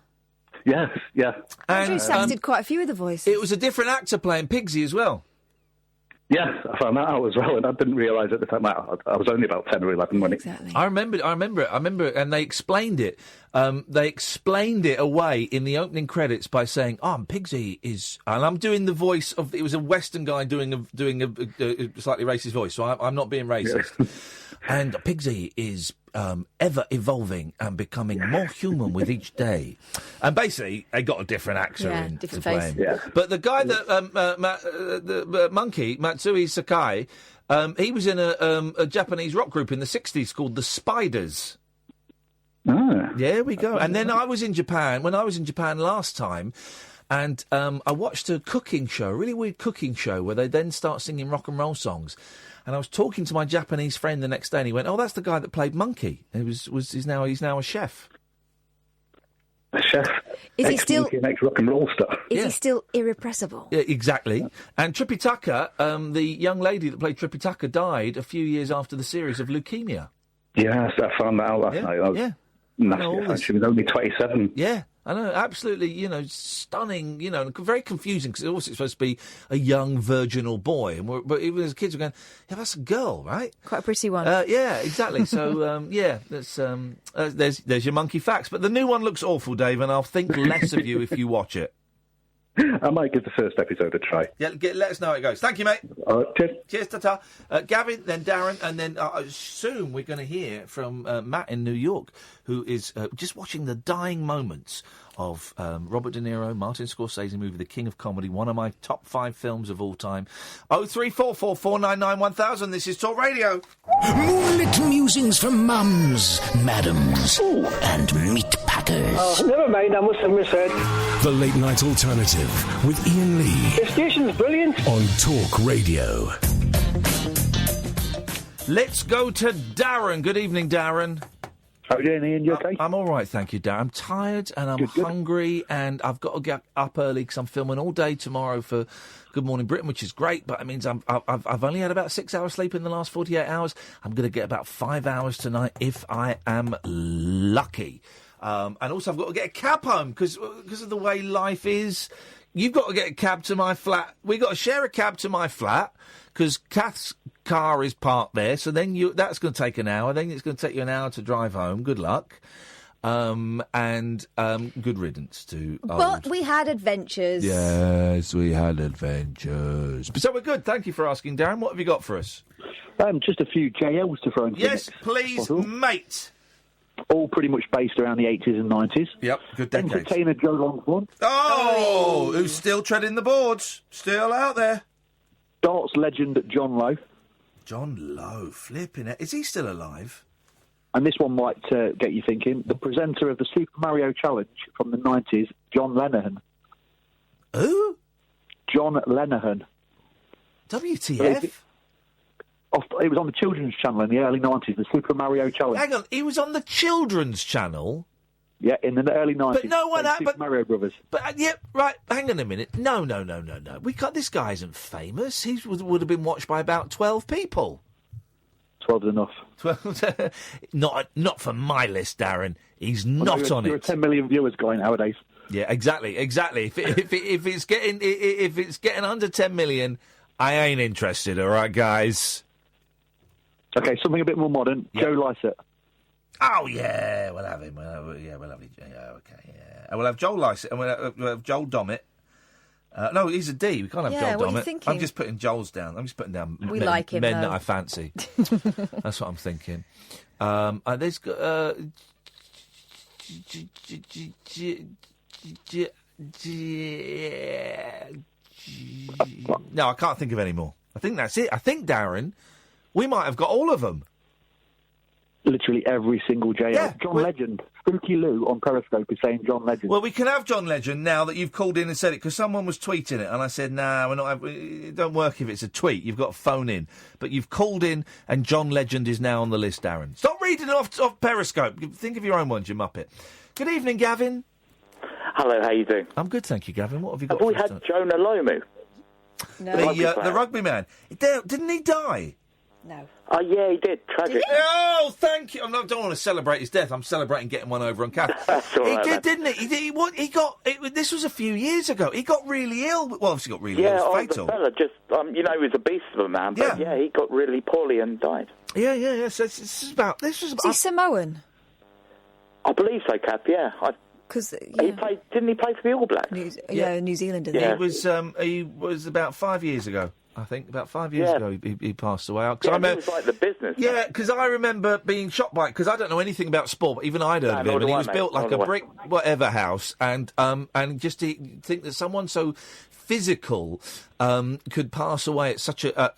Yes, yeah. Andrew Sachs did quite a few of the voices. It was a different actor playing Pigsy as well. Yes, I found that out as well, and I didn't realise at the time. I was only about 10 or 11 when exactly. I remember it, and they explained it. They explained it away in the opening credits by saying, Pigsy is... And I'm doing the voice of... It was a Western guy doing a slightly racist voice, so I'm not being racist. Yeah. And Pigsy is ever evolving and becoming more human with each day. And basically, they got a different actor in different to play face. him. Yeah. But the guy that the monkey Matsui Sakai, he was in a Japanese rock group in the 60s called the Spiders. Ah. There we go. And then I was in Japan when I was in Japan last time. And I watched a cooking show, a really weird cooking show, where they then start singing rock and roll songs. And I was talking to my Japanese friend the next day, and he went, "Oh, that's the guy that played Monkey. He's now a chef." A chef. Is he still ex rock and roll star? Is he still irrepressible? Yeah, exactly. And Tripitaka, the young lady that played Tripitaka, died a few years after the series of leukemia. Yes, I found that out last night. I was nasty. She was only 27. Yeah. I know, absolutely, stunning, very confusing, because it's supposed to be a young virginal boy. But even as kids, we're going, yeah, that's a girl, right? Quite a pretty one. Yeah, exactly. So, that's, there's your monkey facts. But the new one looks awful, Dave, and I'll think less of you if you watch it. I might give the first episode a try. Yeah, let us know how it goes. Thank you, mate. Cheers. Cheers, ta-ta. Gavin, then Darren, and then soon we're going to hear from Matt in New York, who is just watching the dying moments of Robert De Niro, Martin Scorsese movie The King of Comedy, one of my top 5 films of all time. 03444 499 1000. This is Talk Radio. Moonlit musings from mums, madams, and meat packers. Never mind, I must have misheard. The Late Night Alternative with Iain Lee. The station's brilliant. On Talk Radio. Let's go to Darren. Good evening, Darren. How are you doing, Ian? You okay? I'm all right, thank you, Darren. I'm tired and I'm hungry, and I've got to get up early because I'm filming all day tomorrow for Good Morning Britain, which is great, but it means I've only had about 6 hours sleep in the last 48 hours. I'm going to get about 5 hours tonight if I am lucky. And also I've got to get a cab home because of the way life is. You've got to get a cab to my flat. We've got to share a cab to my flat because Kath's car is parked there. So then that's going to take an hour. Then it's going to take you an hour to drive home. Good luck. And good riddance to But we had adventures. Yes, we had adventures. So we're good. Thank you for asking, Darren. What have you got for us? Just a few JLs to throw in. Yes, please, mate. All pretty much based around the 80s and 90s. Yep, good decades. Entertainer Joe Longthorne. Oh, who's still treading the boards. Still out there. Darts legend John Lowe. John Lowe, flipping it. Is he still alive? And this one might get you thinking. The presenter of the Super Mario Challenge from the 90s, John Lenihan. Who? John Lenihan. WTF? It was on the Children's Channel in the early 90s, the Super Mario Challenge. Hang on, he was on the Children's Channel? Yeah, in the early 90s. But no one... Super Mario Brothers. But, right, hang on a minute. No. This guy isn't famous. He would have been watched by about 12 people. 12's enough. 12... not for my list, Darren. He's not on it. You're a 10 million viewers guy nowadays. Yeah, exactly. If it's getting under 10 million, I ain't interested. All right, guys. Okay, something a bit more modern. Joe Lycett. Oh yeah, we'll have him. We'll have him. Yeah, okay. Yeah, we'll have Joel Lycett and we'll have Joel Dommett. No, he's a D. We can't have Joel what are Dommett. you thinking? I'm just putting Joel's down. I'm just putting down We men, like him, men though. that I fancy. That's what I'm thinking. There's no, I can't think of any more. I think that's it. I think, Darren, we might have got all of them. Literally every single JL. Yeah, John Legend. Spooky Lou on Periscope is saying John Legend. Well, we can have John Legend now that you've called in and said it, because someone was tweeting it, and I said, nah, we're not. It don't work if it's a tweet. You've got to phone in. But you've called in, and John Legend is now on the list, Darren. Stop reading off Periscope. Think of your own ones, you muppet. Good evening, Gavin. Hello, how you doing? I'm good, thank you, Gavin. What have you got? Have we for us had tonight? Jonah Lomu? No. The rugby man. Didn't he die? No. Oh, yeah, he did. Tragic. Oh, thank you. I don't want to celebrate his death. I'm celebrating getting one over on Kath. That's all He right, did, then. didn't he? He got. This was a few years ago. He got really ill. Well, obviously got really ill. It was fatal. The fella just, he was a beast of a man, but yeah, he got really poorly and died. Yeah. So this was about. Is he Samoan? I believe so, Kath, yeah. Because he played. Didn't he play for the All Blacks? New Zealand, didn't Yeah. He was about 5 years ago. I think about 5 years ago he passed away. Yeah, it was like the business. Yeah, because I remember being shocked by it, because I don't know anything about sport, but even I'd heard of him, and he was built like a brick whatever house, and just to think that someone so physical could pass away at such a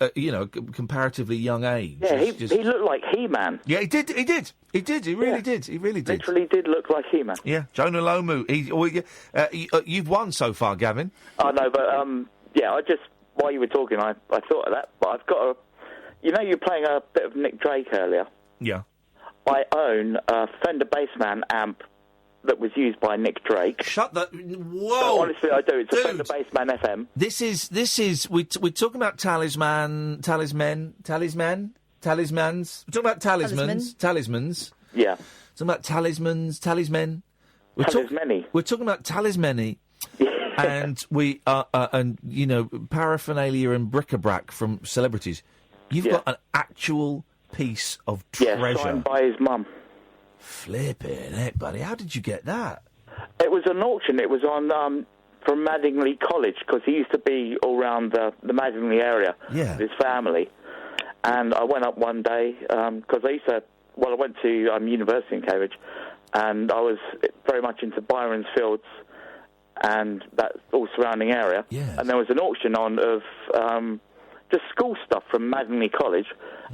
comparatively young age. Yeah, he looked like He-Man. Yeah, he did. He really did. He really did. Literally did look like He-Man. Yeah, Jonah Lomu. You've won so far, Gavin. I know, but while you were talking, I thought of that, but I've got a... You know, you're playing a bit of Nick Drake earlier. Yeah. I own a Fender Bassman amp that was used by Nick Drake. Shut the... Whoa! So honestly, I do. It's a Fender Bassman FM. This is... We're talking about talismans. We're talking about talismans. Yeah. Talking about talismans, talismen. We're talking about talismany. And we are, paraphernalia and bric-a-brac from celebrities. You've got an actual piece of treasure. Yeah, signed by his mum. Flipping heck, buddy. How did you get that? It was an auction. It was on from Madingley College, because he used to be all around the Madingley area with his family. And I went up one day, because I went to university in Cambridge, and I was very much into Byron's Fields and that all surrounding area. Yes. And there was an auction on of just school stuff from Madingley College,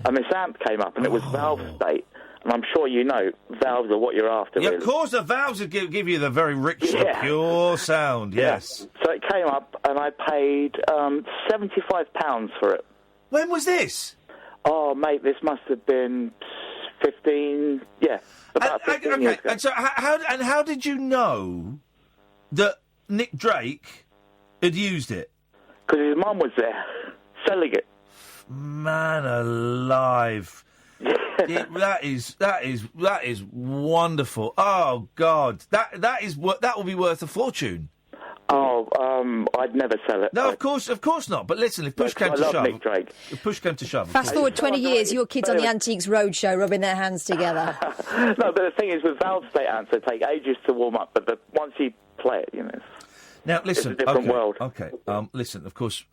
and this amp came up, and it was Valve State. And I'm sure you know, valves are what you're after, Yeah, really. of course, the valves would give you the very rich, the pure sound, yes. Yeah. So it came up, and I paid £75 for it. When was this? Oh, mate, this must have been 15... Yeah, about 15 years ago. And so how did you know that Nick Drake had used it? Because his mum was there, selling it. Man alive. That is wonderful. Oh God, that will be worth a fortune. Oh, I'd never sell it. No, of course not. But listen, if push came to shove, Nick Drake. If push came to shove, Fast forward 20 years, your kids on the Antiques Roadshow rubbing their hands together. No, but the thing is, with Valve State amps, they take ages to warm up, but once you play it, Now, listen, it's a different world. Okay, listen, of course,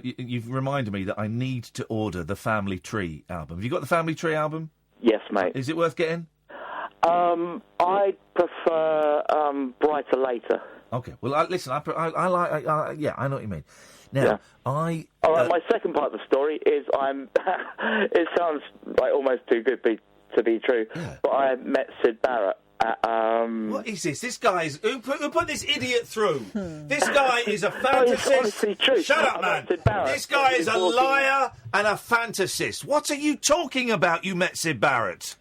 you've reminded me that I need to order the Family Tree album. Have you got the Family Tree album? Yes, mate. Is it worth getting? I prefer Brighter Later. Okay, well, listen, I like, I know what you mean. Now, All right, my second part of the story is it sounds like almost too good to be true, but I met Sid Barrett at... What is this? This guy is... Who put this idiot through? This guy is a fantasist. It's honestly true. Shut up, man. This guy is a liar and a fantasist. What are you talking about, you met Sid Barrett?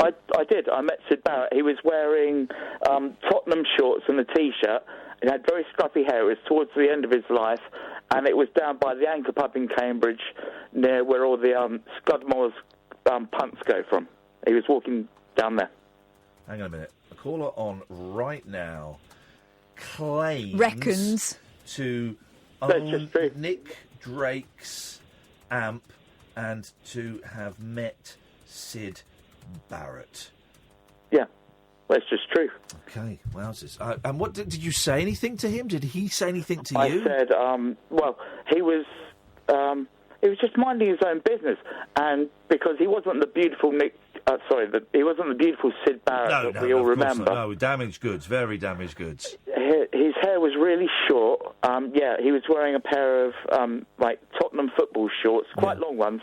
I did. I met Sid Barrett. He was wearing Tottenham shorts and a T-shirt. He had very scruffy hair. It was towards the end of his life, and it was down by the Anchor pub in Cambridge, near where all the Scudmore's punts go from. He was walking down there. Hang on a minute. A caller on right now. claims to own Nick Drake's amp and to have met Sid Barrett. Yeah, that's just true. Okay, wowzers. And what did you say anything to him? Did he say anything to you? I said, well, he was just minding his own business, and because he wasn't the beautiful he wasn't the beautiful Sid Barrett that we all remember. No, damaged goods, very damaged goods. His hair was really short. He was wearing a pair of like Tottenham football shorts, quite long ones,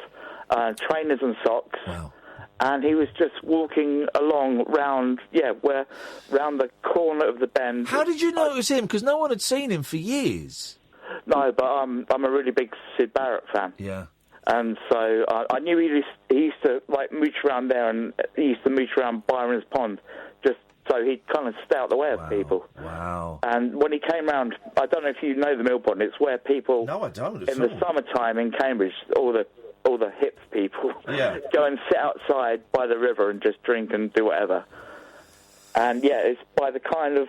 trainers and socks. Wow. And he was just walking along round the corner of the bend. How did you notice him? Because no one had seen him for years. No, but I'm a really big Sid Barrett fan. Yeah. And so I knew he used to like mooch around there, and he used to mooch around Byron's Pond, just so he'd kind of stay out the way of people. Wow. And when he came round, I don't know if you know the Mill Pond. It's where people. No, I don't. In the summertime in Cambridge, all the hip people go and sit outside by the river and just drink and do whatever. And it's by the corner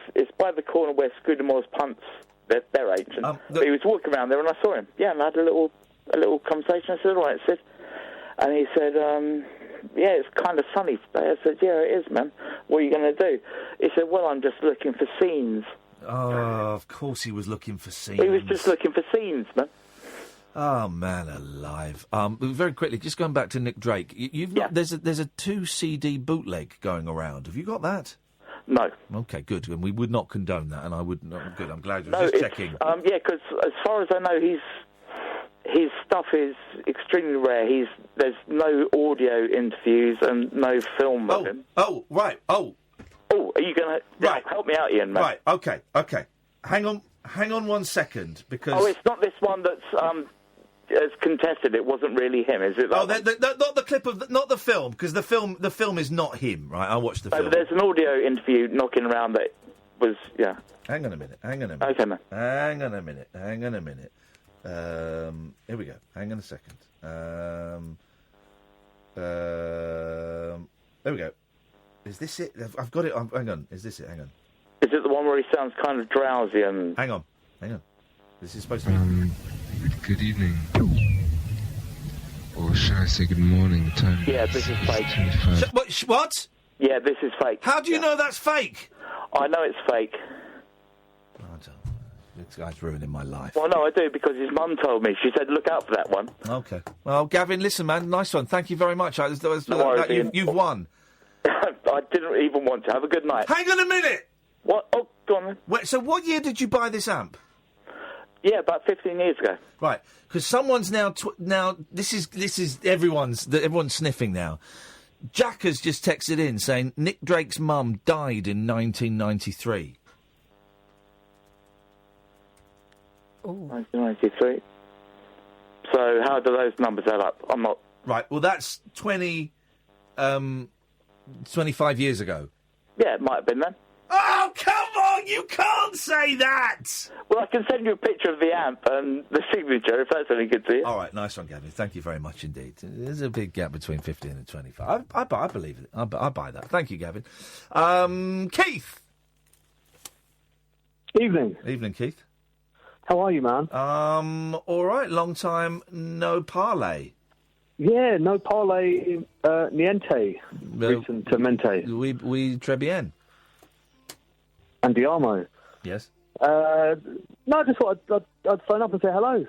where Scudamores punts. They're ancient. He was walking around there and I saw him. Yeah, and I had a little conversation. I said, "All right, Sid," and he said, it's kind of sunny today." I said, "Yeah, it is, man. What are you going to do?" He said, "Well, I'm just looking for scenes." Oh, of course he was looking for scenes. He was just looking for scenes, man. Oh, man alive. Very quickly, just going back to Nick Drake. There's a 2 CD bootleg going around. Have you got that? No. Okay, good. And we would not condone that, and I would not. Good, I'm glad you were just checking. Because as far as I know, his stuff is extremely rare. There's no audio interviews and no film of him. Oh, right. Oh, are you going to help me out, Ian, man? Right, okay. Hang on 1 second, because... Oh, it's not this one that's as contested. It wasn't really him, is it? Not the clip of... not the film, because the film is not him, right? I watched the film. But there's an audio interview knocking around that was, Hang on a minute. Okay, man. Hang on a minute. Here we go. Hang on a second. There we go. Is this it? I've got it. Hang on. Is this it? Hang on. Is it the one where he sounds kind of drowsy and... Hang on. This is supposed to be... Good evening. Or should I say good morning? The time this is fake. What? Yeah, this is fake. How do you know that's fake? I know it's fake. This guy's ruining my life. Well, no, I do, because his mum told me. She said, look out for that one. Okay. Well, Gavin, listen, man, nice one. Thank you very much. No worries, you've won. I didn't even want to. Have a good night. Hang on a minute! What? Oh, go on then. Wait, so what year did you buy this amp? Yeah, about 15 years ago. Right, because someone's now this is everyone's sniffing now. Jack has just texted in saying Nick Drake's mum died in 1993. 1993. So how do those numbers add up? I'm not... Right, well, that's 25 years ago. Yeah, it might have been then. Oh, come on! You can't say that! Well, I can send you a picture of the amp and the signature, if that's any good to you. All right, nice one, Gavin. Thank you very much indeed. There's a big gap between 15 and 25. I believe it. I buy that. Thank you, Gavin. Keith! Evening, Keith. How are you, man? All right. Long time no parlay. Yeah, no parlay. Niente. Recentamente. We très bien. Andiamo. Yes. No, I just thought I'd phone up and say hello.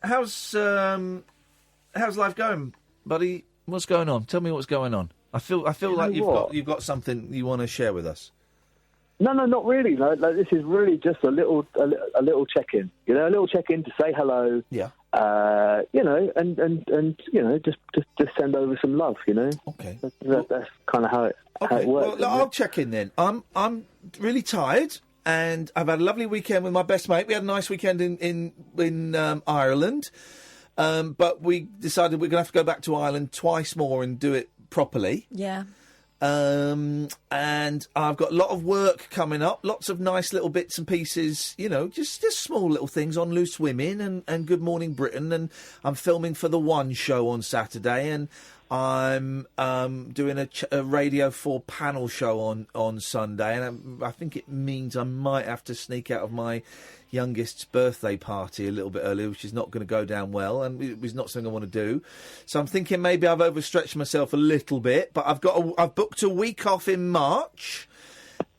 How's life going, buddy? What's going on? Tell me what's going on. I feel like you've got something you want to share with us. No, not really. No, this is really just a little check-in. You know, a little check-in to say hello. Yeah. You know, and you know, just send over some love. You know. Okay. That's kind of how it works. Well, I'll check in then. I'm really tired, and I've had a lovely weekend with my best mate. We had a nice weekend in Ireland, but we decided we're going to have to go back to Ireland twice more and do it properly. Yeah. And I've got a lot of work coming up, lots of nice little bits and pieces, you know, just small little things on Loose Women and Good Morning Britain, and I'm filming for The One show on Saturday, and I'm doing a Radio 4 panel show on Sunday, and I think it means I might have to sneak out of my youngest's birthday party a little bit earlier, which is not going to go down well, and it was not something I want to do. So I'm thinking maybe I've overstretched myself a little bit, but I've booked a week off in March,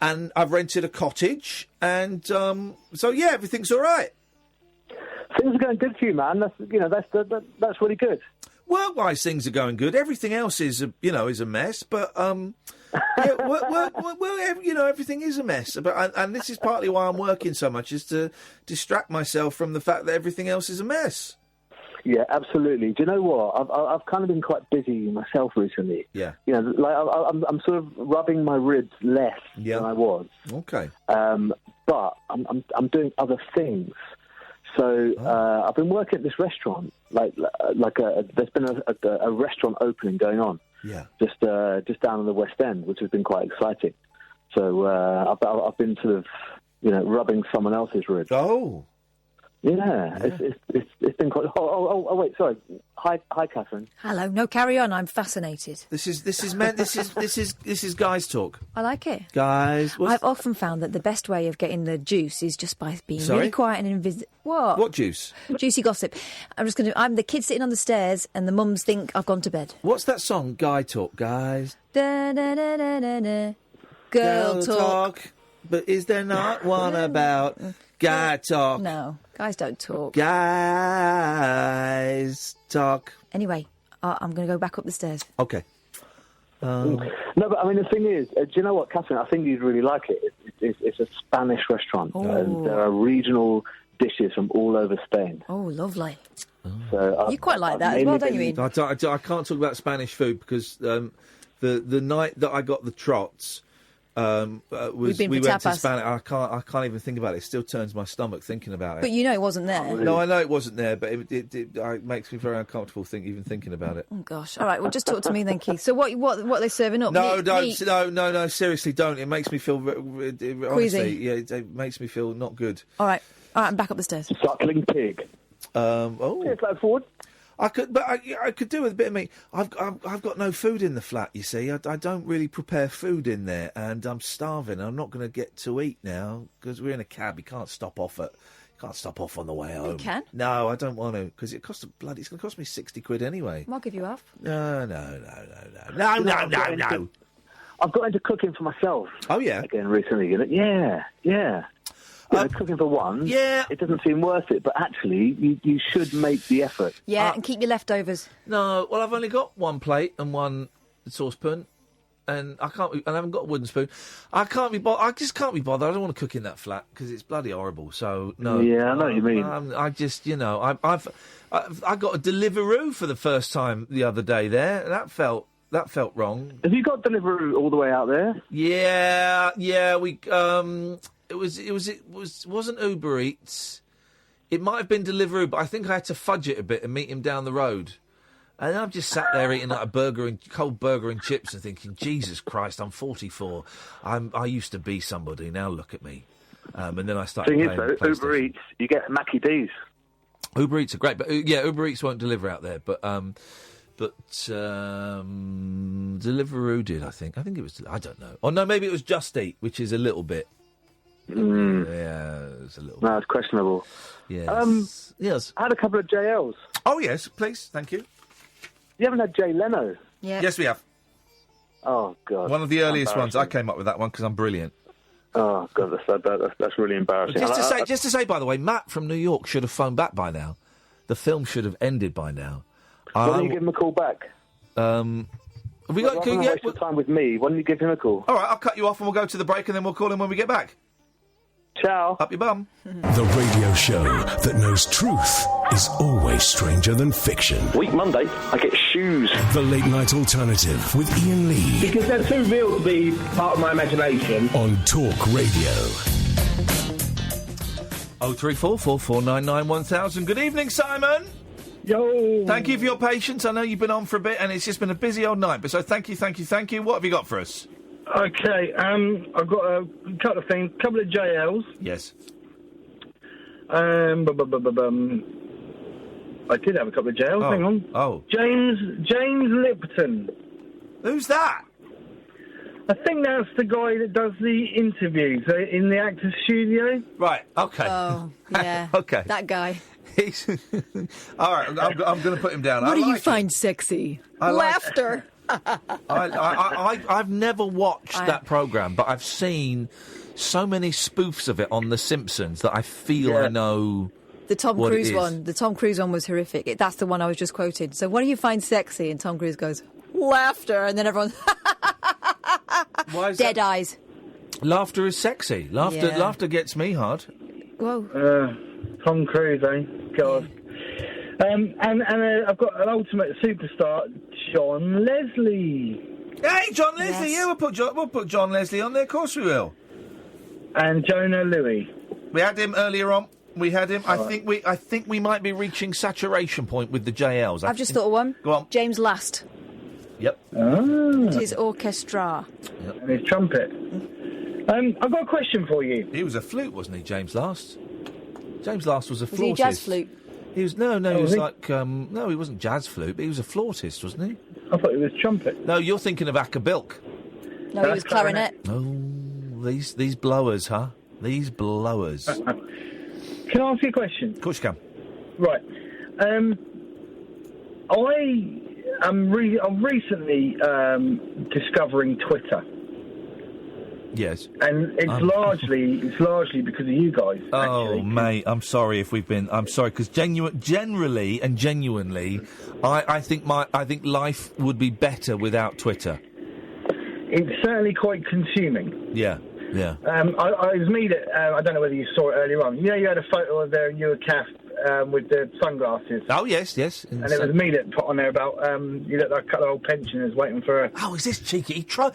and I've rented a cottage, and so yeah, everything's all right. Things are going good for you, man. That's really good. Work-wise, things are going good. Everything else is a mess, but everything is a mess. But and this is partly why I'm working so much, is to distract myself from the fact that everything else is a mess. Yeah, absolutely. Do you know what? I've kind of been quite busy myself recently. Yeah. Like I'm sort of rubbing my ribs less than I was. Okay. But I'm doing other things. So I've been working at this restaurant. There's been a restaurant opening going on. Yeah. Just down in the West End, which has been quite exciting. So I've been sort of rubbing someone else's ribs. Oh. Yeah. It's been quite. Oh wait, sorry. Hi, Catherine. Hello. No, carry on. I'm fascinated. This is guys talk. I like it. Guys, I've often found that the best way of getting the juice is just by being Sorry? really quiet and invisible. What? What juice? Juicy gossip. I'm the kid sitting on the stairs, and the mums think I've gone to bed. What's that song? Guy talk, guys. Da, da, da, da, da, da. Girl talk. But is there not one about guy talk? No, guys don't talk. Guys talk. Anyway, I'm going to go back up the stairs. Okay. No, but I mean, the thing is, do you know what, Catherine? I think you'd really like it. It's a Spanish restaurant, and there are regional dishes from all over Spain. Oh, lovely. So you quite like that as well, don't you, Ian? I can't talk about Spanish food because the night that I got the trots, we went to Spanish. I can't even think about it. It still turns my stomach thinking about it. But you know it wasn't there. No, I know it wasn't there, but it makes me very uncomfortable even thinking about it. Oh gosh! All right, well, just talk to me then, Keith. So what are they serving up? No, Meat? no, seriously, don't. It makes me feel honestly, yeah, it makes me feel not good. All right, I'm back up the stairs. Suckling pig. Yeah, go forward. I could do with a bit of meat. I've got no food in the flat. You see, I don't really prepare food in there, and I'm starving. I'm not going to get to eat now because we're in a cab. You can't stop off on the way home. You can. No, I don't want to because it's going to cost me £60 anyway. I'll give you half. No. I've got into cooking for myself. Oh yeah. Again recently. Yeah. Cooking for one, it doesn't seem worth it, but actually, you should make the effort. Yeah, and keep your leftovers. No, well, I've only got one plate and one saucepan, and I haven't got a wooden spoon. I just can't be bothered. I don't want to cook in that flat because it's bloody horrible. So no. Yeah, I know what you mean. I just, I got a Deliveroo for the first time the other day. There, that felt wrong. Have you got Deliveroo all the way out there? Yeah. We It wasn't Uber Eats. It might have been Deliveroo, but I think I had to fudge it a bit and meet him down the road. And I've just sat there eating like a cold burger and chips and thinking, Jesus Christ, I'm 44. I used to be somebody. Now look at me. And then I started playing PlayStation. Uber Eats, you get Mackie D's. Uber Eats are great, but Uber Eats won't deliver out there. But Deliveroo did, I think. I think it was. I don't know. Oh no, maybe it was Just Eat, which is a little bit. Yeah, it's a little. No, it's questionable. Yes. Yes. I had a couple of JLs. Oh yes, please, thank you. You haven't had Jay Leno? Yeah. Yes, we have. Oh God. One of the earliest ones. I came up with that one because I'm brilliant. Oh God, that's really embarrassing. Just to say, by the way, Matt from New York should have phoned back by now. The film should have ended by now. Why don't you give him a call back? Have we got? Rather than waste your time with me, why don't you give him a call? All right, I'll cut you off and we'll go to the break and then we'll call him when we get back. Ciao. Up your bum. The radio show that knows truth is always stranger than fiction. Week Monday, I get shoes. The Late Night Alternative with Iain Lee. Because they're too real to be part of my imagination. On Talk Radio. 03444991000. Good evening, Simon. Yo. Thank you for your patience. I know you've been on for a bit and it's just been a busy old night. But so thank you. What have you got for us? Okay, I've got a couple of things, couple of JLs. Yes. I did have a couple of jails. Oh. Hang on. Oh. James Lipton. Who's that? I think that's the guy that does the interviews in the actor's studio. Right, okay. Oh, yeah. Okay. That guy. He's all right. I'm going to put him down. What I do you like find sexy? I like- Laughter. I've never watched that programme, but I've seen so many spoofs of it on The Simpsons that I feel I know. The Tom what it Cruise is. one. The Tom Cruise one was horrific. That's the one I was just quoting. So, what do you find sexy? And Tom Cruise goes, laughter, and then everyone. Why is Dead eyes. Laughter is sexy. Laughter gets me hard. Whoa. Tom Cruise, eh? God. And I've got an ultimate superstar, John Leslie. Hey, John Leslie, yeah, we'll put John Leslie on there. Of course we will. And Jonah Louis. We had him earlier on. We had him. All I think we might be reaching saturation point with the JLs. I've just thought of one. Go on. James Last. Yep. His orchestra. And his trumpet. I've got a question for you. He was a flute, wasn't he, James Last? James Last was a Was flautist. he a jazz flute? He was no, he was was he? like no, he wasn't jazz flute, but he was a flautist, wasn't he? I thought it was trumpet. No, you're thinking of Acapulco. No, he was clarinet. Oh, these blowers, huh? These blowers. Can I ask you a question? Of course you can. Right. I'm recently discovering Twitter. Yes. And it's largely because of you guys. Oh, mate, I'm sorry if we've been. I'm sorry because generally and genuinely, I think life would be better without Twitter. It's certainly quite consuming. Yeah. Yeah. I was me that I don't know whether you saw it earlier on. You know, you had a photo of there, you and Kath with the sunglasses. Oh yes. And it was me that put on there about you look like a couple of old pensioners waiting for a. Oh, is this cheeky? He's only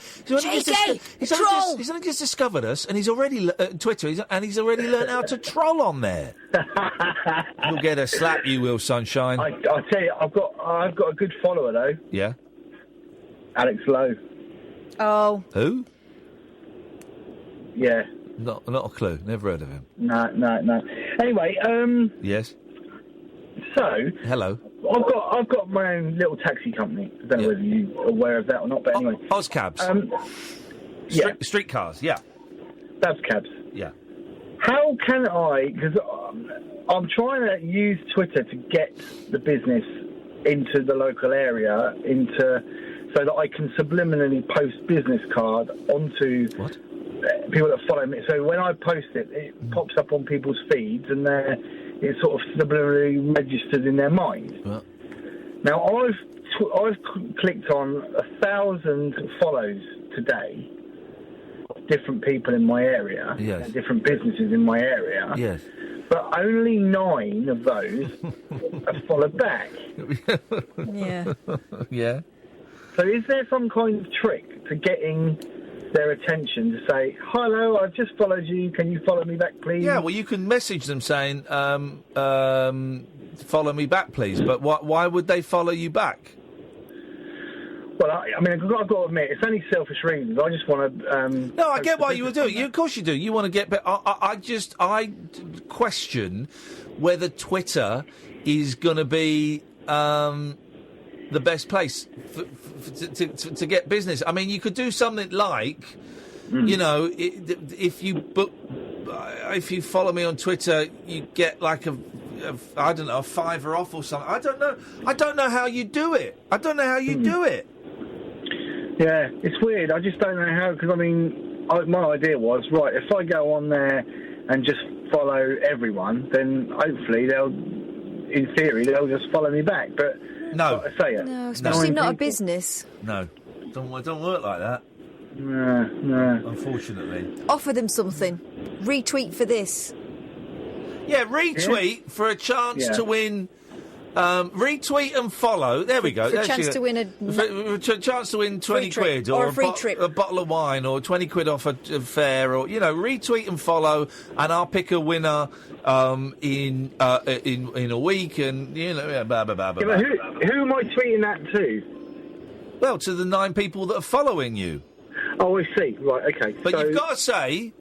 just discovered us, and he's already Twitter, and he's already learned how to troll on there. You'll get a slap, you will, sunshine. I tell you, I've got a good follower though. Yeah. Alex Lowe. Oh. Who? Yeah. Not a clue. Never heard of him. No. Anyway, Yes. So. Hello. I've got my own little taxi company. I don't know whether you're aware of that or not, but anyway. Ozcabs. Streetcars. Yeah. Babs cabs. Yeah. How can I? Because I'm trying to use Twitter to get the business into the local area, so that I can subliminally post business card onto people that follow me. So when I post it, it pops up on people's feeds, and it's sort of subliminally registered in their mind. What? Now I've clicked on 1,000 follows today of different people in my area, yes. different businesses in my area. Yes. But only 9 of those have followed back. Yeah. Yeah. So is there some kind of trick to getting their attention to say, hello, I've just followed you, can you follow me back, please? Yeah, well, you can message them saying, follow me back, please. But why would they follow you back? Well, I mean, I've got to admit, it's only selfish reasons. I just want to... No, I get why you would do it. Of course you do. You want to get... I question whether Twitter is going to be the best place to get business. I mean, you could do something like, you know, if you follow me on Twitter, you get like I don't know, a $5 off or something. I don't know how you do it. Yeah, it's weird. I just don't know how, because, I mean, my idea was, right, if I go on there and just follow everyone, then hopefully in theory, they'll just follow me back. But no, I say it. No, especially not a business. No, don't work like that. No. Unfortunately. Offer them something. Retweet for this. Yeah, retweet for a chance to win. Retweet and follow. There we go. For a chance to win for a chance to win 20 quid or a free trip, a bottle of wine, or 20 quid off a fare, or retweet and follow, and I'll pick a winner in a week, and blah blah blah blah. Yeah, but who am I tweeting that to? Well, to the 9 people that are following you. Oh, I see. Right, okay. But you've got to say,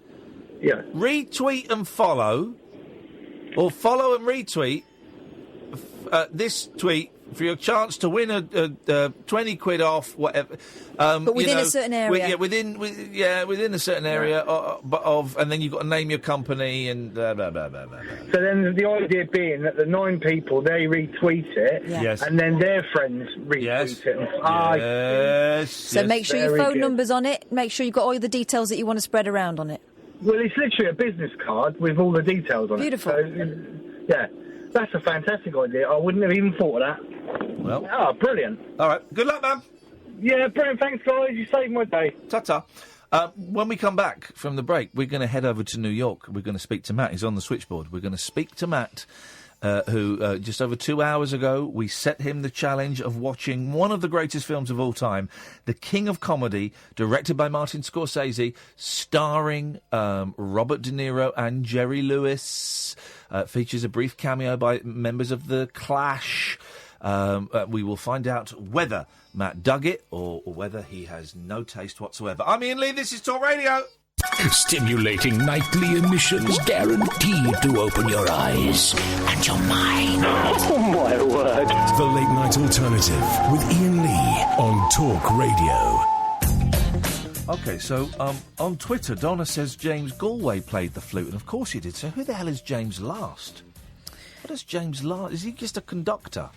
retweet and follow, or follow and retweet. this tweet for your chance to win a 20 quid off, whatever. But within a certain area. Within a certain area and then you've got to name your company and blah, blah, blah, blah, blah. So then the idea being that the 9 people, they retweet it, Yes. and then their friends retweet it. Yes. So make sure your phone number's on it. Make sure you've got all the details that you want to spread around on it. Well, it's literally a business card with all the details on Beautiful. it. Beautiful. So, yeah, that's a fantastic idea. I wouldn't have even thought of that. Well. Oh, brilliant. All right. Good luck, man. Yeah, brilliant. Thanks, guys. You saved my day. Ta-ta. When we come back from the break, we're going to head over to New York. We're going to speak to Matt. He's on the switchboard. We're going to speak to Matt, who just over 2 hours ago, we set him the challenge of watching one of the greatest films of all time, The King of Comedy, directed by Martin Scorsese, starring Robert De Niro and Jerry Lewis. Features a brief cameo by members of The Clash. We will find out whether Matt dug it or whether he has no taste whatsoever. I'm Ian Lee, this is Talk Radio. Stimulating nightly emissions guaranteed to open your eyes and your mind. Oh, my word. The Late Night Alternative with Ian Lee on Talk Radio. OK, so on Twitter, Donna says James Galway played the flute, and of course he did. So who the hell is James Last? What is James Last? Is he just a conductor?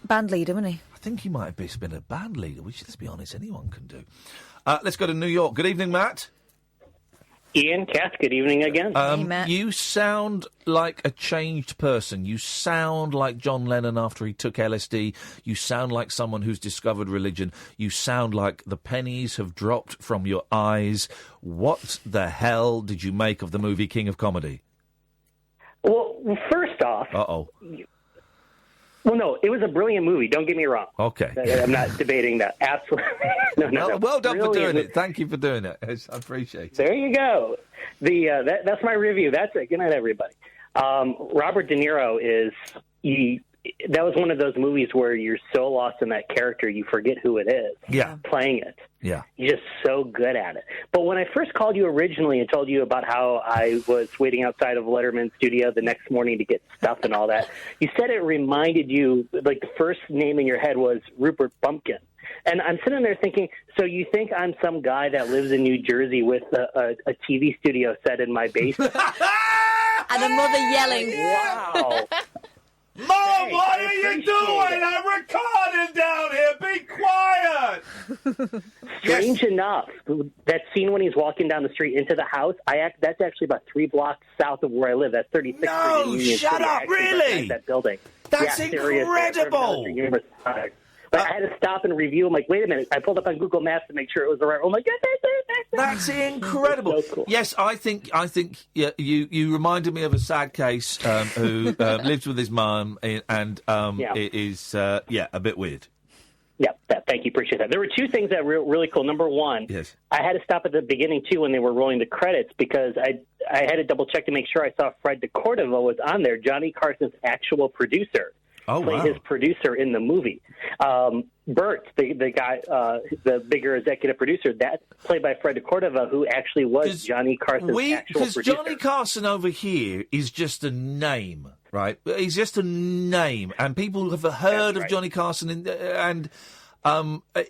Band leader, wasn't he? I think he might have been a band leader, which, let's be honest, anyone can do. Let's go to New York. Good evening, Matt. Ian, Kath, good evening again. Hey, Matt. You sound like a changed person. You sound like John Lennon after he took LSD. You sound like someone who's discovered religion. You sound like the pennies have dropped from your eyes. What the hell did you make of the movie King of Comedy? Well, first off... Uh-oh. Well, no, it was a brilliant movie. Don't get me wrong. Okay. I'm not debating that. Absolutely. No. Well done for Brilliant. doing it. Thank you for doing it. I appreciate it. There you go. That's my review. That's it. Good night, everybody. Robert De Niro that was one of those movies where you're so lost in that character you forget who it is. Yeah. Playing it. Yeah. You're just so good at it. But when I first called you originally and told you about how I was waiting outside of Letterman's studio the next morning to get stuff and all that, you said it reminded you, like the first name in your head was Rupert Bumpkin. And I'm sitting there thinking, so you think I'm some guy that lives in New Jersey with a TV studio set in my basement? And a mother yelling. Wow. Mom, what are you doing? I'm recording down here. Be quiet. Strange enough, that scene when he's walking down the street into the house, that's actually about 3 blocks south of where I live. That's 36th Street in Union shut City. up, really? That building. That's incredible. But I had to stop and review. I'm like, wait a minute. I pulled up on Google Maps to make sure it was the right. I'm like, that's incredible. So cool. Yes, I think you reminded me of a sad case who lives with his mum and it is a bit weird. Yeah, thank you. Appreciate that. There were 2 things that were really cool. Number one, yes. I had to stop at the beginning, too, when they were rolling the credits because I had to double-check to make sure I saw Fred DeCordova was on there, Johnny Carson's actual producer. Played his producer in the movie. Bert, the guy, the bigger executive producer, that's played by Fred DeCordova, who actually was Johnny Carson's actual producer. Because Johnny Carson over here is just a name, right? He's just a name, and people have heard of Johnny Carson, and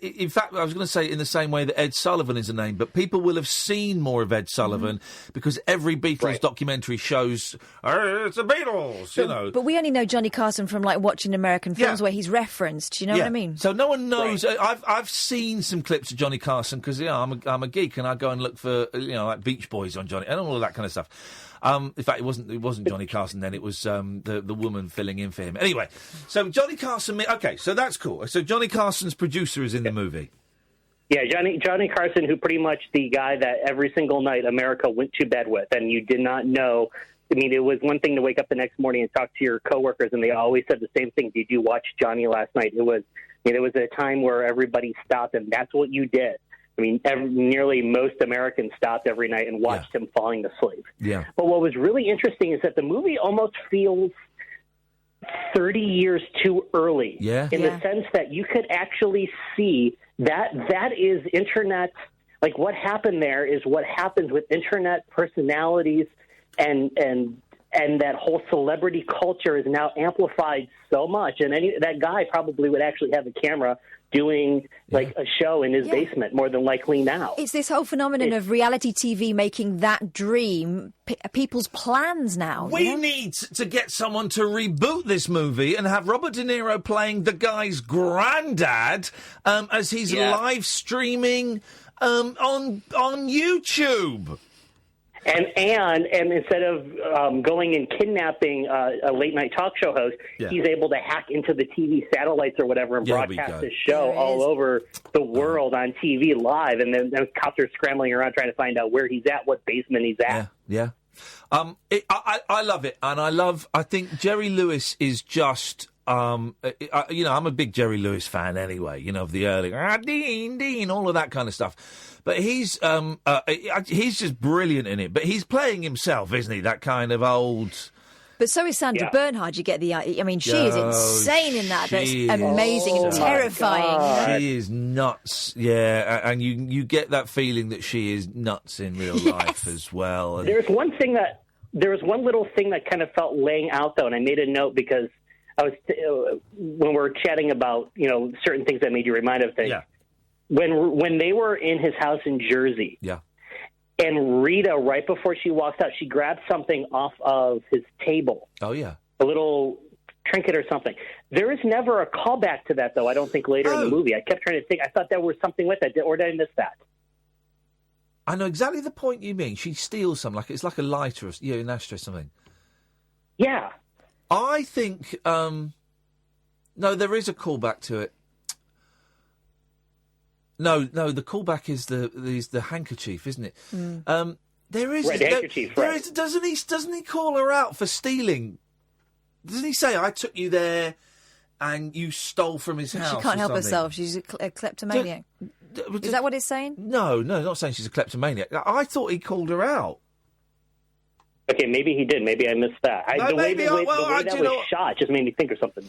in fact, I was going to say in the same way that Ed Sullivan is a name, but people will have seen more of Ed Sullivan because every Beatles documentary shows, it's the Beatles, you know. But we only know Johnny Carson from, like, watching American films where he's referenced, you know what I mean? So no one knows. I've seen some clips of Johnny Carson because, I'm a geek and I go and look for, like Beach Boys on Johnny and all of that kind of stuff. In fact, it wasn't Johnny Carson then. It was the woman filling in for him. Anyway, so Johnny Carson. Okay, so that's cool. So Johnny Carson's producer is in the movie. Yeah, Johnny Carson, who pretty much the guy that every single night America went to bed with, and you did not know. I mean, it was one thing to wake up the next morning and talk to your coworkers, and they always said the same thing. Did you watch Johnny last night? It was a time where everybody stopped, and that's what you did. I mean, nearly most Americans stopped every night and watched him falling asleep. Yeah. But what was really interesting is that the movie almost feels 30 years too early. Yeah. In the sense that you could actually see that is internet. Like, what happened there is what happens with internet personalities and and that whole celebrity culture is now amplified so much. And that guy probably would actually have a camera doing like a show in his basement more than likely now. It's this whole phenomenon of reality TV making that dream people's plans now. We need to get someone to reboot this movie and have Robert De Niro playing the guy's granddad as he's live streaming on YouTube. And instead of going and kidnapping a late night talk show host, he's able to hack into the TV satellites or whatever and broadcast his show all over the world on TV live. And then cops are scrambling around trying to find out where he's at, what basement he's at. Yeah. I love it, and I think Jerry Lewis is just. I'm a big Jerry Lewis fan anyway. Of the early Dean, all of that kind of stuff. But he's just brilliant in it. But he's playing himself, isn't he? That kind of old. But so is Sandra Bernhard. You get the. I mean, she is insane in that. That's amazing and terrifying. She is nuts. Yeah, and you get that feeling that she is nuts in real life as well. And There was one little thing that kind of felt laying out though, and I made a note because I was when we were chatting about certain things that made you remind of things. Yeah. When they were in his house in Jersey, and Rita, right before she walks out, she grabbed something off of his table. Oh, yeah. A little trinket or something. There is never a callback to that, though, I don't think, later in the movie. I kept trying to think. I thought there was something with that, or did I miss that? I know exactly the point you mean. She steals something, it's like a lighter, an ashtray or something. Yeah. I think, no, there is a callback to it. No, the callback is the handkerchief, isn't it? There is the handkerchief. Doesn't he call her out for stealing? Doesn't he say, "I took you there, and you stole from his house"? She can't help herself. She's a kleptomaniac. Is that what it's saying? No, not saying she's a kleptomaniac. I thought he called her out. Okay, maybe he did. Maybe I missed that. The way that was shot just made me think of something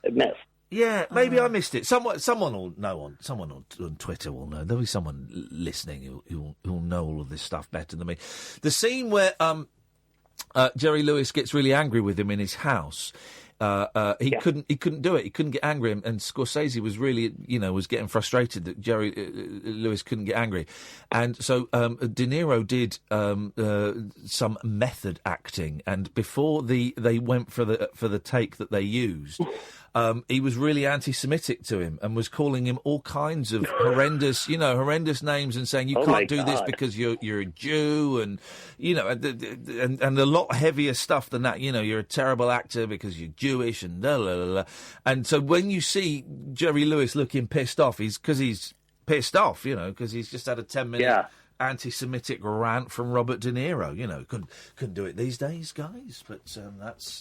I missed. Yeah, maybe I missed it. Someone will know someone on Twitter will know. There'll be someone listening who'll know all of this stuff better than me. The scene where Jerry Lewis gets really angry with him in his house. He couldn't do it. He couldn't get angry, and Scorsese was really, was getting frustrated that Jerry Lewis couldn't get angry, and so De Niro did some method acting, and before they went for the take that they used. He was really anti-Semitic to him and was calling him all kinds of horrendous names and saying you can't do this because you're a Jew and and a lot heavier stuff than that. You're a terrible actor because you're Jewish and blah, blah, blah, blah. And so when you see Jerry Lewis looking pissed off, he's pissed off, because he's just had a 10-minute anti-Semitic rant from Robert De Niro. Couldn't do it these days, guys. But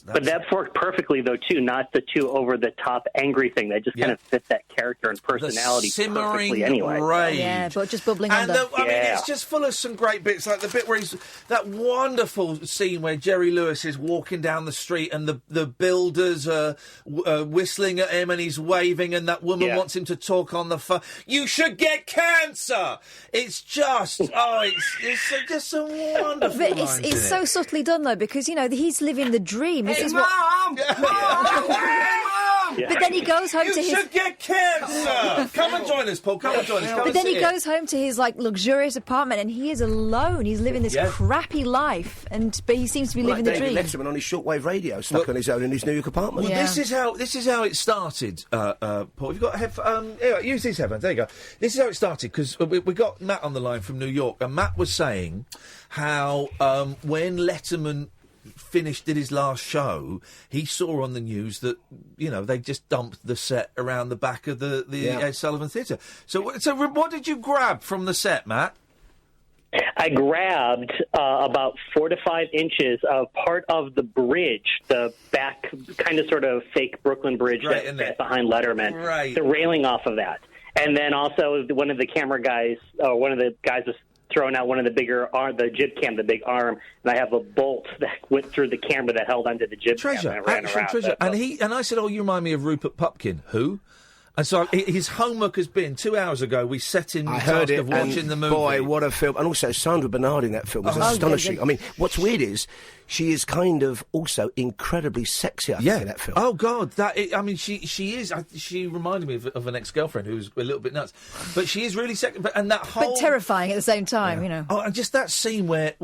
But that's worked perfectly though too. Not the too over the top angry thing. That just kind of fit that character and personality the simmering perfectly anyway. rage. Yeah, but just bubbling and under. I mean, it's just full of some great bits, like the bit where he's that wonderful scene where Jerry Lewis is walking down the street and the builders are whistling at him and he's waving, and that woman wants him to talk on the phone. You should get cancer. It's just. Oh, it's just so wonderful. But it's so subtly done, though, because, he's living the dream. Hey, Mom! Mom! But then he goes home to his... You should get cancer! Come and join us, Paul. Come and join us. But then he goes home to his, luxurious apartment, and he is alone. He's living this crappy life, but he seems to be living the dream. David Letterman on his shortwave radio, stuck on his own in his New York apartment. Well, this is how it started, Paul. You've got use these headphones. There you go. This is how it started, because we got Matt on the line from New York, and Matt was saying how when Letterman did his last show, he saw on the news that they just dumped the set around the back of the Ed Sullivan Theatre. So what did you grab from the set, Matt? I grabbed about 4 to 5 inches of part of the bridge, the back kind of sort of fake Brooklyn Bridge that's behind Letterman, right. The railing off of that. And then also one of the camera guys, one of the guys was throwing out one of the bigger the jib cam, the big arm, and I have a bolt that went through the camera that held onto the jib cam. And I ran around. And I said, "Oh, you remind me of Rupert Pupkin." Who? And so his homework has been 2 hours ago. We set him the task of watching the movie. Boy, what a film! And also Sandra Bernard in that film was astonishing. Yeah. I mean, what's weird is she is kind of also incredibly sexy. I think in that film. Oh God, she is. She reminded me of an ex-girlfriend who was a little bit nuts, but she is really sexy. But terrifying at the same time, you know. Oh, and just that scene where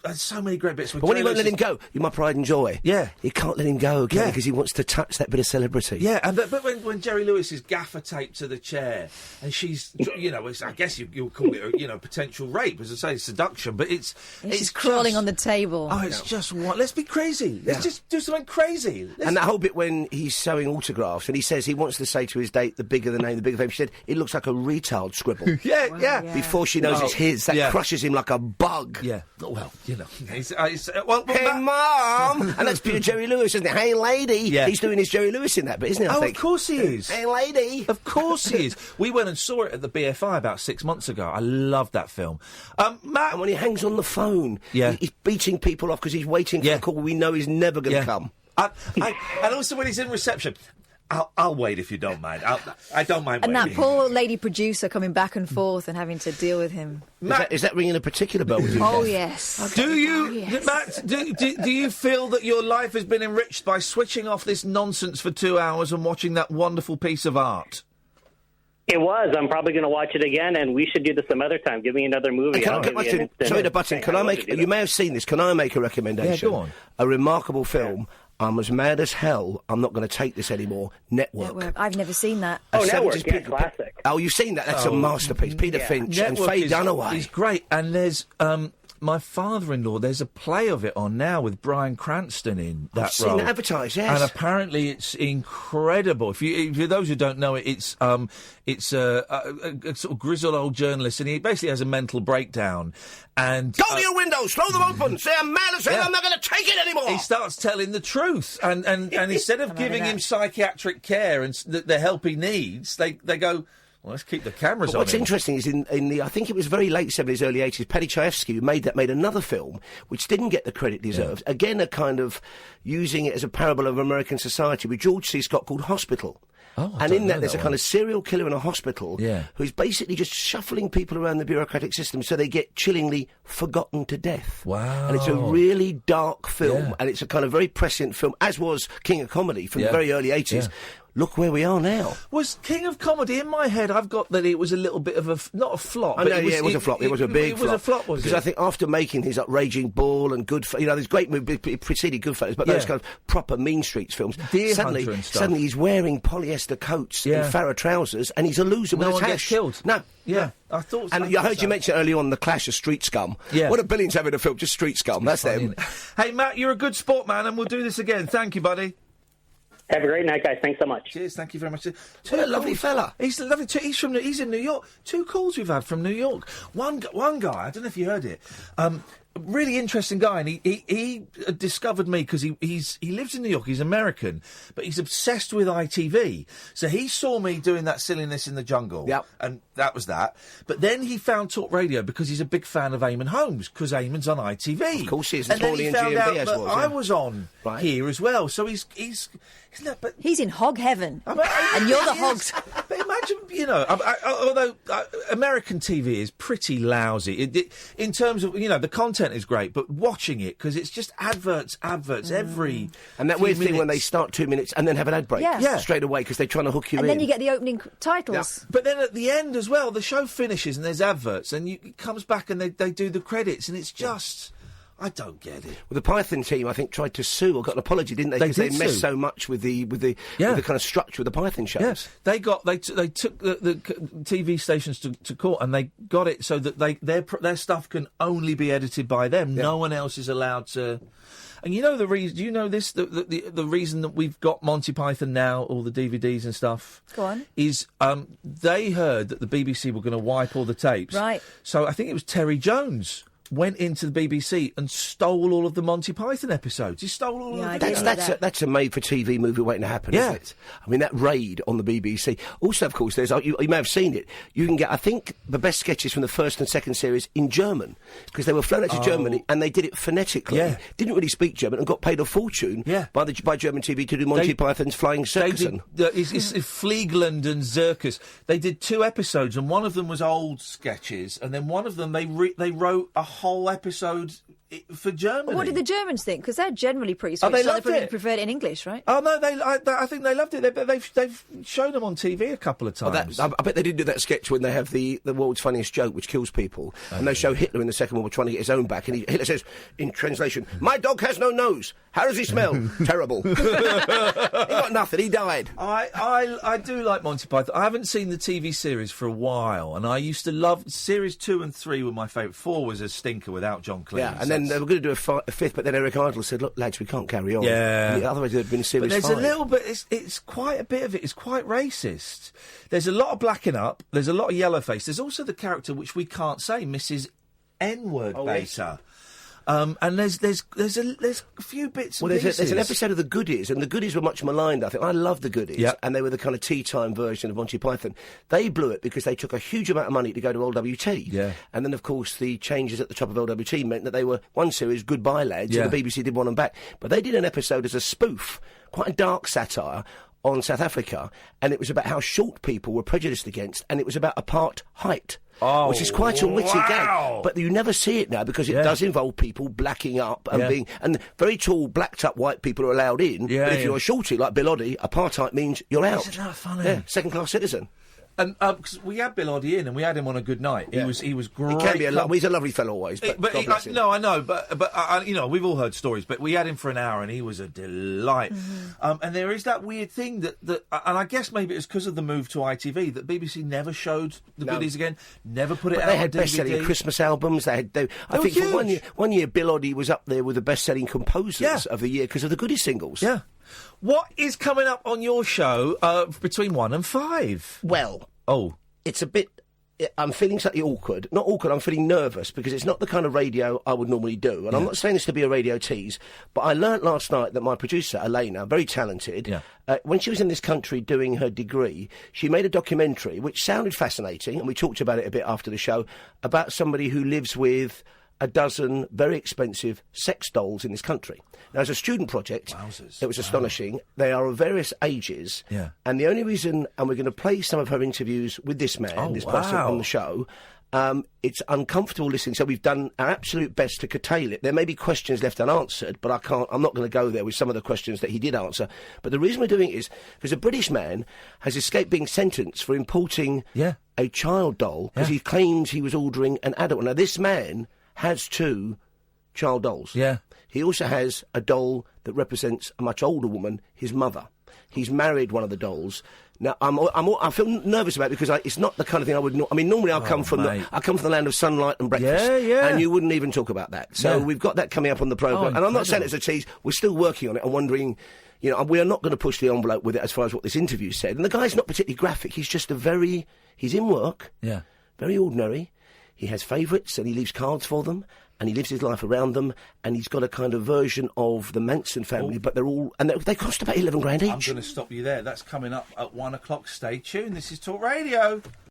there's so many great bits. But when he won't let him go, you're my pride and joy. Yeah. You can't let him go, because he wants to touch that bit of celebrity. Yeah, but when Jerry Lewis is gaffer taped to the chair and she's, I guess you'll call it, potential rape, as I say, seduction, but it's crawling on the table. Oh, it's just what? Let's be crazy. Let's just do something crazy. And that whole bit when he's showing autographs and he says he wants to say to his date, the bigger the name, the bigger the fame. She said, it looks like a retard scribble. Yeah. Before she knows it's his. That crushes him like a bug. Yeah. Well, hey, Mom! And that's pure Jerry Lewis, isn't it? Hey, lady! Yeah. He's doing his Jerry Lewis in that bit, isn't he? I think. Of course he is. Hey, lady! Of course he is. We went and saw it at the BFI about 6 months ago. I loved that film. Matt... And when he hangs on the phone, he's beating people off because he's waiting for a call we know he's never going to come. And also when he's in reception... I'll wait if you don't mind. I don't mind and waiting. that poor lady producer coming back and forth and having to deal with him. Is that ringing a particular bell with you? Oh, yes. Okay. Matt, do you feel that your life has been enriched by switching off this nonsense for 2 hours and watching that wonderful piece of art? It was. I'm probably going to watch it again, and we should do this some other time. Give me another movie. Sorry to butt in. Can I make... You may have seen this. Can I make a recommendation? Yeah, go on. A remarkable film... I'm as mad as hell. I'm not going to take this anymore. Network. I've never seen that. Network. Yeah, classic. Oh, you've seen that? That's a masterpiece. Peter Finch and Faye Dunaway. He's great. And there's my father-in-law. There's a play of it on now with Bryan Cranston in that role. I've seen it advertised. Yes. And apparently it's incredible. If you those who don't know it, it's a sort of grizzled old journalist, and he basically has a mental breakdown. And go to your windows, throw them open. Say I'm mad as hell. I'm not going to take it anymore. He starts telling the truth, and instead of giving him psychiatric care and the help he needs, they go. Well, let's keep the cameras on. What's interesting is in the I think it was very late 70s, early 80s, Paddy Chayefsky, who made another film which didn't get the credit deserved. Yeah. Again, a kind of using it as a parable of American society with George C. Scott called Hospital. Oh, and in that, there's a kind of serial killer in a hospital who's basically just shuffling people around the bureaucratic system so they get chillingly forgotten to death. Wow. And it's a really dark film, and it's a kind of very prescient film, as was King of Comedy from the very early 80s. Yeah. Look where we are now. Was King of Comedy in my head? I've got that it was a little bit of not a flop. I know, it was a flop. It was a big flop. It was a flop, was it? Because I think after making things like Raging Bull and there's great movies, it preceded Goodfellas, but those kind of proper Mean Streets films. Deer Hunter and stuff. Suddenly he's wearing polyester coats and Farrah trousers, and he's a loser with his hash. No one gets killed. No. Yeah, I thought so. And I heard you mention earlier on The Clash of Street Scum. Yeah. What a brilliant having a film, just Street Scum. That's them. Hey, Matt, you're a good sport, man, and we'll do this again. Thank you, buddy. Have a great night, guys. Thanks so much. Cheers. Thank you very much. What a lovely fella. He's lovely. He's in New York. 2 calls we've had from New York. One guy. I don't know if you heard it. Really interesting guy, and he discovered me because he lives in New York. He's American, but he's obsessed with ITV. So he saw me doing that silliness in the jungle, and that was that. But then he found Talk Radio because he's a big fan of Eamon Holmes because Eamon's on ITV. Of course he is. And then he found out that I was on right here as well. So he's in hog heaven, and you're the hogs. But imagine, although American TV is pretty lousy in terms of the content is great, but watching it because it's just adverts every and that weird thing when they start 2 minutes and then have an ad break straight away because they're trying to hook you in, and then you get the opening titles. Yeah. But then at the end as well, the show finishes and there's adverts, and it comes back and they do the credits, and it's just. I don't get it. Well, the Python team, I think, tried to sue or got an apology, didn't they? Because they messed so much with the kind of structure of the Python shows. Yes, they took the TV stations to court, and they got it so that their stuff can only be edited by them. Yeah. No one else is allowed to. And you know the reason? Do you know this? The reason that we've got Monty Python now, all the DVDs and stuff. Go on. Is they heard that the BBC were going to wipe all the tapes. Right. So I think it was Terry Jones went into the BBC and stole all of the Monty Python episodes. He stole all of them. That's a made-for-TV movie waiting to happen, isn't it? I mean, that raid on the BBC. Also, of course, there's you may have seen it. You can get, I think, the best sketches from the first and second series in German, because they were flown out to Germany and they did it phonetically. Yeah. Didn't really speak German and got paid a fortune by German TV to do Monty Python's Flying Circus. It's Fliegland and Circus. They did 2 episodes, and one of them was old sketches, and then one of them they wrote a whole episode for Germany. What did the Germans think? Because they're generally pretty switched. They loved probably it. preferred it in English, right? Oh no, I think they loved it. They've shown them on TV a couple of times. I bet they did do that sketch when they have the world's funniest joke, which kills people, and they show Hitler in the Second World War trying to get his own back, and Hitler says, in translation, "My dog has no nose. How does he smell? Terrible. He got nothing. He died." I do like Monty Python. I haven't seen the TV series for a while, and I used to love series 2 and 3 were my favourite. 4 was a stinker without John Cleese. Yeah, and then they were going to do a fifth, but then Eric Idle said, "Look, lads, we can't carry on." Yeah. Otherwise, there'd been series 5. But there's a little bit. It's quite a bit of it. It's quite racist. There's a lot of blacking up. There's a lot of yellow face. There's also the character which we can't say, Mrs. N-word Beta. And there's a few bits. Well, there's an episode of The Goodies, and The Goodies were much maligned. I think I love The Goodies, and they were the kind of tea time version of Monty Python. They blew it because they took a huge amount of money to go to LWT, and then of course the changes at the top of LWT meant that they were one series, Goodbye Lads, and the BBC did want them back. But they did an episode as a spoof, quite a dark satire on South Africa, and it was about how short people were prejudiced against, and it was about apartheid. Which is quite a witty gag, but you never see it now because it does involve people blacking up and being, and very tall, blacked up white people are allowed in. But if you're a shorty like Bill Oddie, apartheid means you're out. Isn't that funny? Yeah, second-class citizen. And cause we had Bill Oddie in, and we had him on a good night. He was great. He can be he's a lovely fellow always. But God bless him. No, I know, but you know, we've all heard stories. But we had him for an hour, and he was a delight. And there is that weird thing that, and I guess maybe it's because of the move to ITV that BBC never showed the Goodies again, never put it out. They had on DVD. best-selling Christmas albums. I think huge. for one year, Bill Oddie was up there with the best-selling composers of the year because of the Goodies singles. Yeah. What is coming up on your show between 1 and 5? Well, it's a bit. I'm feeling slightly awkward. Not awkward, I'm feeling nervous because it's not the kind of radio I would normally do. And I'm not saying this to be a radio tease, but I learnt last night that my producer, Elena, very talented, when she was in this country doing her degree, she made a documentary which sounded fascinating, and we talked about it a bit after the show, about somebody who lives with a dozen very expensive sex dolls in this country. Now, as a student project, it was astonishing. They are of various ages, and the only reason, and we're going to play some of her interviews with this man, this person on the show, it's uncomfortable listening, so we've done our absolute best to curtail it. There may be questions left unanswered, but I'm not going to go there with some of the questions that he did answer. But the reason we're doing it is because a British man has escaped being sentenced for importing a child doll because he claims he was ordering an adult. Now, this man has 2 child dolls. Yeah. He also has a doll that represents a much older woman, his mother. He's married one of the dolls. Now, I feel nervous about it because it's not the kind of thing I would. I mean, normally I come from the land of sunlight and breakfast, and you wouldn't even talk about that. So we've got that coming up on the programme, and I'm not saying it's a tease. We're still working on it. I'm wondering, you know, we are not going to push the envelope with it as far as what this interview said. And the guy's not particularly graphic. He's just he's in work, very ordinary. He has favourites and he leaves cards for them and he lives his life around them and he's got a kind of version of the Manson family, but they're all... And they cost about 11 grand each. I'm going to stop you there. That's coming up at 1 o'clock. Stay tuned. This is Talk Radio.